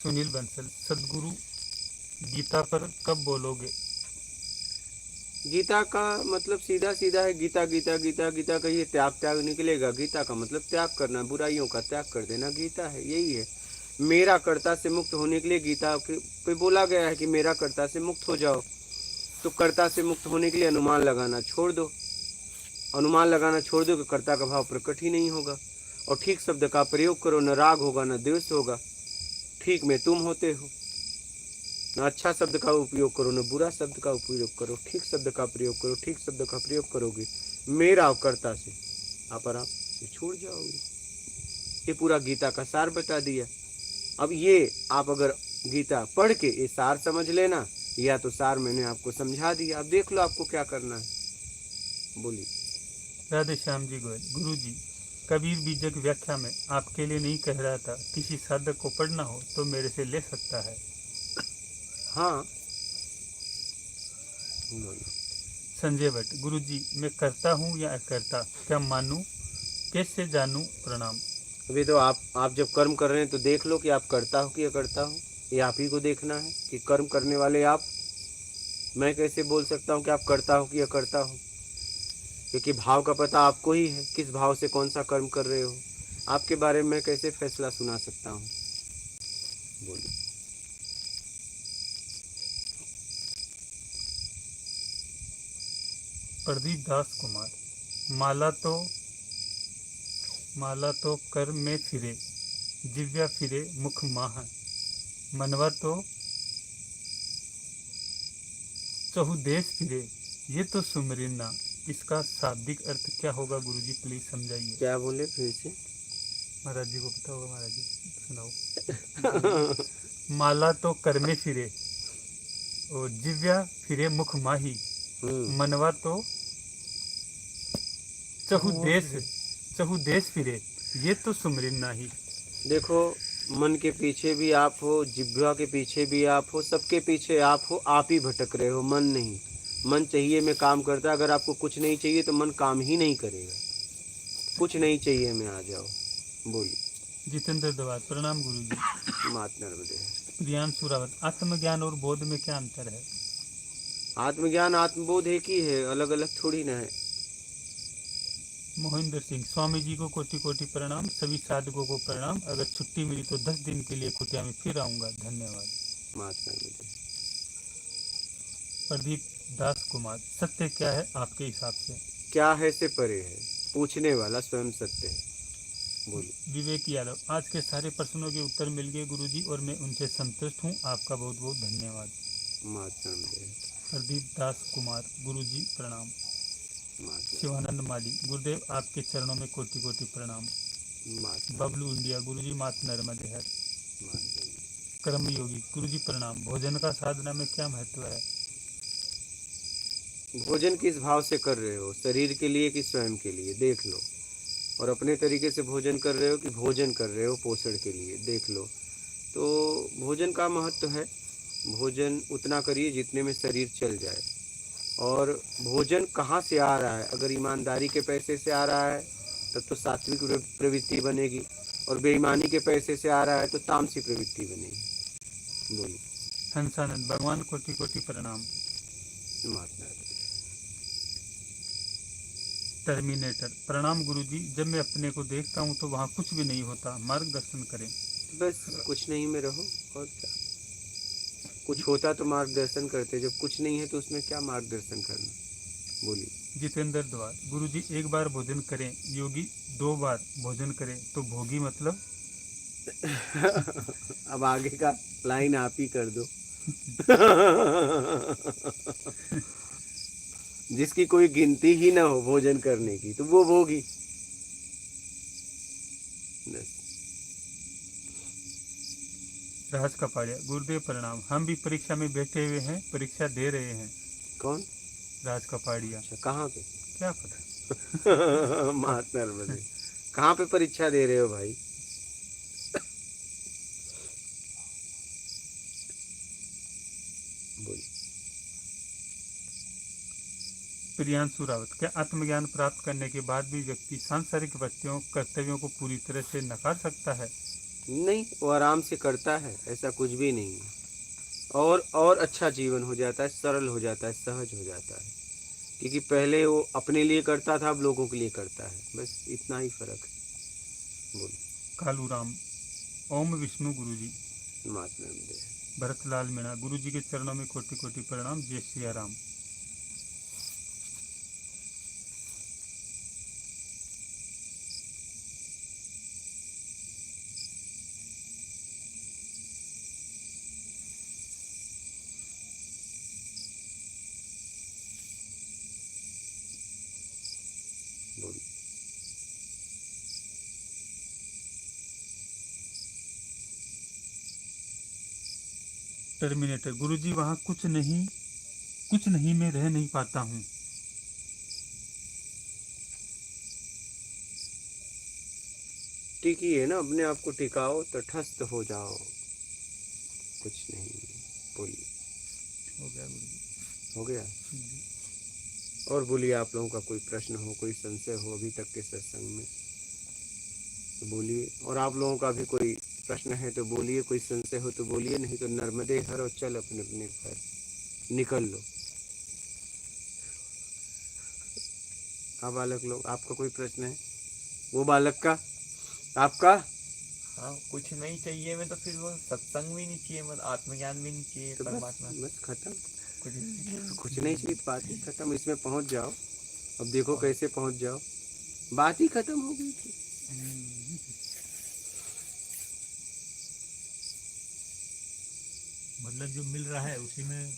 सुनील बंसल, सदगुरु गीता पर कब बोलोगे? गीता का मतलब सीधा सीधा है, गीता गीता गीता गीता का ये त्याग त्याग निकलेगा। गीता का मतलब त्याग करना, बुराइयों का त्याग कर देना, गीता है, यही है। मेरा कर्ता से मुक्त होने के लिए गीता पे बोला गया है कि मेरा कर्ता से मुक्त हो जाओ। तो कर्ता से मुक्त होने के लिए अनुमान लगाना छोड़ दो। अनुमान लगाना छोड़ दो कि कर्ता का भाव प्रकट ही नहीं होगा। और ठीक शब्द का प्रयोग करो, न राग होगा न द्वेष होगा। ठीक में तुम होते हो। न अच्छा शब्द का उपयोग करो न बुरा शब्द का उपयोग करो, ठीक शब्द का प्रयोग करो। ठीक शब्द का प्रयोग करोगे मेरा कर्ता से आप आराम से छूट जाओगे। ये पूरा गीता का सार बता दिया। अब ये आप अगर गीता पढ़ के ये सार समझ लेना, या तो सार मैंने आपको समझा दिया, आप देख लो आपको क्या करना है। बोलिए। राधे श्याम जी गोयल, गुरु जी कबीर बीजक व्याख्या में आपके लिए नहीं कह रहा था, किसी साधक को पढ़ना हो तो मेरे से ले सकता है। हाँ बोलिए। संजय भट्ट, गुरु जी मैं करता हूँ या अकर्ता, क्या मानूं, कैसे जानूं? प्रणाम। अभी तो आप जब कर्म कर रहे हैं तो देख लो कि आप करता हो कि अकर्ता हो। ये आप ही को देखना है कि कर्म करने वाले आप। मैं कैसे बोल सकता हूँ कि आप करता हो कि अकर्ता हो, क्योंकि भाव का पता आपको ही है, किस भाव से कौन सा कर्म कर रहे हो। आपके बारे में मैं कैसे फैसला सुना सकता हूँ। बोलिए। प्रदीप दास कुमार, माला तो कर में फिरे, जिव्या फिरे मुख माह, मनवा तो चहुदेश फिरे, ये तो सुमरिना। इसका शाब्दिक अर्थ क्या होगा गुरुजी, प्लीज समझाइए। क्या बोले फिर से? महाराज जी को पता होगा, महाराज जी सुनाओ। माला तो कर में फिरे और जिव्या फिरे मुख माही, मनवा तो चहुदेश फिरे, ये तो सुमरिना ही। देखो, मन के पीछे भी आप हो, जिह्वा के पीछे भी आप हो, सबके पीछे आप हो, आप ही भटक रहे हो, मन नहीं। मन चाहिए मैं काम करता, अगर आपको कुछ नहीं चाहिए तो मन काम ही नहीं करेगा। कुछ नहीं चाहिए मैं आ जाओ। बोलिए। जितेंद्र दवात, प्रणाम गुरु जी। मात नर्मदे। ज्ञान सुरावत, आत्मज्ञान और बोध में क्या अंतर है? आत्मज्ञान आत्मबोध एक ही है, अलग अलग थोड़ी ना है। मोहिंदर सिंह, स्वामी जी को कोटि कोटि प्रणाम, सभी साधकों को प्रणाम। अगर छुट्टी मिली तो 10 दिन के लिए कुटिया में फिर आऊंगा, धन्यवाद। मात नर्मदे। प्रदीप दास कुमार, सत्य क्या है आपके हिसाब से? क्या है से परे है, पूछने वाला स्वयं सत्य है। बोलिए। विवेक यादव, आज के सारे प्रश्नों के उत्तर मिल गए गुरुजी और मैं उनसे संतुष्ट हूँ, आपका बहुत बहुत धन्यवाद। मात नर्मदे। प्रदीप दास कुमार, गुरुजी प्रणाम। शिवानंद माली, गुरुदेव आपके चरणों में कोटि कोटि प्रणाम। मात बबलू इंडिया गुरुजी मात नर्मदे हर। मात कर्मयोगी गुरुजी प्रणाम। भोजन का साधना में क्या महत्व है? भोजन किस भाव से कर रहे हो, शरीर के लिए कि स्वयं के लिए, देख लो। और अपने तरीके से भोजन कर रहे हो कि भोजन कर रहे हो पोषण के लिए, देख लो। तो भोजन का महत्व है, भोजन उतना करिए जितने में शरीर चल जाए। और भोजन कहाँ से आ रहा है? अगर ईमानदारी के पैसे से आ रहा है तब तो सात्विक प्रवृत्ति बनेगी, और बेईमानी के पैसे से आ रहा है तो तामसी प्रवृत्ति बनेगी। बोलिए। हंसानंद भगवान कोटि कोटि प्रणाम। महात्मा टर्मिनेटर प्रणाम गुरुजी। जब मैं अपने को देखता हूँ तो वहाँ कुछ भी नहीं होता, मार्गदर्शन करें। बस कुछ नहीं में रहो, और क्या। कुछ होता तो मार्गदर्शन करते, जब कुछ नहीं है तो उसमें क्या मार्गदर्शन करना। बोलिए। जितेंद्र द्वार गुरुजी एक बार भोजन करें, योगी 2 बार भोजन करें तो भोगी मतलब? अब आगे का लाइन आप ही कर दो। जिसकी कोई गिनती ही ना हो भोजन करने की तो वो भोगी। राज कपाड़िया गुरुदेव प्रणाम। हम भी परीक्षा में बैठे हुए हैं, परीक्षा दे रहे हैं। कौन? राज कपाड़िया। अच्छा, कहाँ पे? क्या पता। महात्मा नर्मदे। कहाँ पे परीक्षा दे रहे हो भाई? बोलिए। प्रियांशु रावत क्या आत्मज्ञान प्राप्त करने के बाद भी व्यक्ति सांसारिक वृत्तियों कर्तव्यों को पूरी तरह से नकार सकता है? नहीं, वो आराम से करता है, ऐसा कुछ भी नहीं है। और अच्छा जीवन हो जाता है, सरल हो जाता है, सहज हो जाता है। क्योंकि पहले वो अपने लिए करता था, अब लोगों के लिए करता है, बस इतना ही फर्क है। बोलो। कालू राम ओम विष्णु गुरुजी। महात्मा नर्मदे। भरतलाल मीणा गुरुजी के चरणों में कोटि कोटि प्रणाम। जय सिया राम। बोलिए। टर्मिनेटर गुरुजी वहाँ कुछ नहीं मैं रह नहीं पाता हूँ। टिकिए ना, अपने आप को टिकाओ, तटस्थ हो जाओ, कुछ नहीं। बोलिए। हो गया गुरुजी। हो गया। और बोलिए, आप लोगों का कोई प्रश्न हो, कोई संशय हो अभी तक के सत्संग में तो बोलिए। और आप लोगों का भी कोई प्रश्न है तो बोलिए, कोई संशय हो तो बोलिए, नहीं तो नर्मदे हर और चल अपने अपने घर निकल लो। हाँ बालक लोग, आपका कोई प्रश्न है? वो बालक का, आपका? हाँ, कुछ नहीं चाहिए मैं तो फिर वो सत्संग भी नहीं चाहिए, मतलब आत्मज्ञान भी नहीं चाहिए, तो परमात्मा बस खत्म। कुछ नहीं। कुछ नहीं चाहिए, बात ही खत्म। इसमें पहुंच जाओ। अब देखो कैसे पहुंच जाओ, बात ही खत्म हो गई थी। मतलब जो मिल रहा है उसी में।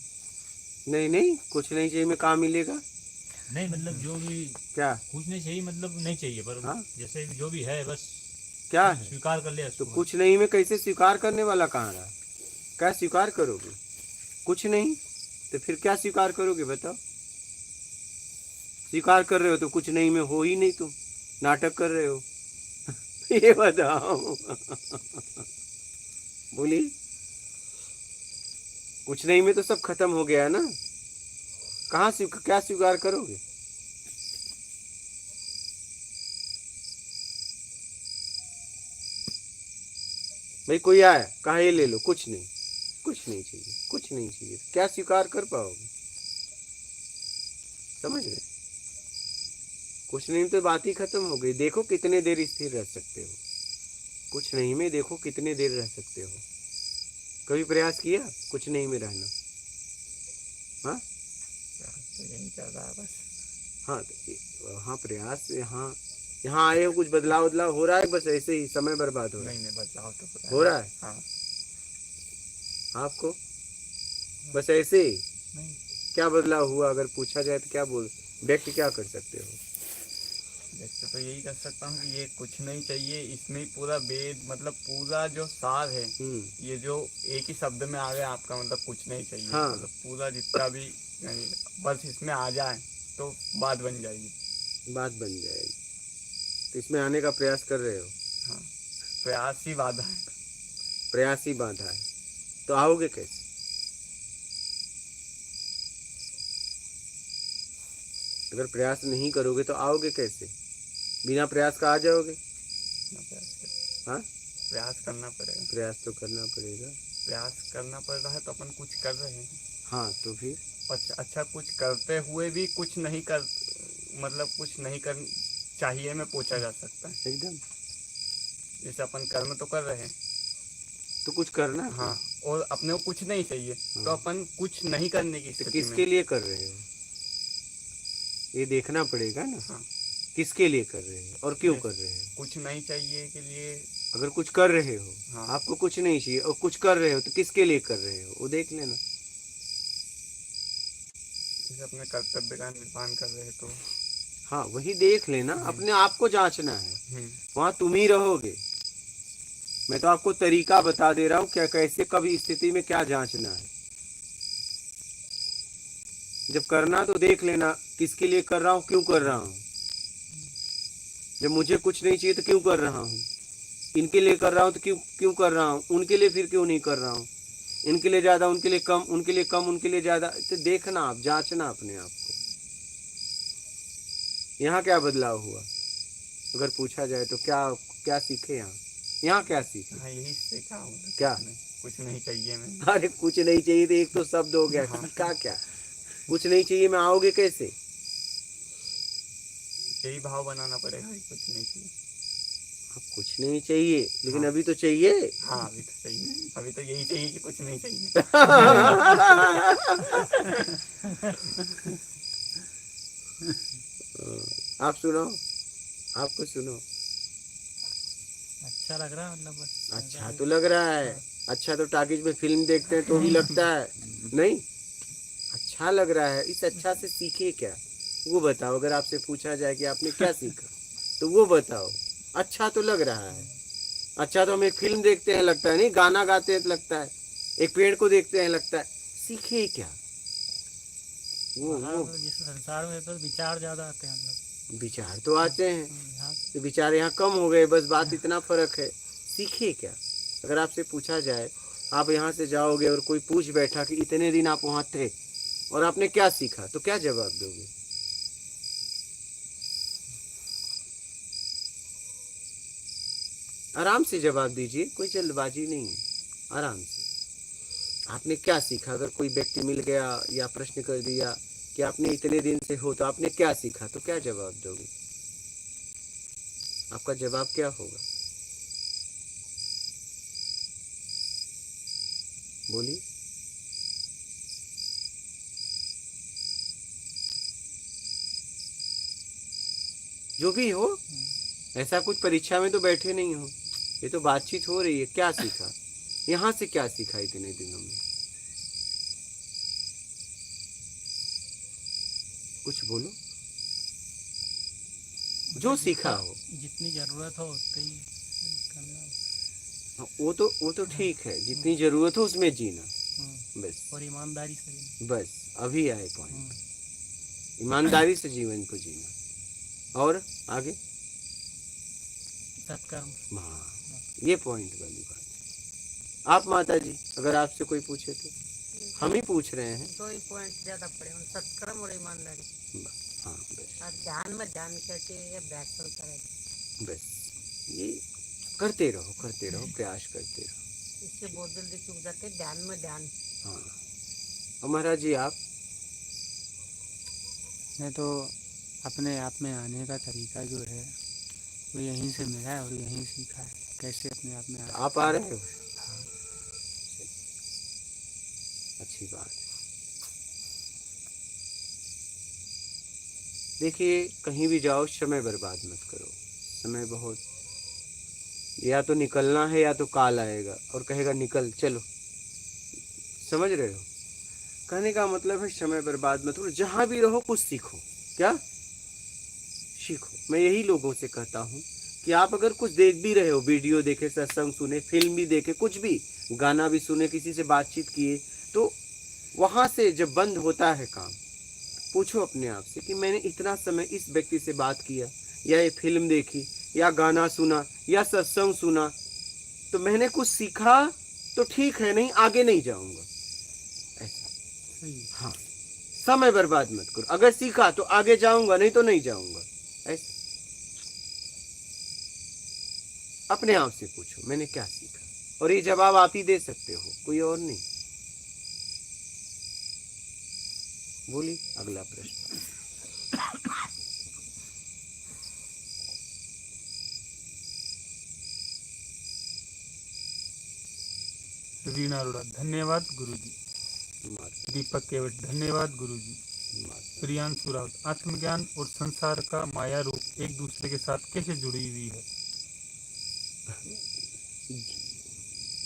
नहीं, कुछ नहीं चाहिए में कहाँ मिलेगा? नहीं मतलब जो भी क्या? कुछ नहीं चाहिए, मतलब नहीं चाहिए, पर हाँ? जैसे जो भी है बस क्या है? स्वीकार कर ले तो उसको। कुछ नहीं में कैसे स्वीकार करने वाला कहाँ रहा? क्या स्वीकार करोगे? कुछ नहीं तो फिर क्या स्वीकार करोगे बताओ? स्वीकार कर रहे हो तो कुछ नहीं में हो ही नहीं, तुम नाटक कर रहे हो। ये बताओ। बोलिए। कुछ नहीं में तो सब खत्म हो गया ना, कहाँ क्या स्वीकार करोगे? भाई कोई आया, कहा ये ले लो, कुछ नहीं चाहिए, कुछ नहीं चाहिए, क्या स्वीकार कर पाओगे? समझ रहे? कुछ नहीं तो बात ही खत्म हो गई। देखो कितने देर स्थिर रह सकते हो, कुछ नहीं में देखो कितने देर रह सकते हो। कभी प्रयास किया कुछ नहीं में रहना? हाँ तो यही चल रहा है बस। हाँ, तो हाँ प्रयास, यहाँ आए हो, कुछ बदलाव हो रहा है? बस ऐसे ही समय बर्बाद हो रहा है? नहीं बदलाव तो हो रहा है हाँ। आपको? बस ऐसे ही? नहीं। क्या बदलाव हुआ अगर पूछा जाए तो क्या व्यक्त क्या कर सकते हो? व्यक्त तो यही कर सकता हूँ कि ये कुछ नहीं चाहिए, इसमें ही पूरा वेद मतलब पूरा जो सार है, ये जो एक ही शब्द में आ गया आपका मतलब कुछ नहीं चाहिए। हाँ। मतलब पूरा जितना भी यानी बस इसमें आ जाए तो बात बन जाएगी। बात बन जाएगी। तो इसमें आने का प्रयास कर रहे हो? हाँ, प्रयास ही बाधा है। प्रयास ही बाधा है। तो आओगे कैसे? अगर प्रयास नहीं करोगे तो आओगे कैसे? बिना प्रयास का आ जाओगे? ना प्रयास कर, हाँ, प्रयास करना पड़ेगा। प्रयास तो करना पड़ेगा। प्रयास करना पड़ रहा है तो अपन कुछ कर रहे हैं। हाँ, तो फिर अच्छा कुछ करते हुए भी कुछ नहीं कर मतलब कुछ नहीं कर चाहिए में पूछा जा सकता है। एकदम। जैसे अपन कर्म तो कर रहे हैं, तो कुछ करना है। हाँ, और अपने को कुछ नहीं चाहिए तो अपन कुछ नहीं करने की तो स्थिति किसके में। लिए कर रहे हो ये देखना पड़ेगा ना। हाँ, किसके लिए कर रहे हो और क्यों कर रहे हो? कुछ नहीं चाहिए के लिए। अगर कुछ कर रहे हो, हाँ। आपको कुछ नहीं चाहिए और कुछ कर रहे हो तो किसके लिए कर रहे हो वो देख लेना। जैसे अपने कर्तव्य का निर्वहन कर रहे तो हाँ, वही देख लेना। अपने आप को जांचना है। वहां तुम ही रहोगे। मैं तो आपको तरीका बता दे रहा हूँ क्या कैसे कभी स्थिति में क्या जांचना है। जब करना तो देख लेना किसके लिए कर रहा हूँ, क्यों कर रहा हूँ। जब मुझे कुछ नहीं चाहिए तो क्यों कर रहा हूँ। इनके लिए कर रहा हूँ तो क्यों कर रहा हूँ। उनके लिए फिर क्यों नहीं कर रहा हूँ। इनके लिए ज्यादा, उनके लिए कम, उनके लिए कम, उनके लिए ज्यादा। तो देखना आप, जांचना अपने आप को। यहाँ क्या बदलाव हुआ अगर पूछा जाए तो क्या सीखे यहाँ क्या सीखे? हाँ, यही सीखा हूँ। क्या? कुछ नहीं चाहिए मैं। अरे कुछ नहीं चाहिए तो एक तो शब्द हो गया। सीखा क्या? कुछ नहीं चाहिए में आओगे कैसे? यही भाव बनाना पड़ेगा कि कुछ नहीं चाहिए। कुछ नहीं चाहिए लेकिन हाँ। अभी तो चाहिए। हाँ, अभी तो चाहिए। अभी तो यही चाहिए कि कुछ नहीं चाहिए। आप सुनो, आपको सुनो। अच्छा लग रहा है मतलब बस। अच्छा तो लग रहा है। अच्छा तो टाकीज में फिल्म देखते हैं तो भी लगता है नहीं। अच्छा लग रहा है। इस अच्छा से सीखे क्या वो बताओ। अगर आपसे पूछा जाए कि आपने क्या सीखा तो वो बताओ। अच्छा तो लग रहा है। अच्छा तो हम एक फिल्म देखते हैं लगता है नहीं, गाना गाते हैं तो लगता है, एक पेड़ को देखते हैं लगता है। सीखे क्या वो जिस संसार में तो विचार ज्यादा आते हैं मतलब। विचार तो आते हैं तो विचार यहाँ कम हो गए, बस बात इतना फर्क है। सीखे क्या? अगर आपसे पूछा जाए, आप यहाँ से जाओगे और कोई पूछ बैठा कि इतने दिन आप वहाँ थे और आपने क्या सीखा, तो क्या जवाब दोगे? आराम से जवाब दीजिए, कोई जल्दबाजी नहीं है, आराम से। आपने क्या सीखा? अगर कोई व्यक्ति मिल गया या प्रश्न कर दिया कि आपने इतने दिन से हो तो आपने क्या सीखा, तो क्या जवाब दोगे? आपका जवाब क्या होगा? बोलिए। जो भी हो, ऐसा कुछ परीक्षा में तो बैठे नहीं हो, ये तो बातचीत हो रही है। क्या सीखा? यहाँ से क्या सीखा इतने दिनों में? कुछ बोलो, जो सीखा हो। जितनी जरूरत हो उतनी ही करना। वो तो ठीक है, जितनी जरूरत हो उसमें जीना, बस। और ईमानदारी से जीना। बस अभी आए पॉइंट। ईमानदारी से जीवन को जीना और आगे सत्कर्म। हाँ, ये पॉइंट वाली बात है। आप माता जी, अगर आपसे कोई पूछे तो हम ही पूछ रहे हैं। दो ही पॉइंट ज्यादा पड़े, सत्कर्म और ईमानदारी। हाँ बस। और ध्यान में ध्यान करके अभ्यास चलता रहेगा। बस ये करते रहो, प्रयास करते रहो। इससे बहुत जल्दी चूक जाते, ध्यान में ध्यान। हाँ। और महाराज जी आप? मैं तो अपने आप में आने का तरीका जो है वो यहीं से मिला है और यहीं सीखा है, कैसे अपने आप में आप आ रहे हो? अच्छी बात। देखिए, कहीं भी जाओ समय बर्बाद मत करो। समय बहुत, या तो निकलना है या तो काल आएगा और कहेगा निकल चलो। समझ रहे हो? कहने का मतलब है समय बर्बाद मत करो, जहां भी रहो कुछ सीखो। क्या सीखो। मैं यही लोगों से कहता हूँ कि आप अगर कुछ देख भी रहे हो, वीडियो देखे, सत्संग सुने, फिल्म भी देखे, कुछ भी, गाना भी सुने, किसी से बातचीत किए, तो वहाँ से जब बंद होता है काम, पूछो अपने आप से कि मैंने इतना समय इस व्यक्ति से बात किया, या ये फिल्म देखी, या गाना सुना, या सत्संग सुना, तो मैंने कुछ सीखा तो ठीक है, नहीं आगे नहीं जाऊंगा। ऐसा हाँ, समय बर्बाद मत करो। अगर सीखा तो आगे जाऊंगा, नहीं तो नहीं जाऊंगा। ऐसा अपने आप से पूछो मैंने क्या सीखा, और ये जवाब आप ही दे सकते हो, कोई और नहीं। बोलिए अगला प्रश्न। रीना अरोड़ा, धन्यवाद गुरुजी। दीपक केवट, धन्यवाद गुरुजी। प्रियांशु रावत, आत्मज्ञान और संसार का माया रूप एक दूसरे के साथ कैसे जुड़ी हुई है?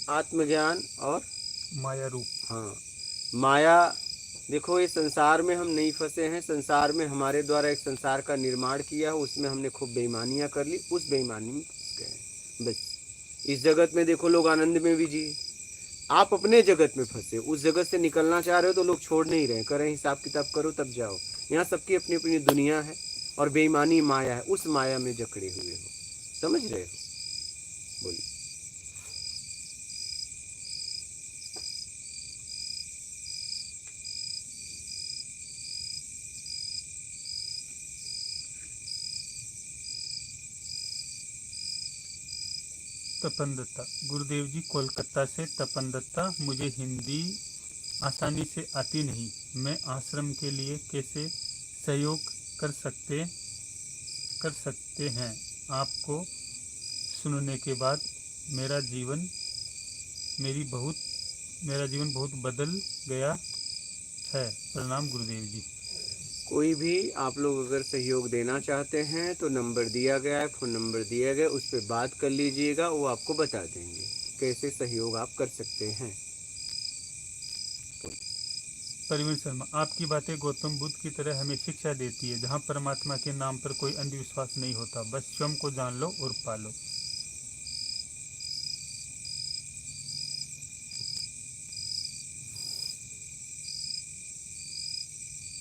आत्मज्ञान और माया रूप, हाँ, माया, देखो ये संसार में हम नहीं फंसे हैं। संसार में हमारे द्वारा एक संसार का निर्माण किया है, उसमें हमने खूब बेईमानियां कर ली, उस बेईमानी में फंस गए। बस इस जगत में देखो लोग आनंद में भी जिए, आप अपने जगत में फंसे, उस जगत से निकलना चाह रहे हो तो लोग छोड़ नहीं रहे, करें हिसाब किताब करो तब जाओ। यहाँ सबकी अपनी अपनी दुनिया है और बेईमानी माया है, उस माया में जकड़े हुए हो, समझ रहे हो? बोलिए। तपन दत्ता, गुरुदेव जी कोलकाता से तपन दत्ता, मुझे हिंदी आसानी से आती नहीं, मैं आश्रम के लिए कैसे सहयोग कर सकते हैं? आपको सुनने के बाद मेरा जीवन बहुत बदल गया है। प्रणाम गुरुदेव जी। कोई भी आप लोग अगर सहयोग देना चाहते हैं तो नंबर दिया गया है, फ़ोन नंबर दिया गया, उस पर बात कर लीजिएगा, वो आपको बता देंगे कैसे सहयोग आप कर सकते हैं। परवीन शर्मा, आपकी बातें गौतम बुद्ध की तरह हमें शिक्षा देती है, जहाँ परमात्मा के नाम पर कोई अंधविश्वास नहीं होता, बस स्वयं को जान लो और पालो।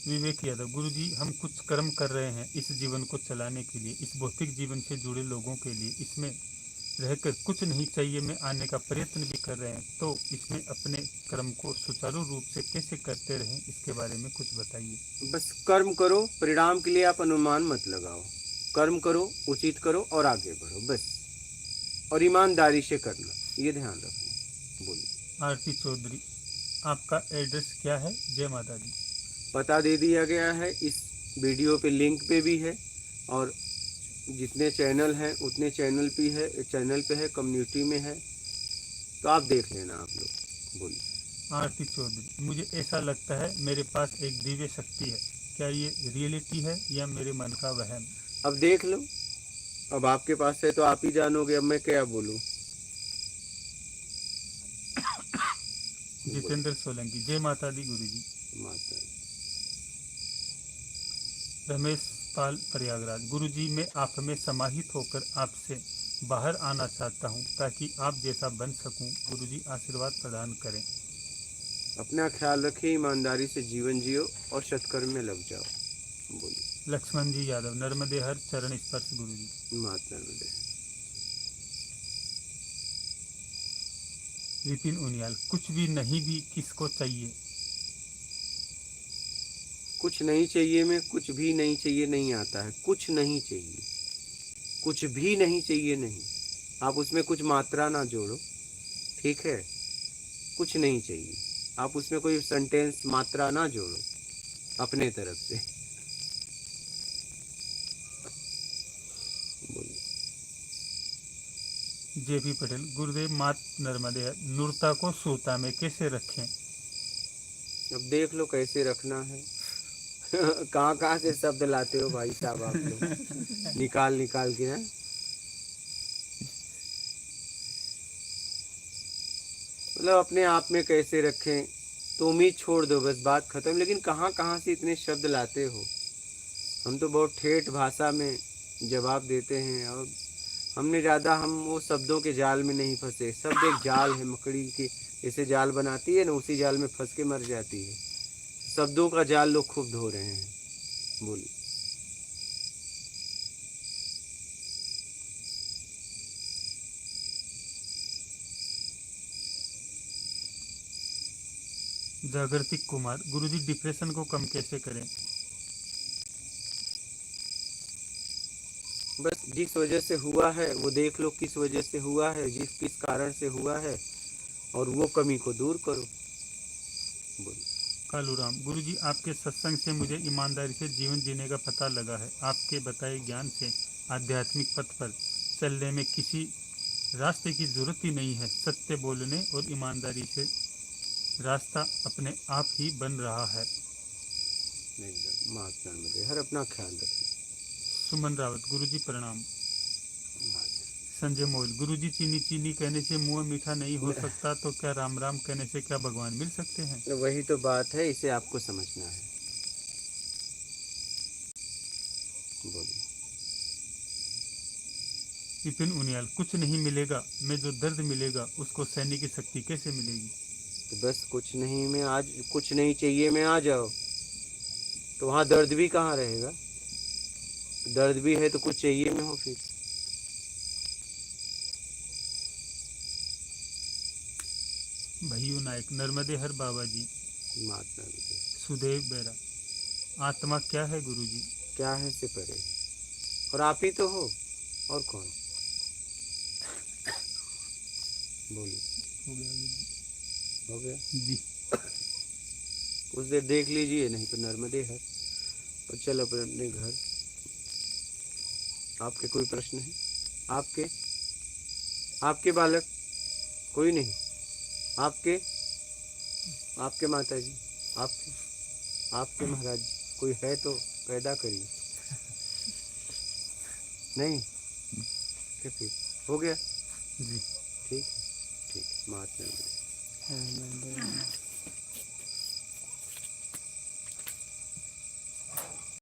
विवेक यादव, गुरुजी हम कुछ कर्म कर रहे हैं इस जीवन को चलाने के लिए, इस भौतिक जीवन से जुड़े लोगों के लिए, इसमें रहकर कुछ नहीं चाहिए में आने का प्रयत्न भी कर रहे हैं, तो इसमें अपने कर्म को सुचारू रूप से कैसे करते रहें, इसके बारे में कुछ बताइए। बस कर्म करो, परिणाम के लिए आप अनुमान मत लगाओ, कर्म करो, उचित करो और आगे बढ़ो बस, और ईमानदारी से करना, ये ध्यान रखना। बोलिए। आरती चौधरी, आपका एड्रेस क्या है? जय माता दी। पता दे दिया गया है, इस वीडियो पे लिंक पे भी है, और जितने चैनल हैं उतने चैनल पे है, कम्युनिटी में है, तो आप देख लेना आप लोग। बोलिए। आरती चौधरी, मुझे ऐसा लगता है मेरे पास एक दिव्य शक्ति है, क्या ये रियलिटी है या मेरे मन का वहम? अब देख लो, अब आपके पास है तो आप ही जानोगे, अब मैं क्या बोलूं। जितेंद्र सोलंकी, जय माता दी गुरुजी। माता रमेश पाल प्रयागराज, गुरुजी मैं आप में समाहित होकर आपसे बाहर आना चाहता हूँ ताकि आप जैसा बन सकूं, गुरुजी आशीर्वाद प्रदान करें। अपना ख्याल रखिए, ईमानदारी से जीवन जियो और सत्कर्म में लग जाओ। बोलिए। लक्ष्मण जी यादव, नर्मदे हर चरण स्पर्श गुरुजी। मात नर्मदे। विपिन उनियाल, कुछ भी नहीं भी किसको चाहिए? कुछ नहीं चाहिए में कुछ भी नहीं चाहिए नहीं आता है, कुछ नहीं चाहिए, कुछ भी नहीं चाहिए नहीं, आप उसमें कुछ मात्रा ना जोड़ो, ठीक है? कुछ नहीं चाहिए, आप उसमें कोई सेंटेंस मात्रा ना जोड़ो अपने तरफ से। बोलिए। जेपी पटेल, गुरुदेव मात नर्मदे, नूरता को सूरता में कैसे रखें? अब देख लो कैसे रखना है। कहाँ से शब्द लाते हो भाई साहब आप लोग, निकाल के हैं। मतलब अपने आप में कैसे रखें, तो उम्मीद छोड़ दो, बस बात खत्म। लेकिन कहाँ से इतने शब्द लाते हो? हम तो बहुत ठेठ भाषा में जवाब देते हैं। और हमने ज़्यादा हम वो शब्दों के जाल में नहीं फंसे। शब्द एक जाल है, मकड़ी की जैसे जाल बनाती है ना, उसी जाल में फंस के मर जाती है। शब्दों का जाल लोग खूब धो रहे हैं। बोलिए। जागृतिक कुमार, गुरुजी डिप्रेशन को कम कैसे करें? बस जिस वजह से हुआ है वो देख लो, किस वजह से हुआ है, किस कारण से हुआ है, और वो कमी को दूर करो। बोलो। कालूराम, गुरुजी आपके सत्संग से मुझे ईमानदारी से जीवन जीने का पता लगा है। आपके बताए ज्ञान से आध्यात्मिक पथ पर चलने में किसी रास्ते की जरूरत ही नहीं है। सत्य बोलने और ईमानदारी से रास्ता अपने आप ही बन रहा है। एकदम महात्मा नर्मदे हर, अपना ख्याल रखें। सुमन रावत, गुरुजी प्रणाम। संजय मोल, गुरुजी चीनी चीनी कहने से मुंह मीठा नहीं हो सकता, तो क्या राम राम कहने से क्या भगवान मिल सकते हैं? वही तो बात है, इसे आपको समझना है। बोलिए। विपिन उनियाल, कुछ नहीं मिलेगा में जो दर्द मिलेगा उसको सहने की शक्ति कैसे मिलेगी? तो बस कुछ नहीं में आज कुछ नहीं चाहिए में आ जाओ, तो वहाँ दर्द भी कहाँ रहेगा? दर्द भी है तो कुछ चाहिए में हो फिर। भैयू नायक, नर्मदे हर बाबा जी। महात्मा नर्मदे। सुदेव बेरा, आत्मा क्या है गुरुजी? क्या है से परे, और आप ही तो हो, और कौन? बोलिए। हो गया गुरुजी। हो गया जी। कुछ देर देख लीजिए, नहीं तो नर्मदे है और चल अपने घर। आपके कोई प्रश्न है? आपके बालक कोई नहीं? आपके माता जी, आपके महाराज जी, कोई है तो पैदा करिए। नहीं क्या फिर हो गया? जी ठीक है, ठीक है। महात्मा।